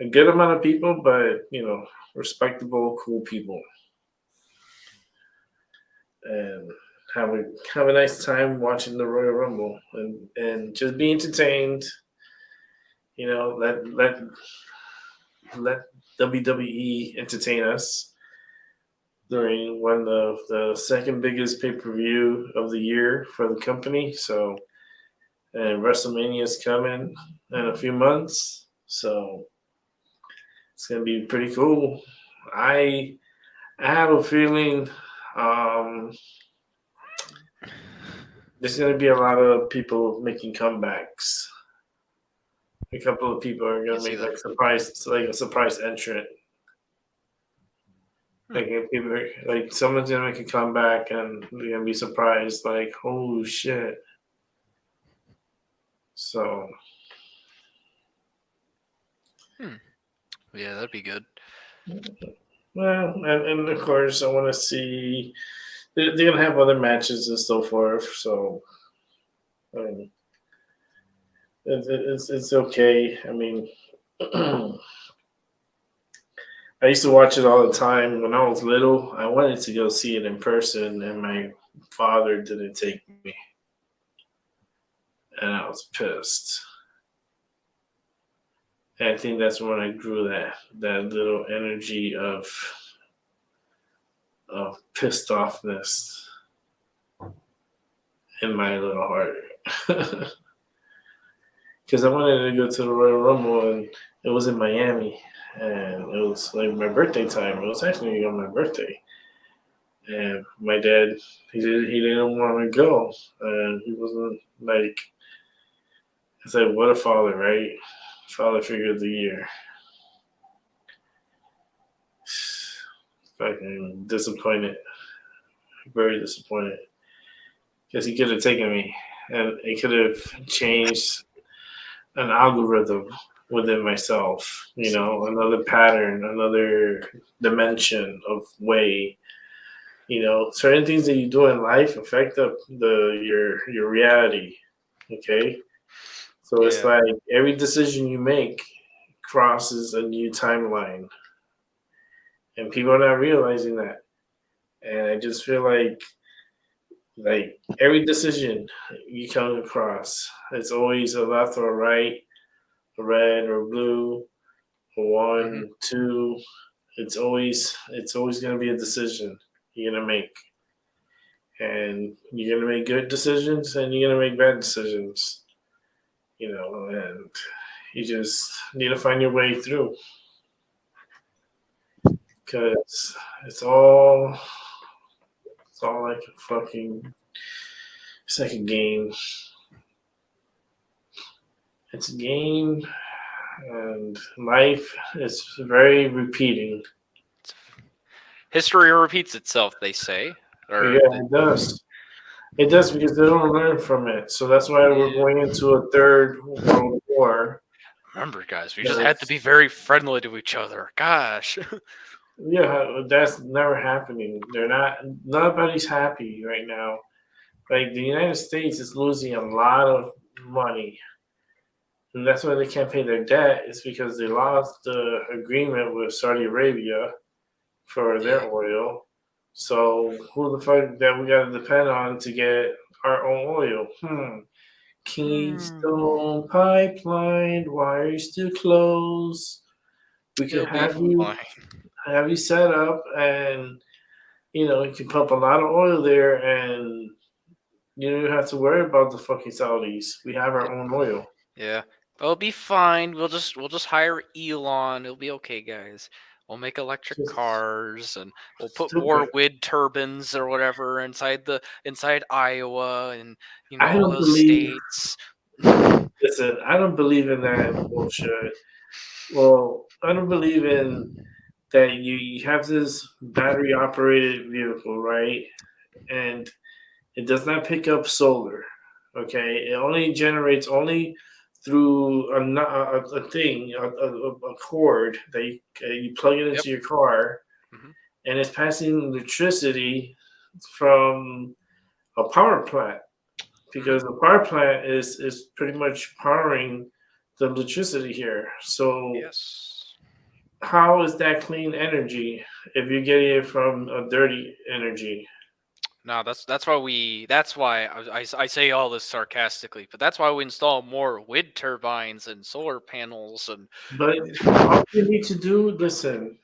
a good amount of people, but respectable, cool people, and have a nice time watching the Royal Rumble and just be entertained. Let WWE entertain us during one of the second biggest pay per view of the year for the company. So, and WrestleMania is coming in a few months, so it's gonna be pretty cool. I have a feeling there's gonna be a lot of people making comebacks. A couple of people are gonna see make that. a surprise entrant. Like if people, like someone's gonna make a comeback and you're gonna be surprised, like, oh shit. So Yeah, that'd be good. Well, and of course, I want to see. They're gonna have other matches and so forth. So, I mean, it's okay. I mean, I used to watch it all the time when I was little. I wanted to go see it in person, and my father didn't take me, and I was pissed. And I think that's when I grew that little energy of pissed offness in my little heart. Because I wanted to go to the Royal Rumble, and it was in Miami, and it was like my birthday time. It was actually on my birthday, and my dad he didn't want to go, and he wasn't like. I said, "What a father, right? Father figure of the year." Fucking disappointed, very disappointed, because he could have taken me, and it could have changed an algorithm within myself, another pattern, another dimension of way. Certain things that you do in life affect your reality. Okay. So it's Yeah. like every decision you make crosses a new timeline. And people are not realizing that. And I just feel like every decision you come across, it's always a left or a right, a red or blue, a Hmm. one, two. It's always gonna be a decision you're gonna make. And you're gonna make good decisions and you're gonna make bad decisions, and you just need to find your way through. Because it's all it's all like a fucking it's like a game. It's a game, and life is very repeating. History repeats itself, they say. Yeah, Or it does. It does because they don't learn from it. So that's why we're yeah. going into a third world war. Remember, guys, we just had to Because, be very friendly to each other. Gosh. yeah, that's never happening. They're not. Nobody's happy right now. Like the United States is losing a lot of money, and that's why they can't pay their debt. It's because they lost the agreement with Saudi Arabia for Yeah. their oil. So who the fuck that we got to depend on to get our own oil? Hmm. Keystone Pipeline, why are you still closed? We could It'll be fine. have you set up, and you can pump a lot of oil there, and you don't have to worry about the fucking Saudis. We have our own oil. Yeah. It'll be fine. We'll just hire Elon. It'll be okay, guys. We'll make electric Just cars and we'll put stupid. more wind turbines or whatever inside Iowa and I all don't those believe. states. Listen, I don't believe in that bullshit. Well, I don't believe in that you have this battery operated vehicle, right? And it does not pick up solar. Okay, it only generates only through a thing, a cord that you plug it Yep. into your car, Hmm. and it's passing electricity from a power plant Hmm. because the power plant is pretty much powering the electricity here. So Yes. how is that clean energy if you're getting it from a dirty energy? No, that's why I say all this sarcastically, but that's why we install more wind turbines and solar panels and But all you need to do, listen,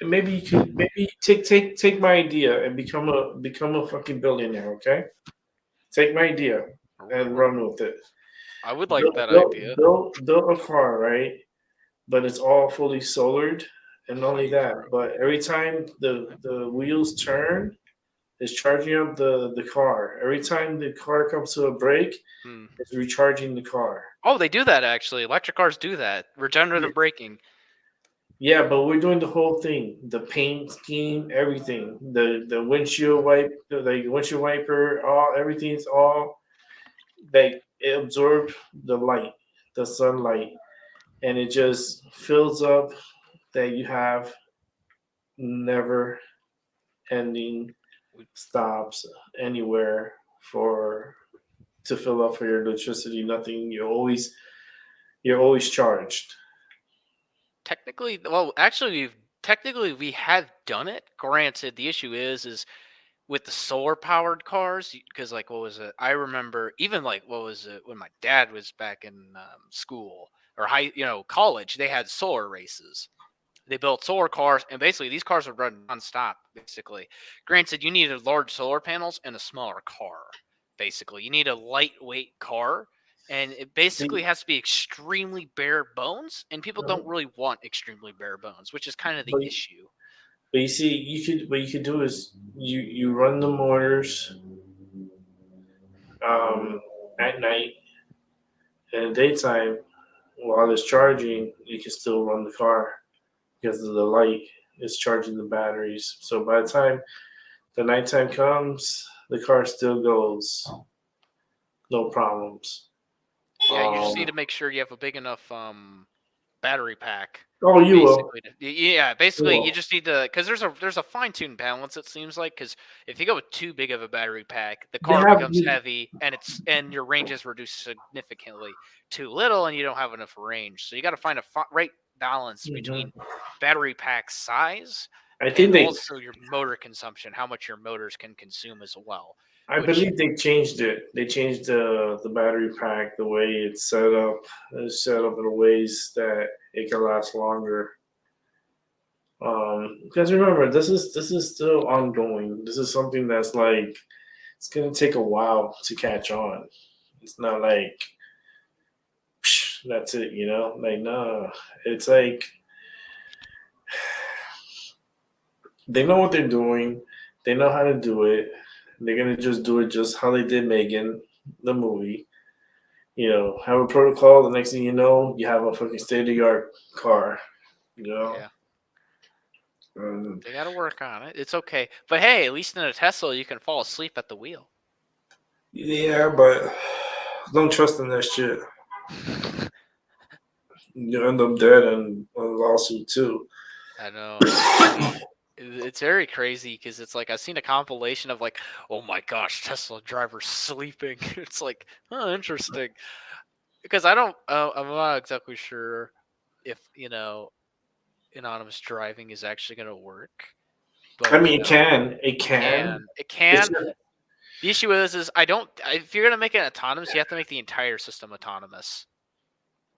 maybe you could maybe take my idea and become a fucking billionaire, okay? Take my idea and run with it. I would like Build, that build, idea. build, build a car, right? But it's all fully solared, and not only that, but every time the wheels turn, it's charging up the car. Every time the car comes to a brake, Hmm. it's recharging the car. Oh, they do that actually. Electric cars do that. Yeah, Regenerative braking. yeah, but we're doing the whole thing, the paint scheme, everything, the windshield wipe, the windshield wiper, all everything's all like it absorbed the light, the sunlight, and it just fills up that you have never ending stops anywhere for to fill up for your electricity. Nothing. You're always charged. Technically, well, actually, we have done it. Granted, the issue is with the solar powered cars, because like what was it? I remember even like what was it when my dad was back in school or college. They had solar races. They built solar cars, and basically these cars would run nonstop. Basically, granted, you needed large solar panels and a smaller car. Basically, you need a lightweight car, and it basically See, has to be extremely bare bones. And people uh, don't really want extremely bare bones, which is kind of the but issue. but you see, what you could do is you run the motors um, at night, and in the daytime while it's charging, you can still run the car because of the light is charging the batteries. So by the time the nighttime comes, the car still goes, no problems. Yeah, you just need Um, to make sure you have a big enough battery pack. oh, you will. Basically, yeah. You Basically, you will. just need to because there's a fine tuned balance. It seems like because if you go with too big of a battery pack, the They car have becomes heavy and your range is reduced significantly. Too little, and you don't have enough range. So you got to find a right balance between Mhm. battery pack size I think and they. also your motor consumption, how much your motors can consume as well. I Which believe they changed it. They changed the battery pack, the way it's set up. It's set up in ways that it can last longer. Because remember, this is still ongoing. This is something that's like it's gonna take a while to catch on. It's not like psh, that's it, you know. Like no, it's like they know what they're doing. They know how to do it. They're gonna just do it just how they did Megan, the movie. You know, have a protocol. The next thing you know, you have a fucking state of the art car. You know. yeah, Um, they got to work on it. It's okay, but hey, at least in a Tesla, you can fall asleep at the wheel. yeah, but don't trust in that shit. You end up dead in a lawsuit too. I know. It's very crazy because it's like I've seen a compilation of like, oh my gosh, Tesla driver sleeping. It's like, oh, interesting. Because I'm not exactly sure if anonymous driving is actually going to work. I But mean, it can. It it can. can, It's The issue is I don't. If you're going to make it autonomous, you have to make the entire system autonomous.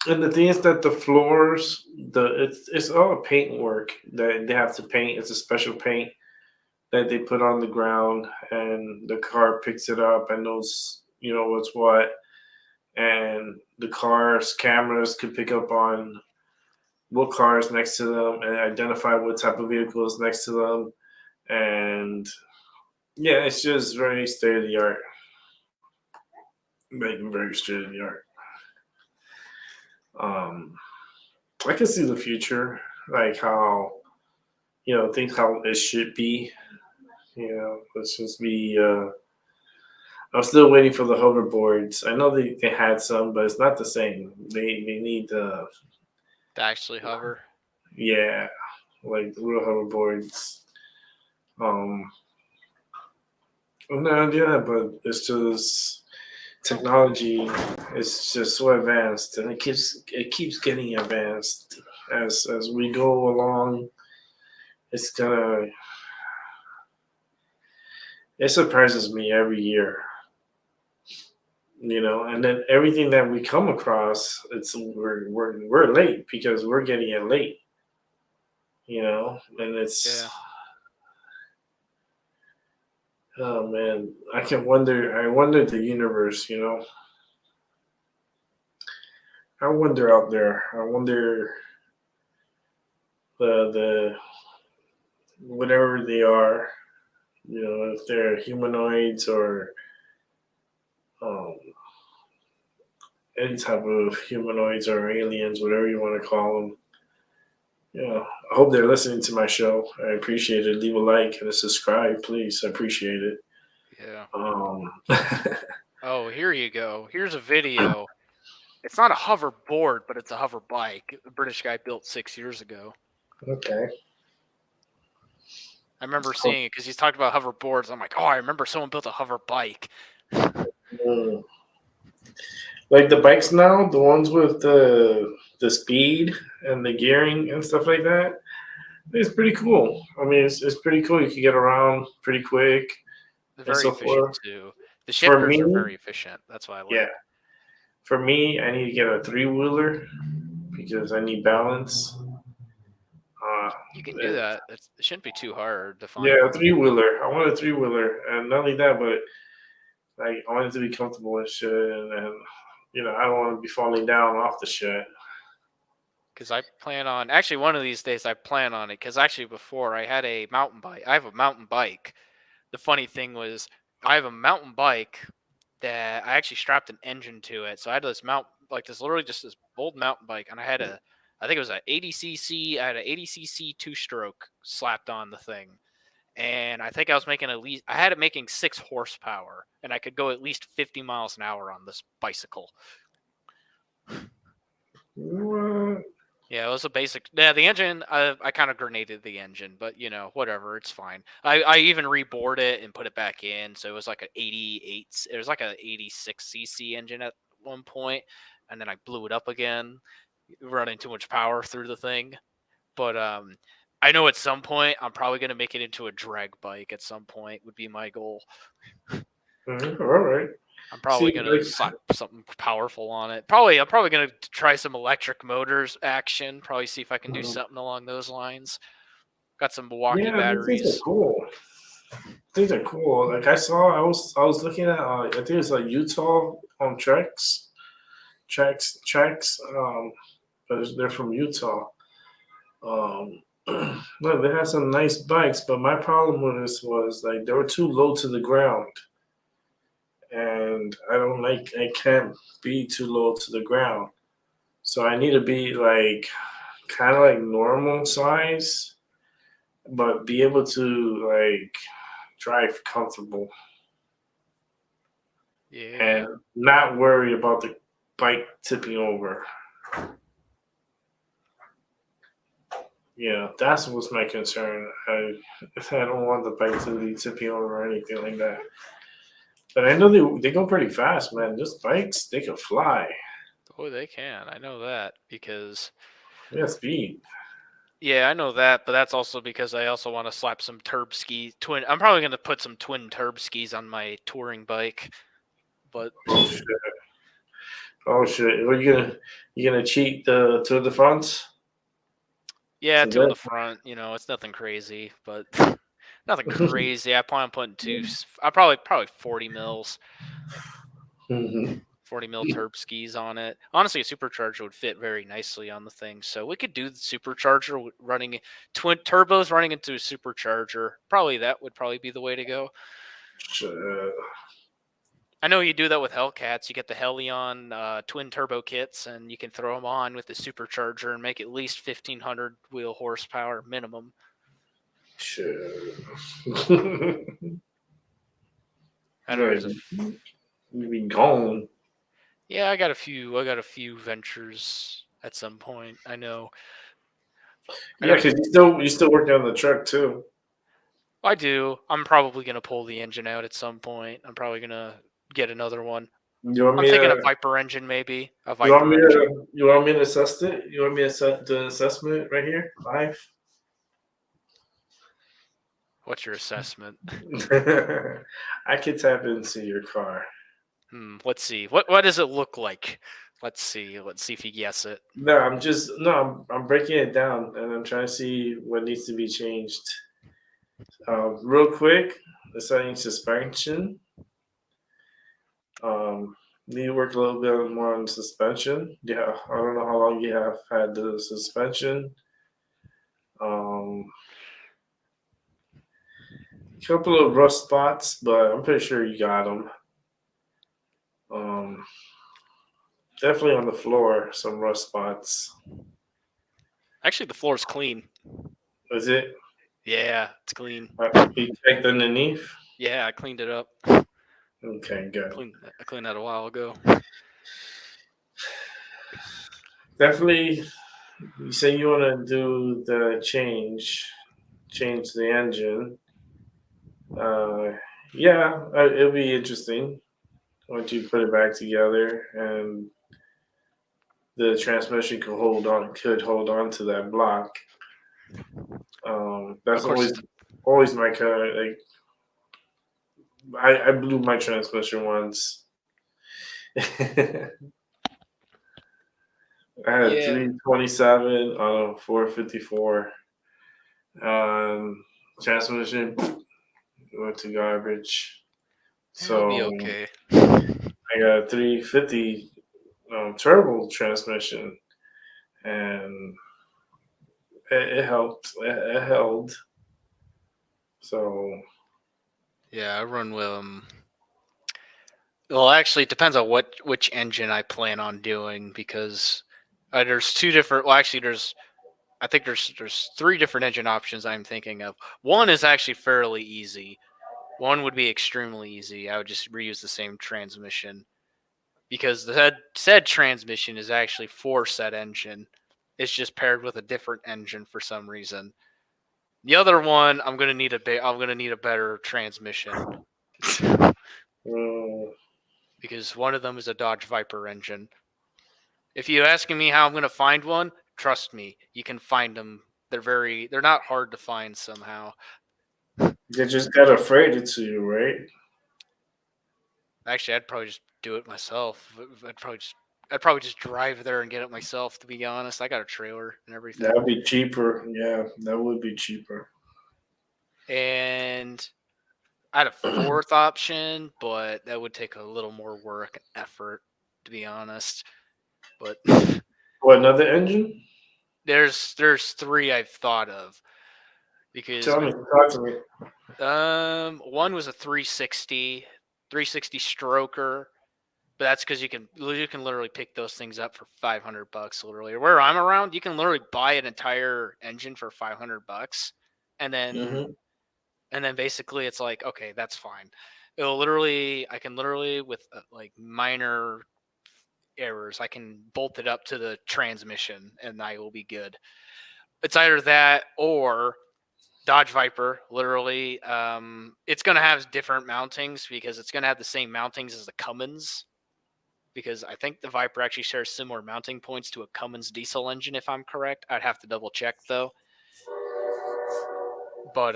and the thing is that the floors, it's all paint work that they have to paint. It's a special paint that they put on the ground, and the car picks it up and knows what's what. And the car's cameras can pick up on what car is next to them and identify what type of vehicle is next to them. And yeah, it's just very state of the art. Making very state of the art. Um, I can see the future, like how think how it should be. Let's just be. I'm still waiting for the hoverboards. I know they had some, but it's not the same. They need To actually hover. yeah, like the real hoverboards. Um, no, yeah, but it's just technology is just so advanced, and it keeps getting advanced as we go along. It's gonna it surprises me every year, and then everything that we come across, we're late because we're getting it late, and it's Yeah. oh man, I wonder the universe, I wonder out there, I wonder the whatever they are, if they're humanoids or um, any type of humanoids or aliens, whatever you want to call them. I hope they're listening to my show. I appreciate it. Leave a like and a subscribe, please. I appreciate it. Yeah. Um, Oh, here you go. Here's a video. It's not a hoverboard, but it's a hover bike. The British guy built 6 years ago. okay. I remember seeing it because he's talked about hoverboards. I'm like, oh, I remember someone built a hover bike. Mm. Like the bikes now, the ones with the speed and the gearing and stuff like that, it's pretty cool. I mean, it's pretty cool. You can get around pretty quick They're and very so efficient forth. too. The For shifters me, are very efficient. That's why I like. yeah. For me, I need to get a 3-wheeler because I need balance. You can do that. It shouldn't be too hard to find Yeah, a one. 3-wheeler. I want a 3-wheeler, and not only that, but like I want it to be comfortable and shit, and I don't want to be falling down off the shit. Because I plan on actually one of these days I plan on it. Because actually before I had a mountain bike. I have a mountain bike. The funny thing was I have a mountain bike that I actually strapped an engine to it. So I had this literally just this old mountain bike, and I think it was an 80cc. I had an 80cc 2-stroke slapped on the thing, and I think I was making I had it making 6 horsepower, and I could go at least 50 miles an hour on this bicycle. What? Yeah, it was a basic. Yeah, the engine. I kind of grenaded the engine, but whatever, it's fine. I even rebored it and put it back in, so it was like an 88. It was like an 86cc engine at one point, and then I blew it up again, running too much power through the thing. But I know at some point I'm probably gonna make it into a drag bike. At some point would be my goal. All right. I'm probably See, gonna like, slap something powerful on it. I'm probably gonna try some electric motors action. Probably see if I can do something along those lines. Got some Milwaukee yeah, these things batteries. are cool. These are cool. Like I was looking at. I think it's like Utah tracks. But they're from Utah. No, they had some nice bikes, but my problem with this was like they were too low to the ground. And I can't be too low to the ground. So I need to be like kind of like normal size, but be able to like drive comfortable Yeah. and not worry about the bike tipping over. Yeah, that's what's my concern. I don't want the bike to be tipping over or anything like that. But I know they go pretty fast, man. Just bikes, they can fly. Oh, they can. I know that because. They got speed. Yeah, I know that, but that's also because I also want to slap some twin. I'm probably gonna put some twin turb skis on my touring bike, but. Oh shit! Oh shit! What you gonna cheat the Tour de France? Yeah, So 2 on that- the front. It's nothing crazy, but nothing crazy. I plan on putting 2. I probably 40 mils. Mhm. 40 mil turb skis on it. Honestly, a supercharger would fit very nicely on the thing. So we could do the supercharger running twin turbos running into a supercharger. That would probably be the way to go. Shit. I know you do that with Hellcats. You get the Helion twin turbo kits, and you can throw them on with the supercharger and make at least 1,500 wheel horsepower minimum. Shit. I know. You be gone. Yeah, I got a few ventures at some point. I know. Yeah, because you still working on the truck too. I do. I'm probably gonna pull the engine out at some point. I'm probably gonna get another one. I'm thinking a Viper engine, maybe. A Viper engine. You want me to assess it? You want me to do an assessment right here, live? What's your assessment? I can tap into your car. Let's see. What does it look like? Let's see. Let's see if you guess it. No, I'm breaking it down and I'm trying to see what needs to be changed. Real quick, deciding suspension. Need to work a little bit more on suspension. Yeah, I don't know how long you have had the suspension. Couple of rust spots, but I'm pretty sure you got them. Definitely on the floor, some rust spots. Actually, the floor's clean. Is it? Yeah, it's clean. You checked underneath? Yeah, I cleaned it up. Okay, good. I cleaned that a while ago. Definitely, you say you want to do the change change the engine. Yeah, it'll be interesting once you put it back together, and the transmission could hold on to that block. That's Of course, always my kind of like. I blew my transmission once. I had a yeah. 327 on a 454. Transmission went to garbage. It'll be So okay. I got a 350 turbo transmission, and it helped. It held. So Yeah, I run with well, actually, it depends on which engine I plan on doing because there's two different. Well, actually, I think there's three different engine options I'm thinking of. One is actually fairly easy. One would be extremely easy. I would just reuse the same transmission because the said transmission is actually for said engine. It's just paired with a different engine for some reason. The other one, I'm gonna need a better transmission because one of them is a Dodge Viper engine. If you're asking me how I'm gonna find one, trust me, you can find them. They're not hard to find somehow. they just got afraid it to you, right? Actually, I'd probably just do it myself. I'd probably just drive there and get it myself. To be honest, I got a trailer and everything. That'd be cheaper. Yeah, that would be cheaper. And I had a fourth option, but that would take a little more work and effort, to be honest. But What, another engine? there's three I've thought of because Talk to me. one was a 360 stroker, but that's because you can literally pick those things up for $500 literally. Where I'm around, you can literally buy an entire engine for $500, and then basically it's like, okay, that's fine. I can literally with like minor errors, I can bolt it up to the transmission and I will be good. It's either that or Dodge Viper, literally. It's going to have different mountings because it's going to have the same mountings as the Cummins. Because I think the Viper actually shares similar mounting points to a Cummins diesel engine, if I'm correct. I'd have to double check though. But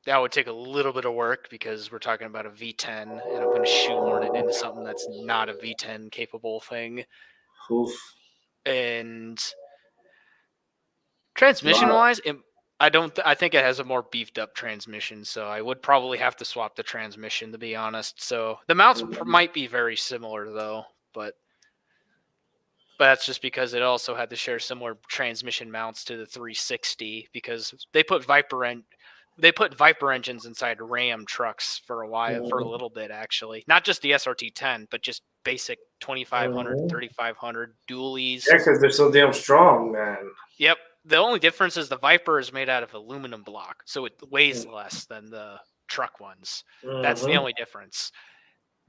that would take a little bit of work because we're talking about a V10, and I'm going to shoehorn it into something that's not a V10 capable thing. Oof. And transmission-wise, I think it has a more beefed up transmission, so I would probably have to swap the transmission, to be honest. So the mounts might be very similar though, but that's just because it also had to share similar transmission mounts to the 360 because they put Viper engines inside Ram trucks for a while, for a little bit actually. Not just the SRT10, but just basic 2500, 3500 dualies. Yeah, because they're so damn strong, man. Yep. The only difference is the Viper is made out of aluminum block, so it weighs less than the truck ones. That's the only difference.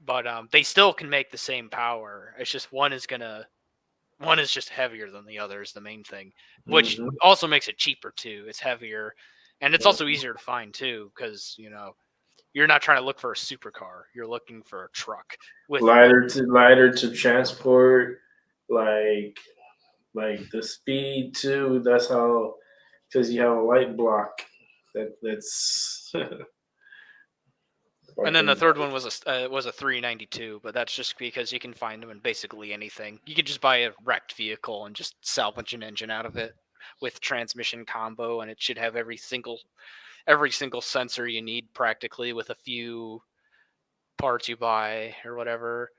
But they still can make the same power. It's just one is just heavier than the other is the main thing, which also makes it cheaper too. It's heavier, and it's also easier to find too because you're not trying to look for a supercar. You're looking for a truck with lighter to transport, like the speed too. That's how, because you have a light block. That's. And then the third one was a 392, but that's just because you can find them in basically anything. You could just buy a wrecked vehicle and just salvage an engine out of it with transmission combo, and it should have every single sensor you need practically, with a few parts you buy or whatever.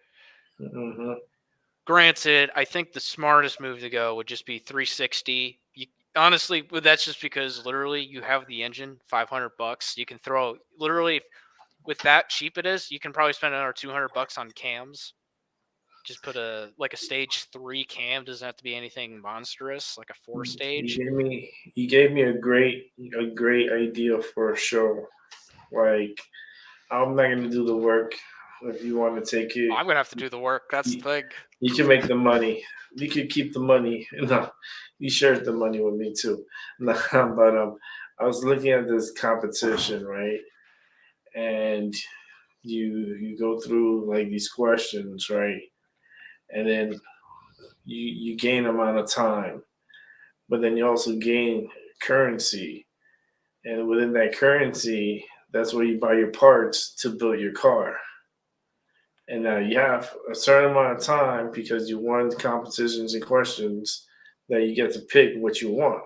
Granted, I think the smartest move to go would just be 360. Honestly, that's just because literally you have the engine, $500. You can throw literally. With that cheap it is, you can probably spend another $200 on cams. Just put a stage 3 cam. Doesn't have to be anything monstrous, like a 4-stage. You gave me a great idea for a show. Like, I'm not gonna do the work. if you want to take it. I'm gonna have to do the work. That's the thing. You can make the money. You can keep the money. No, you share the money with me too. No, but I was looking at this competition, right? And you go through like these questions, right? And then you gain amount of time, but then you also gain currency, and within that currency, that's where you buy your parts to build your car. And now you have a certain amount of time because you won the competitions and questions that you get to pick what you want.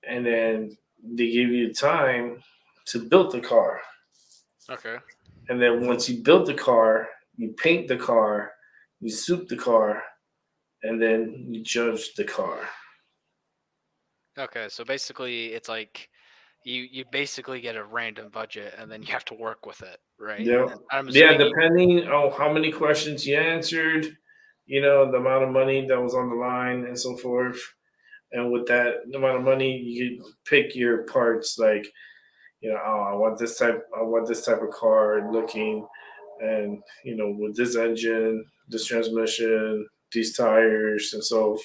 And then they give you time to build the car. Okay. And then once you build the car, you paint the car, you soup the car, and then you judge the car. Okay, so basically it's like you basically get a random budget and then you have to work with it, right? Yeah. I'm Yeah, assuming depending on how many questions you answered, the amount of money that was on the line and so forth. And with that amount of money, you pick your parts like, I want this type of car looking, and with this engine, this transmission, these tires, and so,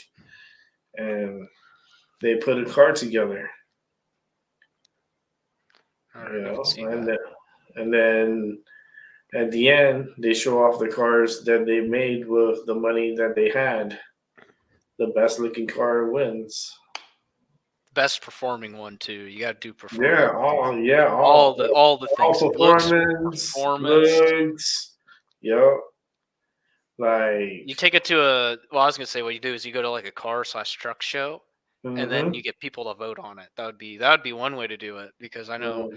and they put a car together. all right, I can see And that. then at the end, they show off the cars that they made with the money that they had. The best looking car wins. Best performing one too. You got to do Yeah, performance. all all the things. performance, looks. Yep. Like You take it to I was gonna say what you do is you go to like a car/truck show, and then you get people to vote on it. That would be one way to do it, because I know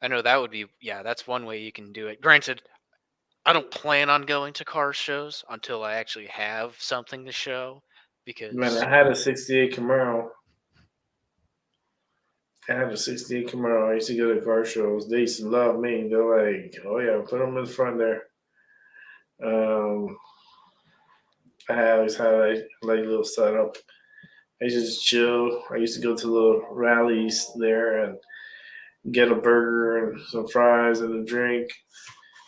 that would be, that's one way you can do it. Granted, I don't plan on going to car shows until I actually have something to show, because Man, I had a '68 Camaro. I used to go to car shows. They used to love me. They're like, "Oh yeah, put them in front there." I always had like a little setup. I used to just chill. I used to go to little rallies there and get a burger and some fries and a drink,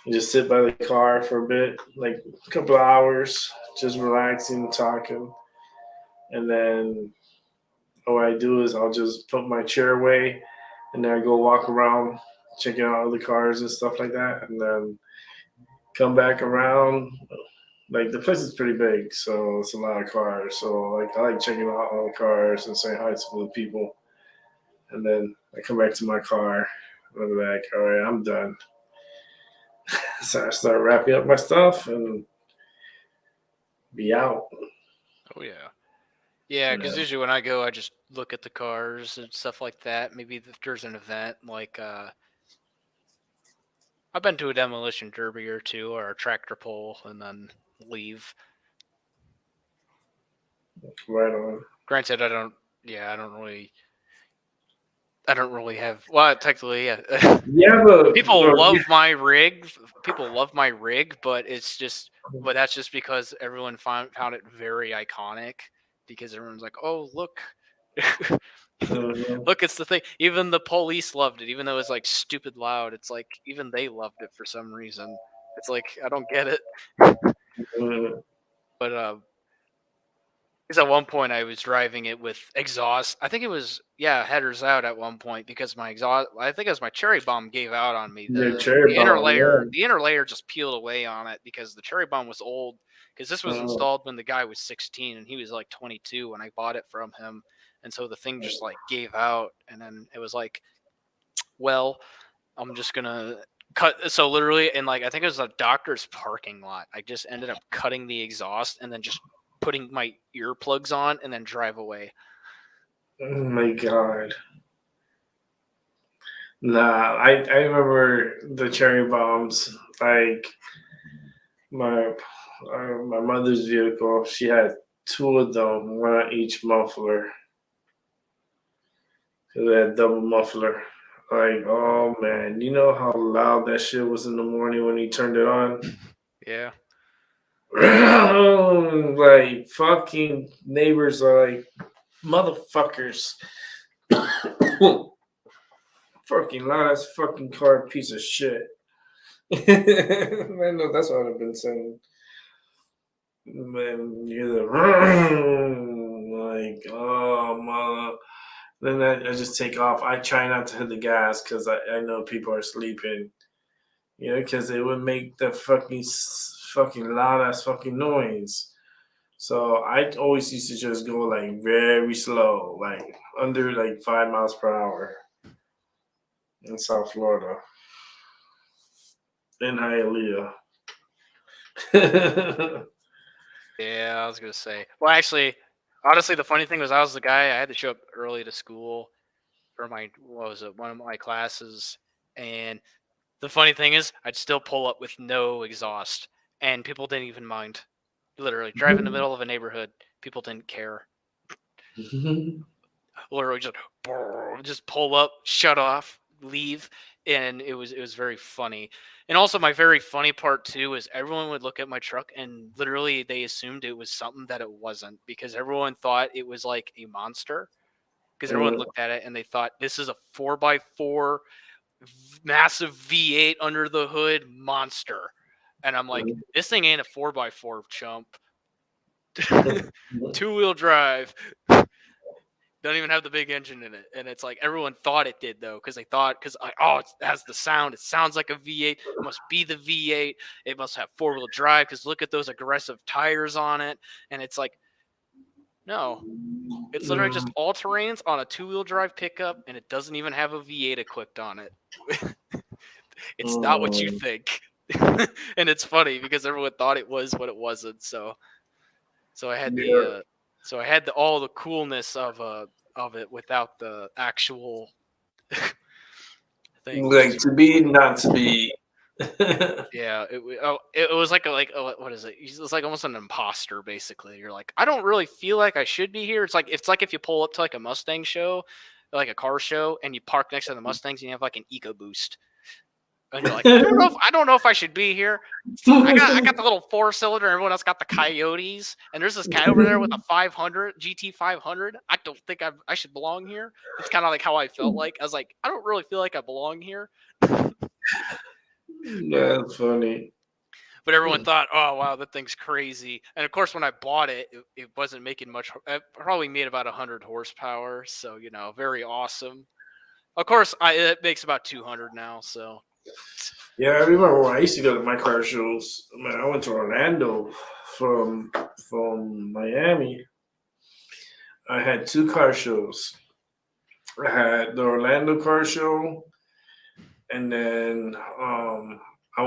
and just sit by the car for a bit, like a couple of hours, just relaxing, talking. And then what I do is I'll just put my chair away, and then I go walk around, checking out other cars and stuff like that, and then come back around. Like, the place is pretty big, so it's a lot of cars. So like I like checking out all the cars and saying hi to the people, and then I come back to my car, and I'm like, all right, I'm done. So I start wrapping up my stuff and be out. oh yeah, because usually when I go, I just look at the cars and stuff like that. Maybe if there's an event like I've been to a demolition derby or two, or a tractor pull, and then leave. Right on. Granted, I don't really have. Well, technically, yeah. Yeah, but People love my rig. People love my rig, but that's just because everyone found it very iconic. Because everyone's like, "Oh, look, look, it's the thing." Even the police loved it, even though it's like stupid loud. It's like even they loved it for some reason. It's like, I don't get it. But because at one point I was driving it with exhaust. I think it was headers out at one point, because my exhaust. I think it was my cherry bomb gave out on me. The inner layer just peeled away on it, because the cherry bomb was old. Because this was installed when the guy was 16 and he was like 22 when I bought it from him, and so the thing just like gave out, and then it was like, well, I'm just gonna cut. So literally, in like I think it was a doctor's parking lot, I just ended up cutting the exhaust and then just putting my earplugs on and then drive away. Oh my god. Nah, I remember the cherry bombs. Like my mother's vehicle, she had two of them, one on each muffler. So they had double muffler. Like, oh man, you know how loud that shit was in the morning when he turned it on? Yeah. Like, fucking neighbors are like, motherfuckers. Fucking loud ass fucking car, piece of shit. I know that's what I've been saying. Man, you're the like, oh my. Then I just take off. I try not to hit the gas because I know people are sleeping. You know, because it would make the fucking loud ass fucking noise. So I always used to just go like very slow, like under like 5 miles per hour in South Florida, in Hialeah. Yeah, I was gonna say. Well, actually, honestly, the funny thing was I was the guy. I had to show up early to school for my one of my classes, and the funny thing is I'd still pull up with no exhaust, and people didn't even mind. Literally, drive in the middle of a neighborhood, people didn't care. Literally, just pull up, shut off, leave, and it was very funny. And also, my very funny part too is everyone would look at my truck and literally they assumed it was something that it wasn't because everyone thought it was like a monster. Because everyone looked at it and they thought this is a 4x4 massive V8 under the hood monster. And I'm like, this thing ain't a 4x4, chump. 2-wheel drive. Don't even have the big engine in it. And it's like everyone thought it did, though, because they thought, it has the sound. It sounds like a V8. It must be the V8. It must have 4-wheel drive because look at those aggressive tires on it. And it's like, no. It's literally just all terrains on a 2-wheel drive pickup, and it doesn't even have a V8 equipped on it. It's not what you think. And it's funny because everyone thought it was what it wasn't. So I had all the coolness of it without the actual thing. Like to be, not to be. Yeah, it was like what is it? It's like almost an imposter, basically. You're like, I don't really feel like I should be here. It's like if you pull up to like a Mustang show, like a car show, and you park next to the Mustangs, and you have like an EcoBoost, and you're like, I don't know if I should be here. I got the little 4-cylinder, and everyone else got the Coyotes, and there's this guy over there with a 500 GT 500. I don't think I should belong here. It's kind of like how I felt like. I was like, I don't really feel like I belong here. That's funny. But everyone thought, oh, wow, that thing's crazy. And of course, when I bought it, it wasn't making much. It probably made about 100 horsepower. So, very awesome. Of course, it makes about 200 now. So, yeah, I remember when I used to go to my car shows. Man, I went to Orlando from Miami. I had 2 car shows. I had the Orlando car show, and then I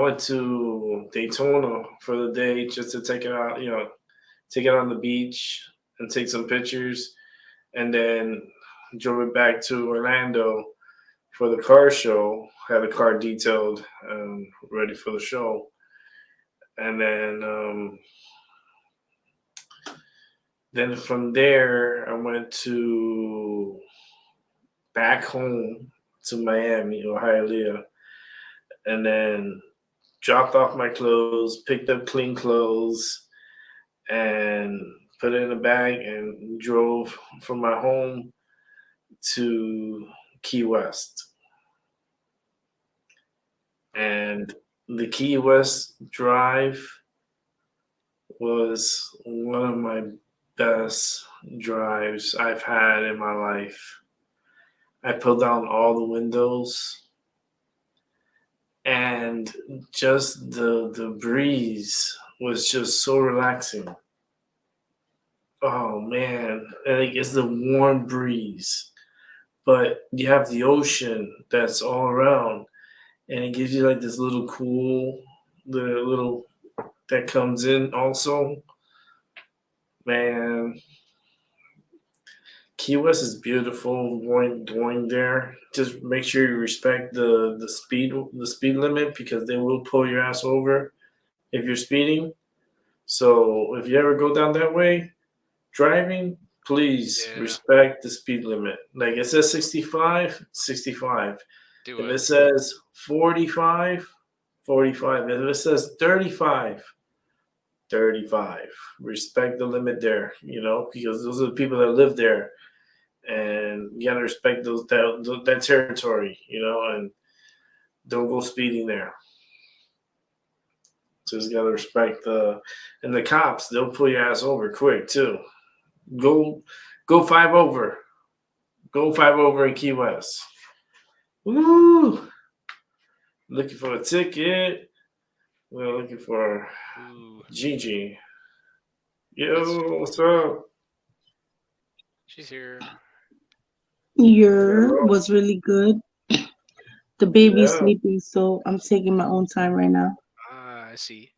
went to Daytona for the day just to take it out, take it on the beach and take some pictures, and then drove it back to Orlando for the car show. Had a car detailed and ready for the show, and then from there I went to back home to Miami or Hialeah, and then dropped off my clothes, picked up clean clothes, and put it in a bag and drove from my home to Key West. And the Key West drive was one of my best drives I've had in my life. I pulled down all the windows, and just the breeze was just so relaxing. Oh man, like it's the warm breeze, but you have the ocean that's all around, and it gives you like this little cool, the little that comes in also. Man, Key West is beautiful. Going there, just make sure you respect the speed limit because they will pull your ass over if you're speeding. So if you ever go down that way, driving, please respect the speed limit. Like it says 65, 65. If it says 45, 45. If it says 35, 35. Respect the limit there, because those are the people that live there. And you gotta respect that territory, and don't go speeding there. Just gotta respect and the cops. They'll pull your ass over quick too. Go 5 over. Go 5 over in Key West. Woo! Looking for a ticket. We're looking for Gigi. Yo, what's up? She's here. Was really good. The baby's Yeah. sleeping, so I'm taking my own time right now. I see.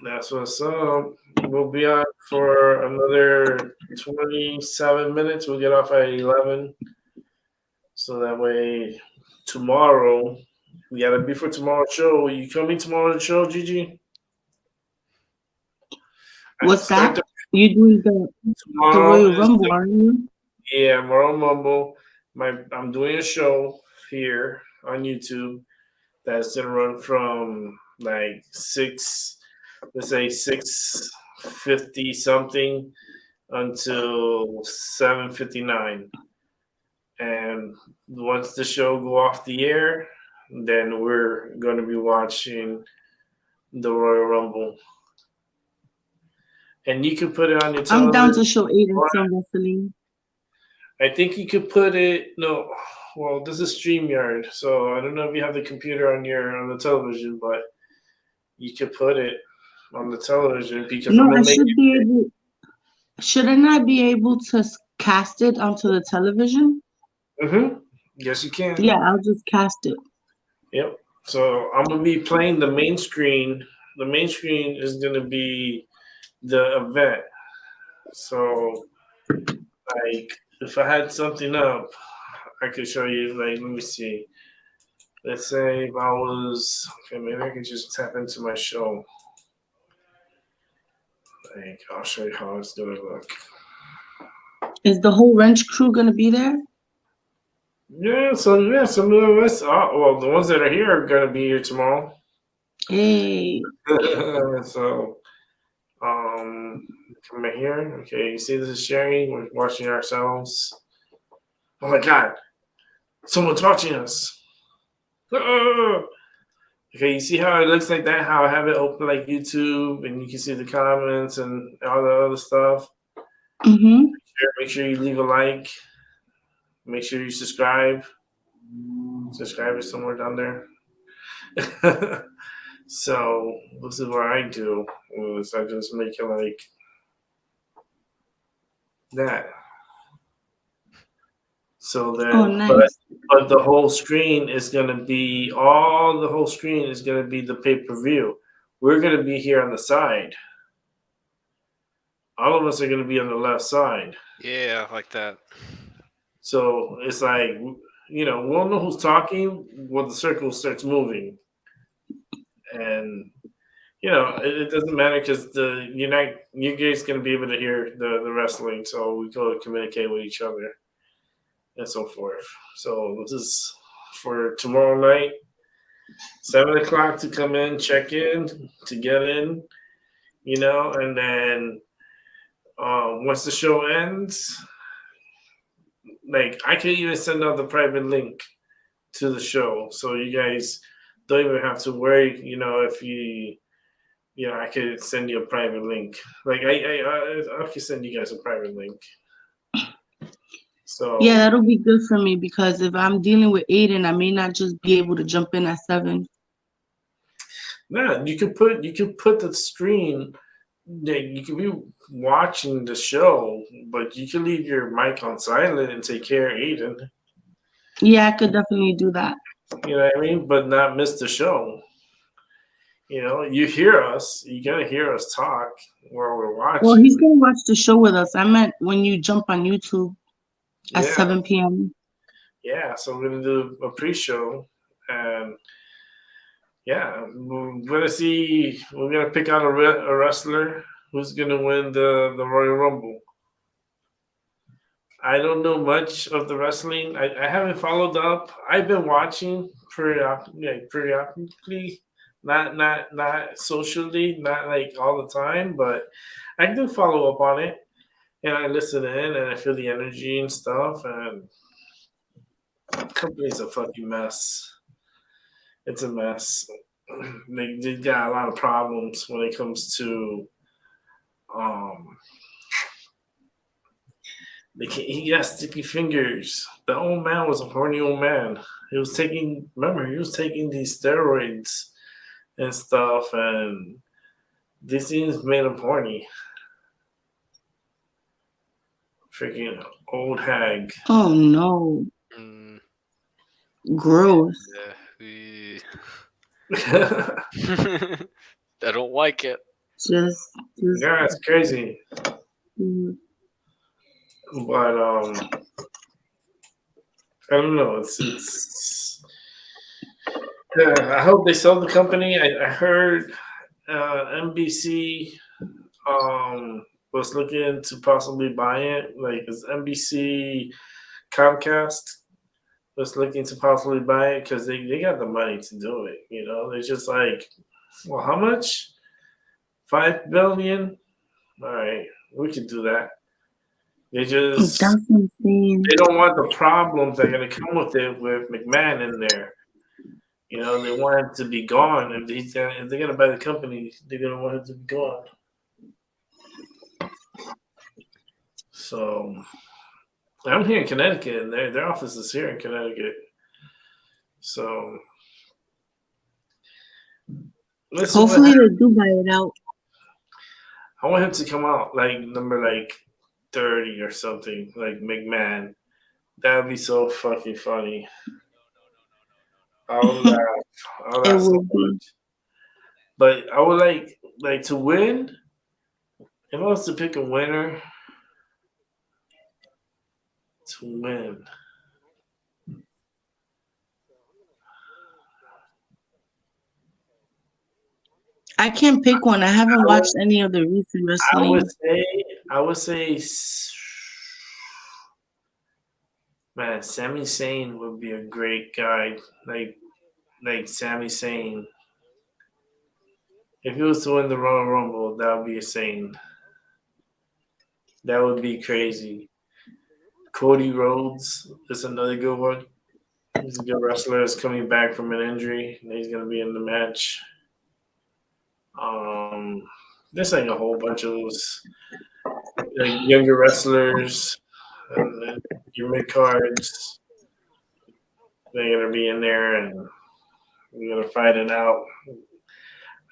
That's what's up. We'll be on for another 27 minutes. We'll get off at 11. So that way, tomorrow, we gotta be for tomorrow's show. You coming tomorrow to the show, Gigi? What's that? You doing the Royal Rumble, aren't you? Yeah, Royal Rumble. I'm doing a show here on YouTube that's gonna run from like 6:50 something until 7:59. And once the show go off the air, then we're going to be watching the Royal Rumble. And you could put it on your television. I'm down to show Aiden some wrestling. I think you could put it. No, well, this is Streamyard, so I don't know if you have the computer on the television, but you could put it on the television because no, I should be able. Should I not be able to cast it onto the television? Mm-hmm. Yes, you can. Yeah, I'll just cast it. Yep. So I'm gonna be playing the main screen. The main screen is gonna be the event. So, like, if I had something up, I could show you. Like, let me see. Let's say if I was okay, maybe I could just tap into my show. Like, I'll show you how it's gonna look. Is the whole wrench crew gonna be there? Yeah, some of us. Well, the ones that are here are gonna be here tomorrow. Hey. So, come in here. Okay, you see this is sharing. We're watching ourselves. Oh my God, someone's watching us. Okay, you see how it looks like that? How I have it open like YouTube, and you can see the comments and all the other stuff. Mm-hmm. Make sure you leave a like. Make sure you subscribe. Subscribe is somewhere down there. So this is what I do. Is I just make it like that. So then, nice. but the whole screen is gonna be the whole screen is gonna be the pay-per-view. We're gonna be here on the side. All of us are gonna be on the left side. Yeah, like that. So it's like, we'll know who's talking when the circle starts moving. And, it doesn't matter because you guys going to be able to hear the wrestling. So we go communicate with each other and so forth. So this is for tomorrow night, 7 o'clock to come in, check in, to get in, and then once the show ends, like, I can even send out the private link to the show, so you guys don't even have to worry. If I could send you a private link. Like, I can send you guys a private link. So yeah, that'll be good for me because if I'm dealing with Aiden, I may not just be able to jump in at 7. Yeah, you could put the screen. You could be watching the show, but you can leave your mic on silent and take care of Aiden. Yeah, I could definitely do that. You know what I mean? But not miss the show. You hear us. You gotta hear us talk while we're watching. Well, he's gonna watch the show with us. I meant when you jump on YouTube at 7 p.m. Yeah, so we're gonna do a pre-show, and we're gonna pick out a wrestler who's gonna win the Royal Rumble. I don't know much of the wrestling. I haven't followed up. I've been watching periodically, not socially, not like all the time, but I do follow up on it, and I listen in, and I feel the energy and stuff. And the company's a fucking mess. It's a mess. they got a lot of problems when it comes to um. He got sticky fingers. The old man was a horny old man. He was taking. Remember, he was taking these steroids and stuff, and these things made him horny. Freaking old hag. Oh no, Mm, gross. yeah. Yeah, I don't like it. Just it's crazy. mm, But I don't know. It's I hope they sell the company. I heard NBC was looking to possibly buy it. Like it's NBC Comcast was looking to possibly buy it because they got the money to do it. You know, they're just like, well, how much? 5 billion. All right, we could do that. They just that's insane. they don't want the problems that are gonna come with it with McMahon in there. You know, they want him to be gone. If they're gonna buy the company, they're gonna want him to be gone. So I'm here in Connecticut, and their office is here in Connecticut. So listen, Hopefully they do buy it out. I want him to come out like number like 30 or something, like McMahon. That would be so fucking funny. I'll laugh. I'll It laugh so will be. much. But I would like to win. If I was to pick a winner to win, I can't pick one. I haven't watched any of the recent I wrestling. would say, man, Sami Zayn would be a great guy. Like Sami Zayn. If he was to win the Royal Rumble, that would be insane. That would be crazy. Cody Rhodes is another good one. He's a good wrestler. Is coming back from an injury. And he's gonna be in the match. There's like a whole bunch of those like younger wrestlers and then your mid cards. They're gonna be in there and we're gonna fight it out.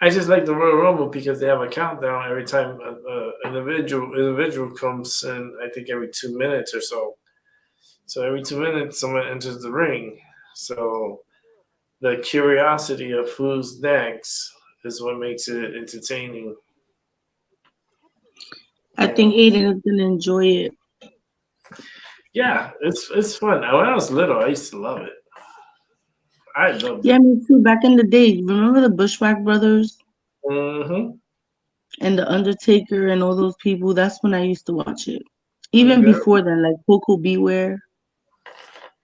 I just like the Royal Rumble because they have a countdown every time an individual comes in. I think every 2 minutes or so. So every 2 minutes, someone enters the ring. So the curiosity of who's next is what makes it entertaining. I think Aiden is gonna enjoy it. Yeah, it's fun. When I was little, I used to love it. I loved Yeah, it. me too. Back in the day, remember the Bushwhack brothers Mm-hmm. and the Undertaker and all those people? That's when I used to watch it. Even Yeah. before then, like Coco Beware.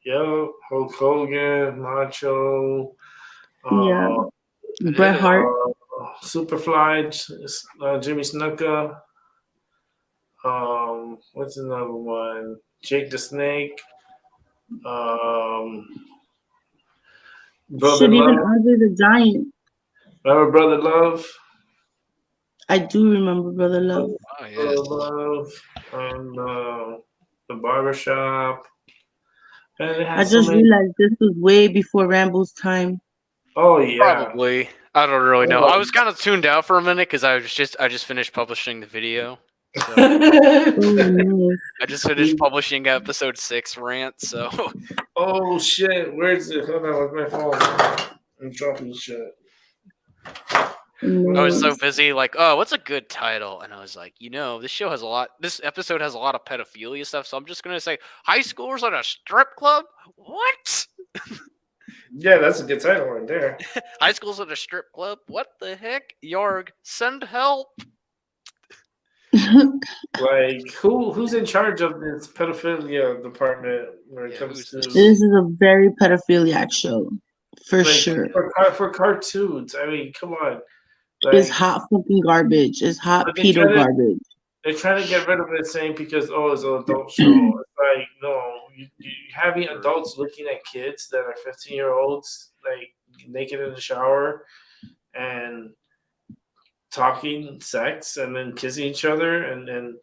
Yo, Hulk Hogan, Macho, Yeah, did Bret it. Hart. Superfly, Jimmy Snuka. What's another one? Jake the Snake. Brother Shit, even Love. Andre the Giant. Remember Brother Love? I do remember Brother Love. Oh yeah. Brother Love. And the barbershop. And it I has so just many. realized this was way before Rambo's time. Oh yeah. Probably. I don't really know. I was kind of tuned out for a minute because I just finished publishing the video. So Oh, nice. I just finished publishing episode 6 rant. So Oh shit. Where's it? Hold on, with my phone. I'm dropping shit. I was so Nice. busy, like, oh, what's a good title? And I was like, this episode has a lot of pedophilia stuff, so I'm just gonna say high schoolers at a strip club? What? Yeah, that's a good title right there. High schoolers at a strip club? What the heck? Yarg, send help. Like who's in charge of this pedophilia department when it Yeah, comes who's to this? This is a very pedophiliac show, for like sure. for cartoons? I mean, come on. It's Like hot fucking garbage. It's hot but pedo garbage. they're trying to get rid of it saying because it's an adult show. It's like no, you having adults looking at kids that are 15-year-olds like naked in the shower and talking sex and then kissing each other and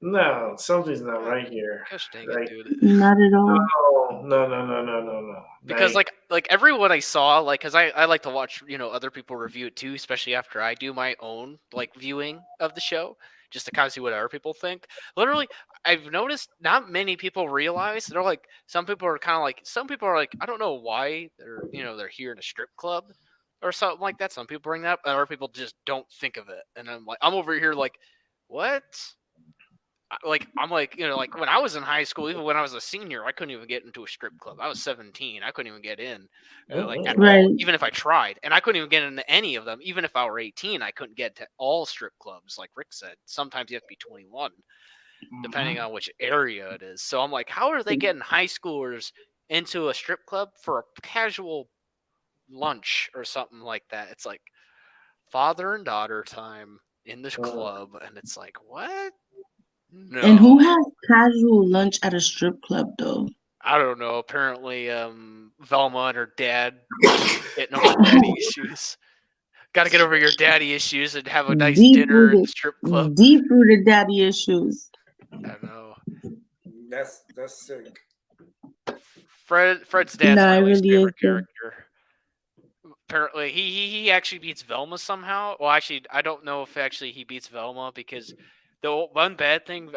no, something's not right here. Gosh dang it, Like, dude. Not at all. no. Because like everyone I saw, like, because I like to watch other people review it too, especially after I do my own like viewing of the show, just to kind of see what other people think. Literally, I've noticed not many people realize they're like some people are like I don't know why they're here in a strip club or something like that. Some people bring that up, and other people just don't think of it, and I'm over here like, what? I'm like, like when I was in high school, even when I was a senior, I couldn't even get into a strip club. I was 17. I couldn't even get in, like at Right. all, even if I tried. And I couldn't even get into any of them. Even if I were 18, I couldn't get to all strip clubs. Like Rick said, sometimes you have to be 21, depending on which area it is. So I'm like, how are they getting high schoolers into a strip club for a casual lunch or something like that? It's like father and daughter time in this club. And it's like, what? No. And who has casual lunch at a strip club though? I don't know. Apparently, Velma and her dad getting over daddy issues. Got to get over your daddy issues and have a nice dinner in the strip club. Deep-rooted daddy issues. I know. That's sick. Fred's dad's Nah, my it least really favorite is, though. character. Apparently, he actually beats Velma somehow. Well, actually, I don't know if actually he beats Velma because the one bad thing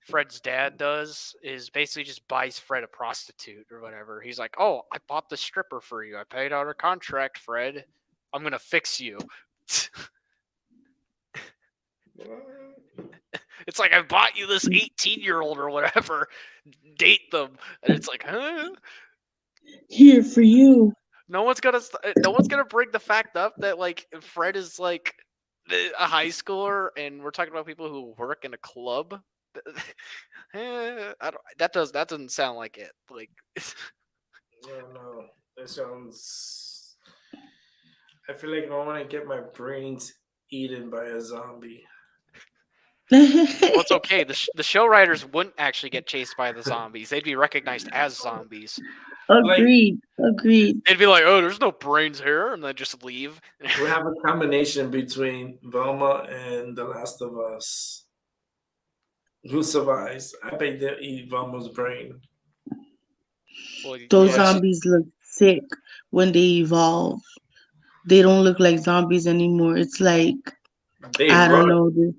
Fred's dad does is basically just buys Fred a prostitute or whatever. He's like, "Oh, I bought the stripper for you. I paid out her contract, Fred. I'm gonna fix you." It's like, I bought you this 18-year-old or whatever. Date them, and it's like, huh? Here for you. No one's gonna bring the fact up that like Fred is like a high schooler, and we're talking about people who work in a club. That doesn't sound like it. Like, No, that sounds. I feel like I want to get my brains eaten by a zombie. well, it's okay. The show writers wouldn't actually get chased by the zombies. They'd be recognized as zombies. Agreed. They'd be like, "Oh, there's no brains here," and then just leave. We have a combination between Velma and The Last of Us. Who survives? I bet they'll eat Velma's brain. Well, Those zombies look sick when they evolve. They don't look like zombies anymore. It's like, I don't know, this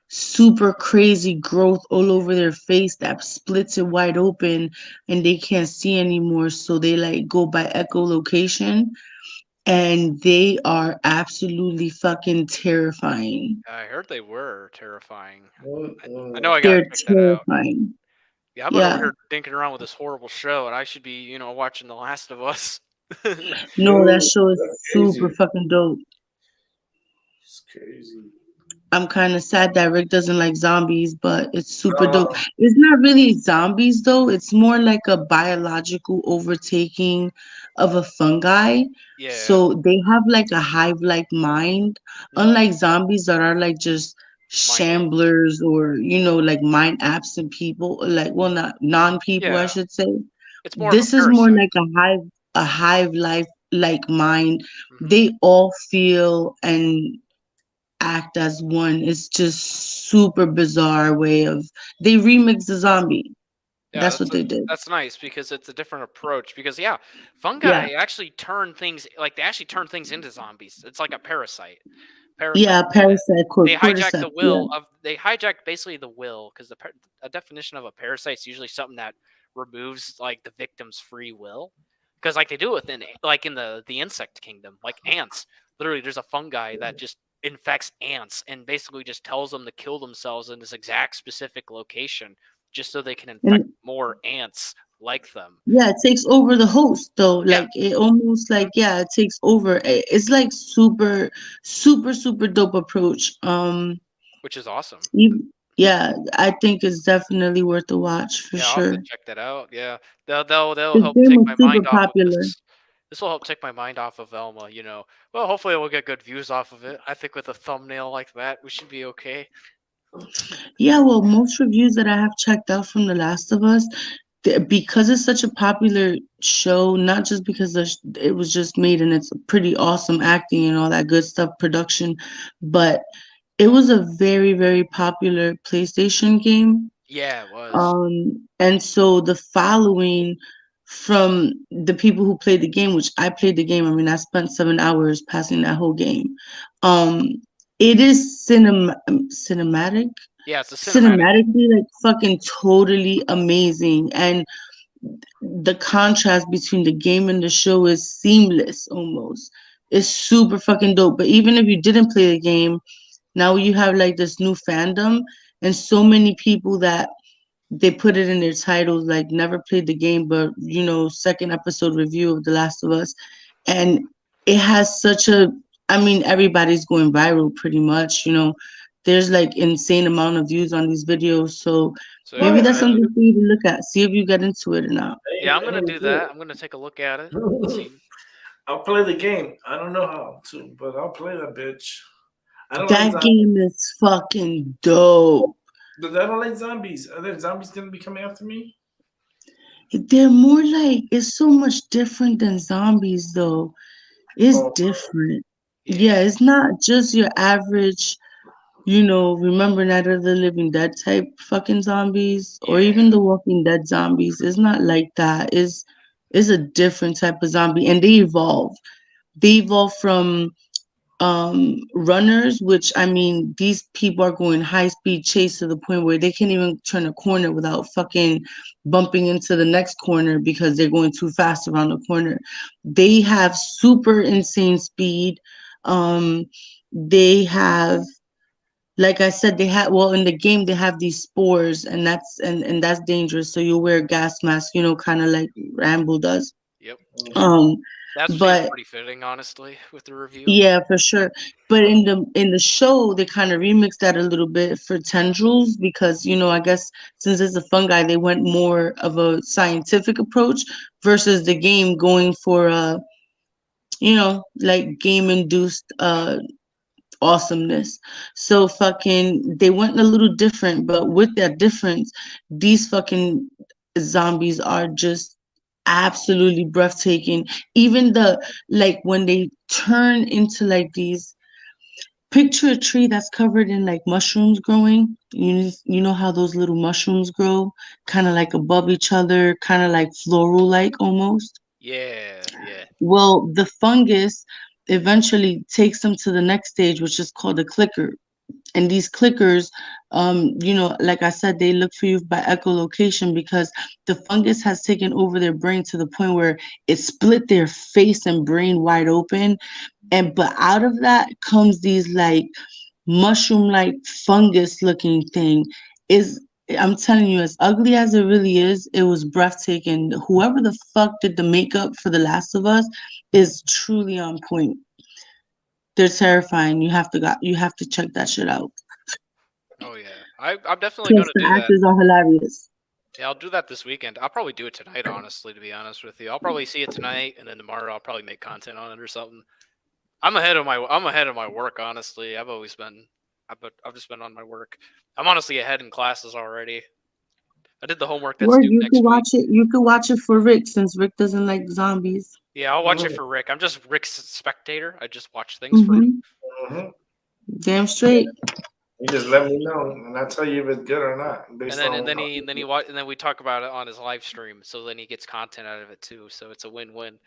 super crazy growth all over their face that splits it wide open and they can't see anymore. So they like go by echolocation, and they are absolutely fucking terrifying. I heard they were terrifying. Mm-mm. I know I got to They're check that out. terrifying. Yeah, I'm over here dinking around with this horrible show, and I should be, watching The Last of Us. No, that show is That's super crazy. fucking dope. It's crazy. I'm kind of sad that Rick doesn't like zombies, but it's super dope. It's not really zombies though. It's more like a biological overtaking of a fungi. Yeah. So they have like a hive-like mind, unlike zombies that are like just shamblers or like mind absent people, like, well, not non-people, I should say. It's more This of a is more parasite. like a hive life like mind. Mhm. They all feel and act as one. It's just super bizarre way of they remix the zombie. Yeah, That's what they did. That's nice because it's a different approach. Because fungi actually turn things into zombies. It's like a parasite. Parasite. They hijack the will yeah. of. They hijack basically the will because a definition of a parasite is usually something that removes like the victim's free will. Because like they do it within like in the insect kingdom, like ants. Literally, there's a fungi that just infects ants and basically just tells them to kill themselves in this exact specific location just so they can infect more ants like them. Yeah, it takes over the host though. Like it almost like it takes over. It's like super dope approach. Which is awesome. Yeah, I think it's definitely worth a watch for I'll sure. have to check that out. Yeah, they'll help take my mind off of this. This will help take my mind off of Velma. Well, hopefully we'll get good views off of it. I think with a thumbnail like that, we should be okay. Yeah, well, most reviews that I have checked out from The Last of Us, because it's such a popular show, not just because it was just made and it's pretty awesome acting and all that good stuff, production, but it was a very, very popular PlayStation game. Yeah, it was. And so the following from the people who played the game, which I played the game, I mean, I spent 7 hours passing that whole game. Um, it is cinematic, Yeah, it's a cinematic game. cinematically like fucking totally amazing, and the contrast between the game and the show is seamless almost. It's super fucking dope. But even if you didn't play the game, now you have like this new fandom and so many people that they put it in their titles, like never played the game, but second episode review of The Last of Us. And it has such a, I mean, everybody's going viral pretty much, there's like insane amount of views on these videos. So So maybe yeah, that's something for you to look at. See if you get into it or not. yeah, I'm gonna do that. I'm gonna take a look at it. See. I'll play the game. I don't know how to, but I'll play that bitch. I don't like That zombies. game is fucking dope. I don't like zombies. Are there zombies gonna be coming after me? They're more like, it's so much different than zombies though. It's Oh, different. Yeah, Yeah. it's not just your average, remember Night of the Living Dead type fucking zombies or Yeah. even the Walking Dead zombies. It's not like that. It's a different type of zombie and they evolve. They evolve from runners, which I mean these people are going high speed chase to the point where they can't even turn a corner without fucking bumping into the next corner because they're going too fast around the corner. They have super insane speed. They have, like I said, they have, well, in the game they have these spores, and that's dangerous, so you wear a gas mask, kind of like Rambo does. Yep. um That seems but pretty fitting, honestly, with the review. yeah, for sure. But in the show, they kind of remixed that a little bit for tendrils because, I guess since it's a fungi, they went more of a scientific approach versus the game going for like game induced awesomeness. So fucking they went a little different, but with that difference, these fucking zombies are just absolutely breathtaking. Even the, like, when they turn into like these, picture a tree that's covered in like mushrooms growing. You know how those little mushrooms grow, kind of like above each other, kind of like floral like almost. Yeah, yeah. Well, the fungus eventually takes them to the next stage, which is called a clicker. And these clickers, like I said, they look for you by echolocation because the fungus has taken over their brain to the point where it split their face and brain wide open. And but out of that comes these like mushroom like fungus looking thing. Is I'm telling you, as ugly as it really is, it was breathtaking. Whoever the fuck did the makeup for The Last of Us is truly on point. They're terrifying. You have to check that shit out. Oh yeah. I'm definitely Plus, gonna the do that. actors are hilarious. Yeah, I'll do that this weekend. I'll probably do it tonight, honestly, to be honest with you. I'll probably see it tonight, and then tomorrow I'll probably make content on it or something. I'm ahead of my work, honestly. I've just been on my work. I'm honestly ahead in classes already. I did the homework that's Or due you could next week. watch it. You could watch it for Rick since Rick doesn't like zombies. Yeah, I'll watch it for Rick. I'm just Rick's spectator. I just watch things for him. Mm-hmm. Damn straight. You just let me know, and I'll tell you if it's good or not. And then we talk about it on his live stream. So then he gets content out of it too. So it's a win-win.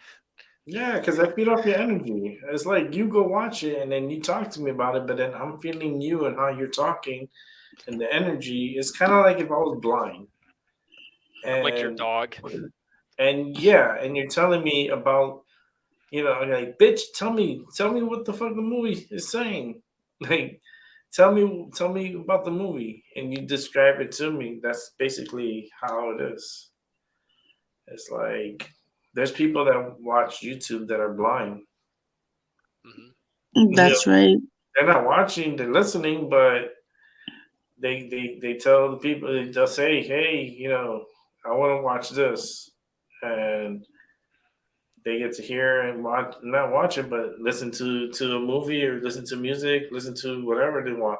Yeah, because I feed off your energy. It's like you go watch it and then you talk to me about it, but then I'm feeling you and how you're talking and the energy. It's kind of like if I was blind. I'm like your And dog. and yeah, and you're telling me about, like, bitch, tell me what the fuck the movie is saying. Like, tell me about the movie, and you describe it to me. That's basically how it is. It's like there's people that watch YouTube that are blind. Hmm. That's right. They're not watching, they're listening, but they tell the people, they'll say, hey, I want to watch this, and they get to hear and watch, not watch it, but listen to a movie or listen to music, listen to whatever they want.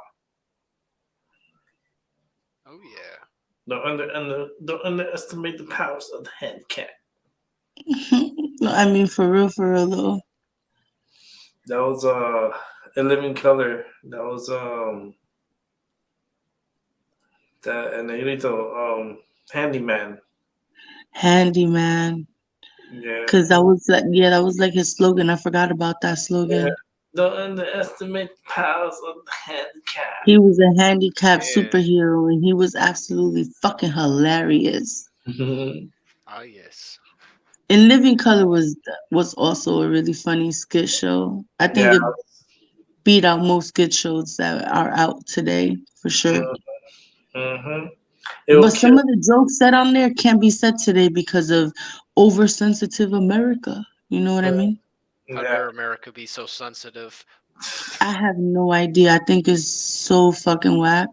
Oh yeah. Don't underestimate the powers of the handicap. No, I mean, for real though. That was In Living Color. That was that and Handyman. Handyman. Yeah. Cause that was like his slogan. I forgot about that Yeah. slogan. Don't underestimate the powers of the handicap. He was a handicapped Yeah. superhero and he was absolutely fucking hilarious. Ah, yes. And Living Color was also a really funny skit show. I think Yeah. it beat out most skit shows that are out today for sure. Mm-hmm. It will But some kill. of the jokes said on there can't be said today because of oversensitive America. You know what I mean? How Yeah. dare America be so sensitive? I have no idea. I think it's so fucking whack.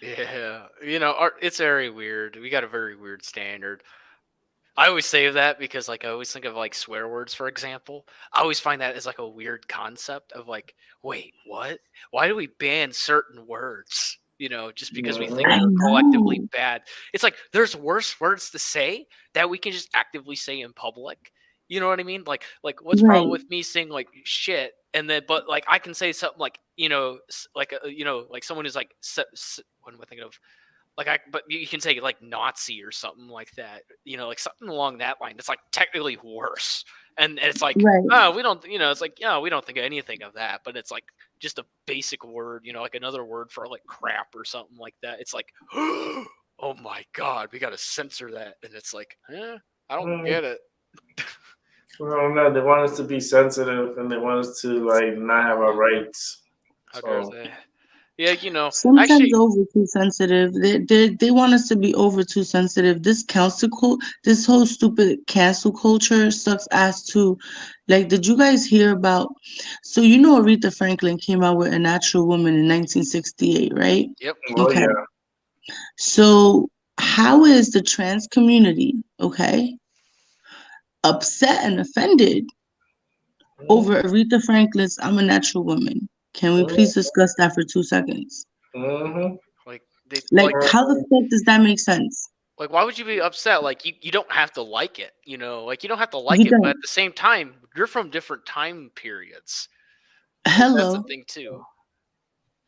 Yeah, it's very weird. We got a very weird standard. I always say that because, like, I always think of like swear words, for example. I always find that as like a weird concept of like, wait, what? Why do we ban certain words? Just because we think I they're collectively know. bad. It's like there's worse words to say that we can just actively say in public. You know what I mean? Like what's the problem Right. with me saying like shit and then, but like I can say something like like someone who's like what am I thinking of? But you can say like Nazi or something like that, like something along that line. It's like technically worse, and it's like, Right. oh, we don't, it's like, yeah, we don't think anything of that, but it's like just a basic word, like another word for like crap or something like that. It's like, oh my god, we got to censor that, and it's like, I don't get it. Well, no, they want us to be sensitive and they want us to like not have our rights. How dare So they? Yeah, Sometimes actually, over too sensitive. They want us to be over too sensitive. This whole stupid cancel culture sucks ass too. Like, did you guys hear about? So Aretha Franklin came out with A Natural Woman in 1968, right? yep. oh Okay. yeah. So how is the trans community, okay, upset and offended over Aretha Franklin's I'm a Natural Woman? Can we please discuss that for 2 seconds? Mm-hmm. Like they Like, how the fuck does that make sense? Like, why would you be upset? Like, you don't have to like it, Like, you don't have to like You it, but at don't. the same time, you're from different time periods. Like, that's the Hello. thing, too.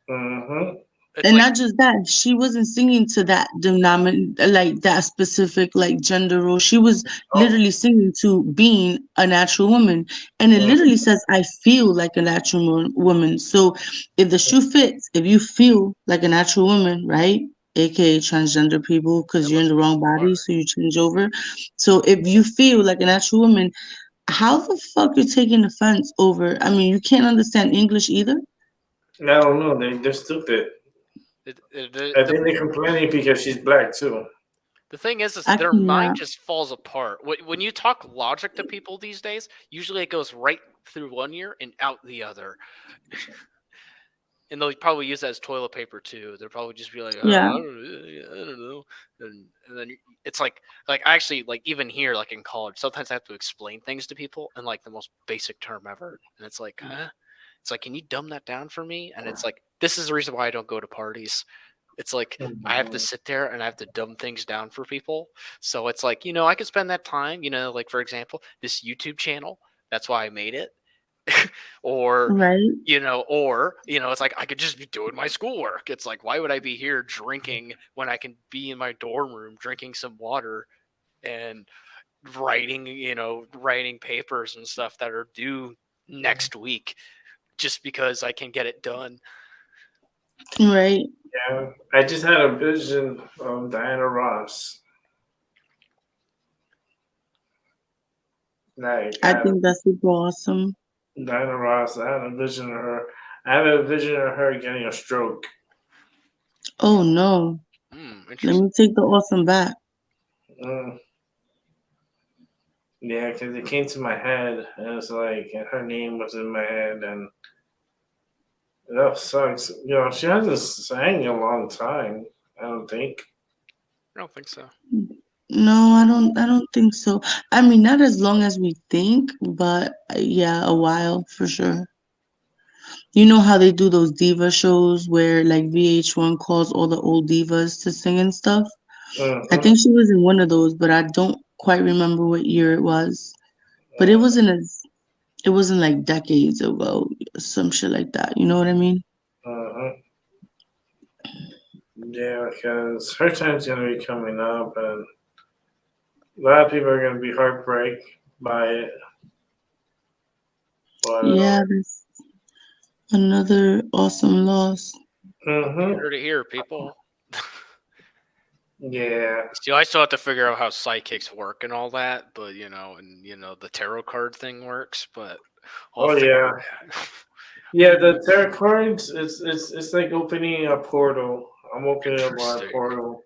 Mm-hmm. It's And like, not just that, she wasn't singing to that like that specific like gender role. She was Oh. literally singing to being a natural woman. And it literally says, I feel like a natural woman. So if the shoe fits, if you feel like a natural woman, right? AKA transgender people, because you're in the wrong body, so you change over. So if you feel like a natural woman, how the fuck you're taking offense over? I mean, you can't understand English either. I don't know. They're stupid. I think they're complaining because she's black too. the thing is I their mind cannot. just falls apart. When you talk logic to people these days, usually it goes right through one ear and out the other. And they'll probably use that as toilet paper too. They'll probably just be like, "Oh, Yeah. I don't know," and then it's like I actually like even here, like in college, sometimes I have to explain things to people in like the most basic term ever, and it's like, huh? It's like, can you dumb that down for me? And it's like, this is the reason why I don't go to parties. It's like I have to sit there and I have to dumb things down for people. So it's like, I could spend that time, like for example, this YouTube channel. That's why I made it. or Right. it's like I could just be doing my schoolwork. It's like, why would I be here drinking when I can be in my dorm room drinking some water and writing papers and stuff that are due next week just because I can get it done. Right. Yeah, I just had a vision of Diana Ross. Like I think that's super awesome. Diana Ross. I had a vision of her. I have a vision of her getting a stroke. Oh no. Let me take the awesome back. Yeah, because it came to my head, and it's like her name was in my head, and that sucks. She hasn't sang in a long time. I don't think. I don't think so. No, I don't think so. I mean, not as long as we think, but yeah, a while for sure. You know how they do those diva shows where like VH1 calls all the old divas to sing and stuff? I Mm-hmm. think she was in one of those, but I don't quite remember what year it was. But it wasn't like decades ago, some shit like that. You know what I mean? Mm-hmm. Yeah, because her time's gonna be coming up, and a lot of people are gonna be heartbroken by it. But Yeah, that's another awesome loss. mm-hmm. Heard it here, people. Yeah. I still have to figure out how psychics work and all that, but the tarot card thing works, but I'll Oh figure yeah. it out. Yeah, the tarot cards, it's like opening a portal. I'm opening up my Interesting. portal,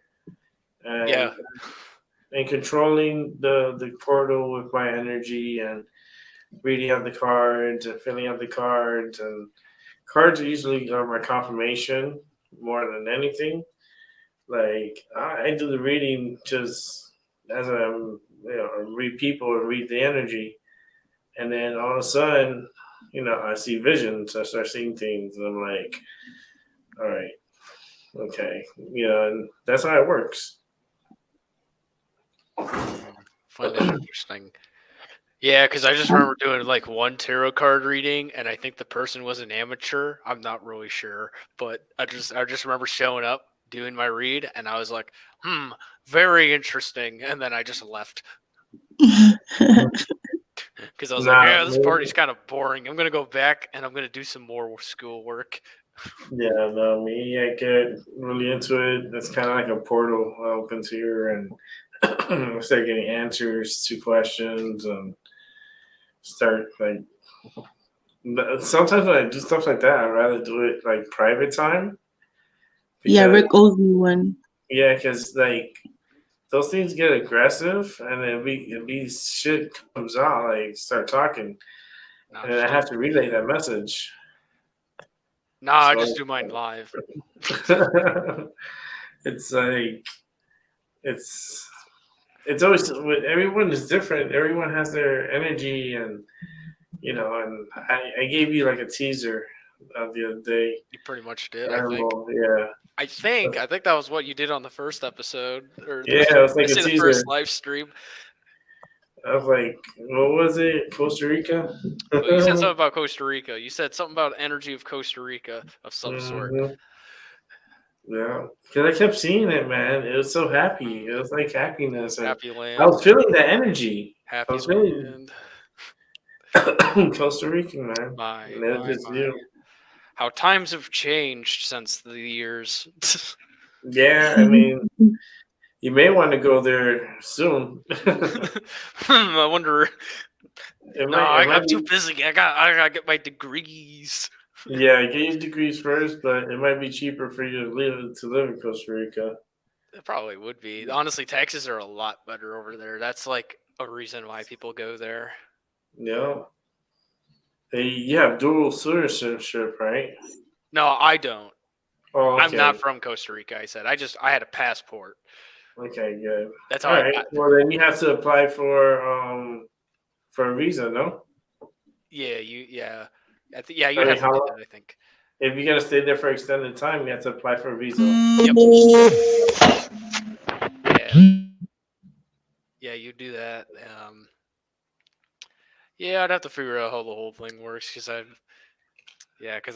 Yeah. and controlling the portal with my energy, and reading out the cards and filling out the cards, and cards usually are my confirmation more than anything. Like I do the reading just as I'm read people and read the energy, and then all of a sudden, I see visions. I start seeing things, and I'm like, all right, okay, and that's how it works. Find that interesting. Yeah, because I just remember doing like one tarot card reading, and I think the person was an amateur. I'm not really sure, but I just remember showing up, doing my read, and I was like, very interesting, and then I just left because I was like, Nah, yeah, this party's kind of boring. I'm gonna go back and I'm gonna do some more schoolwork. yeah, no, me, I get really into it. It's kind of like a portal opens here, and I start getting answers to questions, and start like. Sometimes when I do stuff like that, I'd rather do it like private time Yeah, because Rick owes me one. yeah, because like those things get aggressive, and then we shit comes out, like start talking, No, and I have to relay that message. I So just do mine live. it's like it's it's always everyone is different. Everyone has their energy, and and I gave you like a teaser of the other day. You pretty much did, I think. Animal, yeah, I think that was what you did on the first episode, or yeah, it was I like a say the teaser. first live stream. I was like, what was it? Costa Rica. But you said something about Costa Rica. You said something about energy of Costa Rica of some sort. Mhm. Yeah, because I kept seeing it, man. It was so happy. It was like happiness, and Happy I land. was feeling the energy. I Happy was feeling land. Costa Rican, man. My, And it was my, just my. you. How times have changed since the years. Yeah, I mean, you may want to go there soon. I wonder. It No, might, I it might got too be. busy. I gotta get my degrees. Yeah, get your degrees first, but it might be cheaper for you to live in Costa Rica. It probably would be. Honestly, taxes are a lot better over there. That's like a reason why people go there. Yeah, you have dual citizenship, right? No, I don't. Oh, I'm okay. not from Costa Rica. I had a passport. Okay, good. That's All how I right. got. Well, then you have to apply for a visa, no? Yeah, yeah. Yeah, I you'd mean, have to do how that. I think. if you're gonna stay there for extended time, you have to apply for a visa. Yep. Yeah. Yeah, you do that. Yeah, I'd have to figure out how the whole thing works because I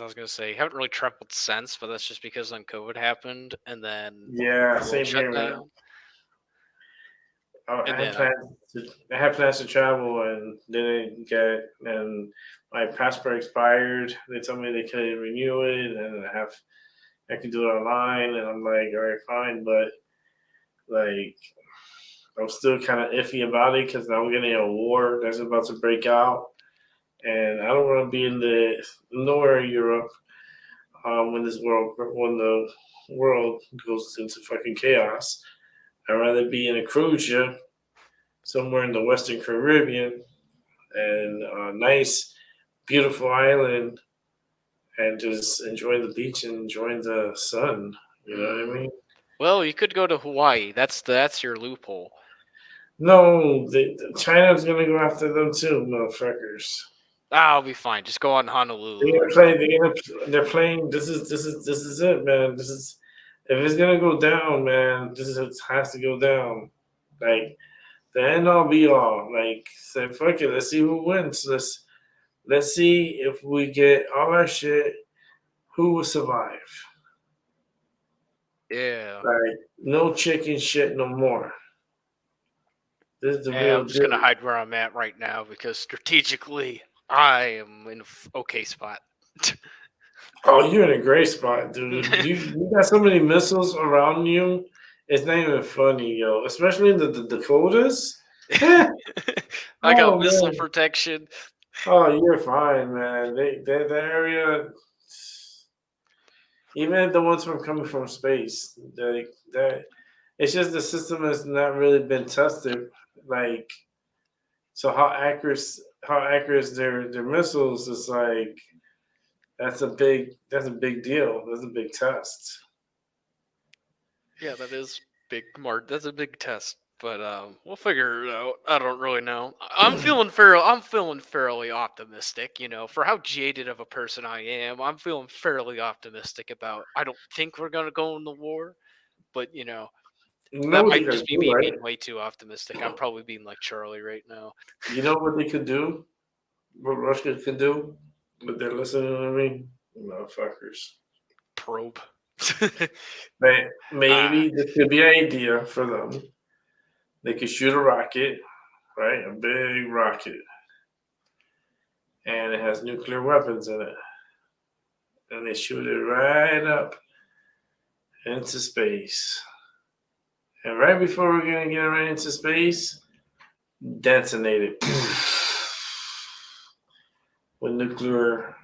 was gonna say haven't really traveled since, but that's just because then COVID happened and then Yeah, the world same shut here, man. down. I And had then plans to travel and didn't get, and my passport expired. They told me they couldn't renew it, and I could do it online, and I'm like, all right, fine, but like I'm still kind of iffy about it because I'm getting a war that's about to break out, and I don't want to be in nowhere in Europe when the world goes into fucking chaos. I'd rather be in a cruise ship somewhere in the Western Caribbean and a nice, beautiful island, and just enjoying the beach and enjoying the sun. You know what I mean? well, you could go to Hawaii. That's your loophole. No, China's gonna go after them too, motherfuckers. I'll be fine. Just go on Honolulu. They're Or gonna play. something. They're playing. This is it, man. This is if it's gonna go down, man. This is it has to go down. Like the end all be all. Like say fuck it. Let's see who wins. Let's see if we get all our shit. Who will survive? Yeah. Like no chicken shit no more. This is the Yeah, real I'm just gonna deal. hide where I'm at right now because strategically, I am in a okay spot. Oh, you're in a great spot, dude. You got so many missiles around you. It's not even funny, yo. Especially in the Dakotas. I got Oh missile man. protection. Oh, you're fine, man. That area, even the ones from coming from space, that it's just the system has not really been tested. Like, so how accurate their missiles is like that's a big deal. That's a big test. Yeah, that is big. That's a big test, but we'll figure it out. I don't really know. I'm feeling fairly optimistic. You know, for how jaded of a person I am, I'm feeling fairly optimistic about. I don't think we're gonna go in the war, but you know, You know that what they might could just be do, me right? being way too optimistic. I'm probably being like Charlie right now. You know what they could do? What Russia could do? But they're listening to me, motherfuckers. Probe. Ah, Maybe this could be an idea for them. They could shoot a rocket, right? A big rocket, and it has nuclear weapons in it, and they shoot it right up into space. And right before we're gonna get right into space, detonate it with nuclear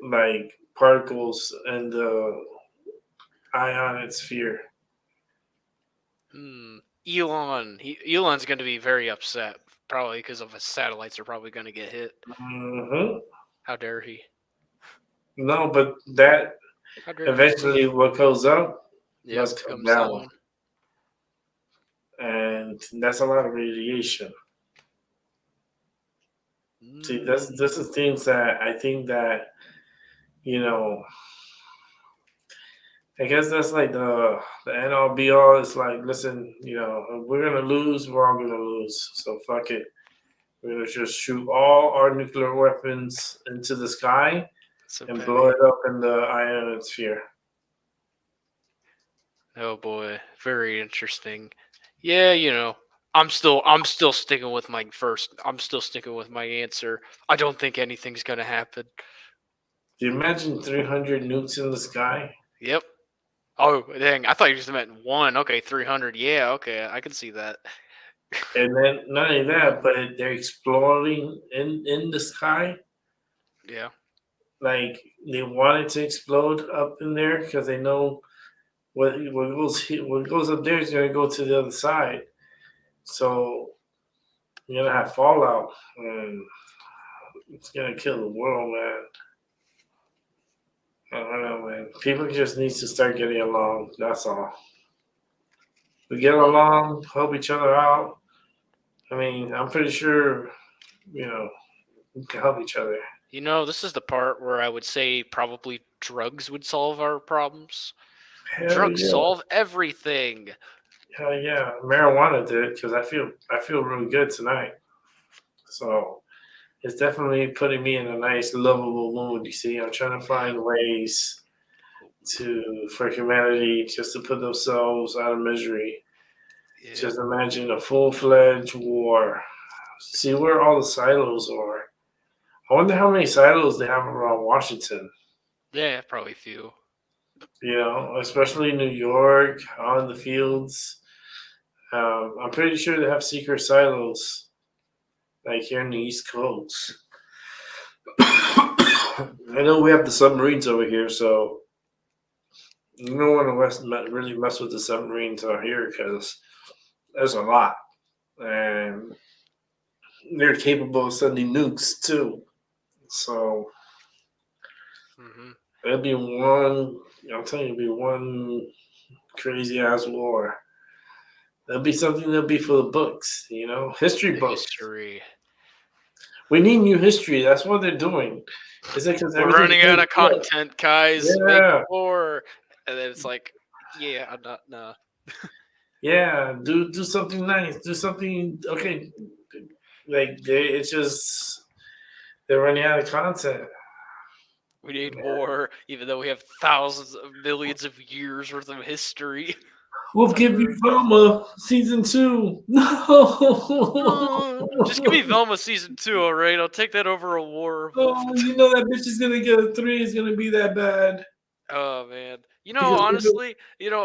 like particles and the ionic sphere. Elon's going to be very upset, probably because of his satellites are probably going to get hit. Hmm. How dare he? No, but that How dare he? eventually what goes up Yep, must come comes down, down. and that's a lot of radiation. See, this is things that I think that you know. I guess that's like the end all be all. It's like, listen, if we're gonna lose, we're all gonna lose. So fuck it. We're gonna just shoot all our nuclear weapons into the sky So and blow petty. it up in the ionosphere. Oh boy, very interesting. Yeah, you know, I'm still sticking with my first. I'm still sticking with my answer. I don't think anything's gonna happen. Do you imagine 300 nukes in the sky? Yep. Oh dang! I thought you just meant one. Okay, 300. Yeah. Okay, I can see that. And then not only that, but they're exploding in the sky. Yeah. Like they want it to explode up in there because they know what goes up there is gonna go to the other side. So you're gonna have fallout, and it's gonna kill the world, man. I don't know, man. People just need to start getting along. That's all. We get along, help each other out. I mean, I'm pretty sure, we can help each other. You know, this is the part where I would say probably drugs would solve our problems. Hell Drugs yeah, solve everything. hell yeah. Marijuana did because I feel really good tonight. So it's definitely putting me in a nice, lovable mood. You see, I'm trying to find ways for humanity just to put themselves out of misery. Yeah. Just imagine a full-fledged war. See where all the silos are. I wonder how many silos they have around Washington. Yeah, probably a few. Especially New York, on the fields. I'm pretty sure they have secret silos, like here in the East Coast. I know we have the submarines over here, so you don't want to really mess with the submarines out here because there's a lot, and they're capable of sending nukes too. So Hmm. it'll be one. I'm telling you, it'll be one crazy ass war. That'll be something that'll be for the books, history The books. history. We need new history. That's what they're doing. Is it because We're running out of content, guys. Make Yeah. more. And then it's like, yeah, I'm not. No. Yeah, do something nice. Do something okay. Like it's just they're running out of content. We need more, even though we have thousands of millions of years worth of history. We'll give you Velma season 2. No, Just give me Velma season 2, all right? I'll take that over a war. Oh, you know that bitch is gonna get a 3. It's gonna be that bad. Oh man, Because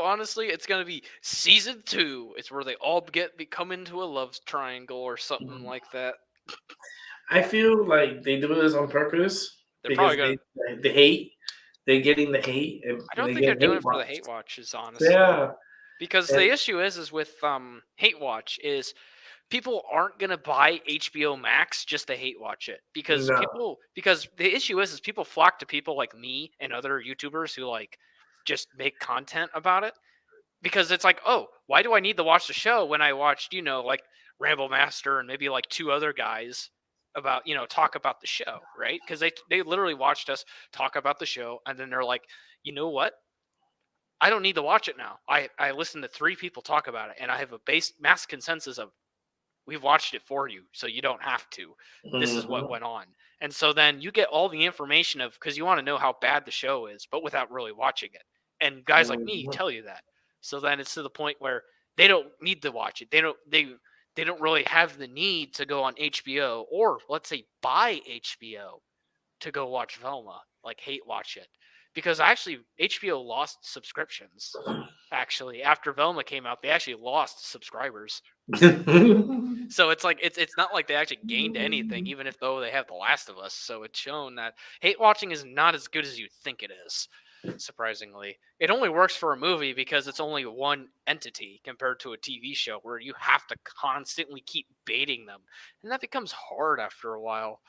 honestly, it's gonna be season 2. It's where they all become into a love triangle or something like that. I feel like they do this on purpose They're because probably they hate. They're getting the hate. And I don't they think they're get doing hate it for the watched. hate watches, honestly. Yeah, Because and- the issue is with hate watch is people aren't gonna buy HBO Max just to hate watch it because No. because the issue is people flock to people like me and other YouTubers who like just make content about it because it's like, oh, why do I need to watch the show when I watched like Ramble Master and maybe like 2 other guys about talk about the show, right? Because they literally watched us talk about the show and then they're like, you know what? I don't need to watch it now. I listened to 3 people talk about it and I have a mass consensus of we've watched it for you, so you don't have to. This is what went on. And so then you get all the information of because you want to know how bad the show is, but without really watching it. And guys like me tell you that. So then it's to the point where they don't need to watch it. They don't really have the need to go on HBO or let's say buy HBO to go watch Velma, like hate watch it. Because actually HBO lost subscriptions. Actually, after Velma came out, they actually lost subscribers. So it's like it's not like they actually gained anything, even if though they have The Last of Us. So it's shown that hate watching is not as good as you think it is. Surprisingly, it only works for a movie because it's only one entity compared to a TV show where you have to constantly keep baiting them, and that becomes hard after a while.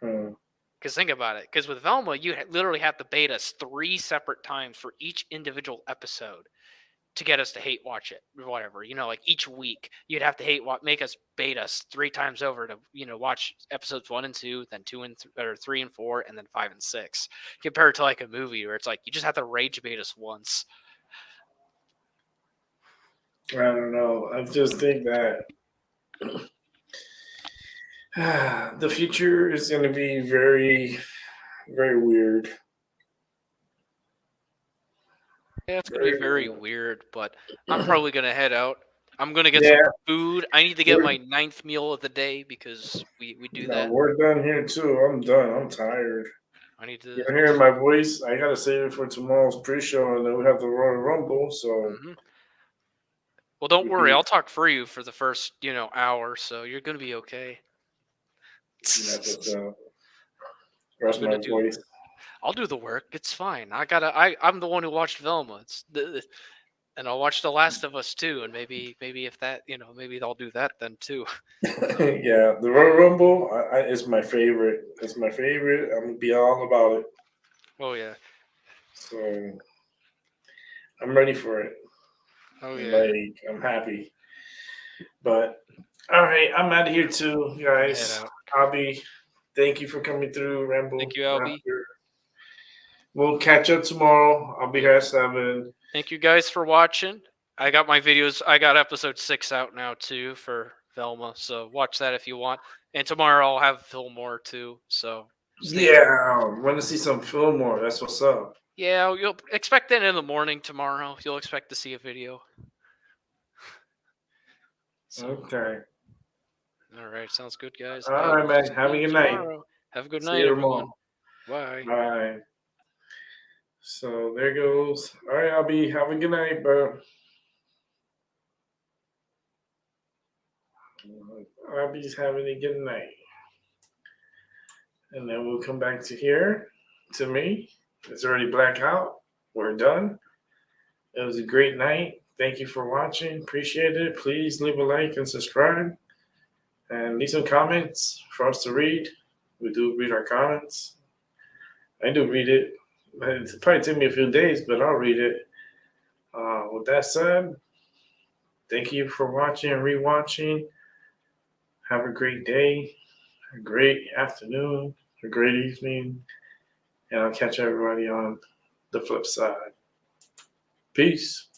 Because think about it. Because with Velma, you literally have to bait us 3 separate times for each individual episode to get us to hate watch it or whatever. Like each week you'd have to make us bait us 3 times over to watch episodes 1 and 2, then 2 and 3 and 4, and then 5 and 6. Compared to like a movie where it's like you just have to rage bait us once. I don't know. I just think that the future is going to be very, very weird. Yeah, it's going to be very weird, but I'm probably going to head out. I'm going to get some food. I need to get my 9th meal of the day because we do that. We're done here too. I'm done. I'm tired. I need to. You're hearing my voice. I got to save it for tomorrow's pre-show, and then we have the Royal Rumble, so... Well, don't worry. I'll talk for you for the first, hour, so you're going to be okay. Rest my voice. I'll do the work. It's fine. I'm the one who watched Velma. And I'll watch The Last of Us too. And maybe if that, maybe I'll do that then too. Yeah, the Royal Rumble is my favorite. It's my favorite. I'm gonna be all about it. Oh yeah. So I'm ready for it. Oh yeah. I'm happy. But all right, I'm out of here too, guys. Albie, thank you for coming through, Rambo. Thank you, Albie. We'll catch up tomorrow. I'll be here at 7. Thank you guys for watching. I got my videos. I got episode 6 out now too for Velma, so watch that if you want. And tomorrow I'll have Fillmore too. So I want to see some Fillmore. That's what's up. Yeah, you'll expect it in the morning tomorrow. You'll expect to see a video. So. Okay. All right, sounds good, guys. All right, man. Have a good night. Have a good night, everyone. Bye. Bye. So there goes. All right, Albie. Have a good night, bro. Albie's having a good night. And then we'll come back to here, to me. It's already blackout. We're done. It was a great night. Thank you for watching. Appreciate it. Please leave a like and subscribe. And leave some comments for us to read. We do read our comments. I do read it. It'll probably take me a few days, but I'll read it. With that said, thank you for watching and rewatching. Have a great day, a great afternoon, a great evening, and I'll catch everybody on the flip side. Peace.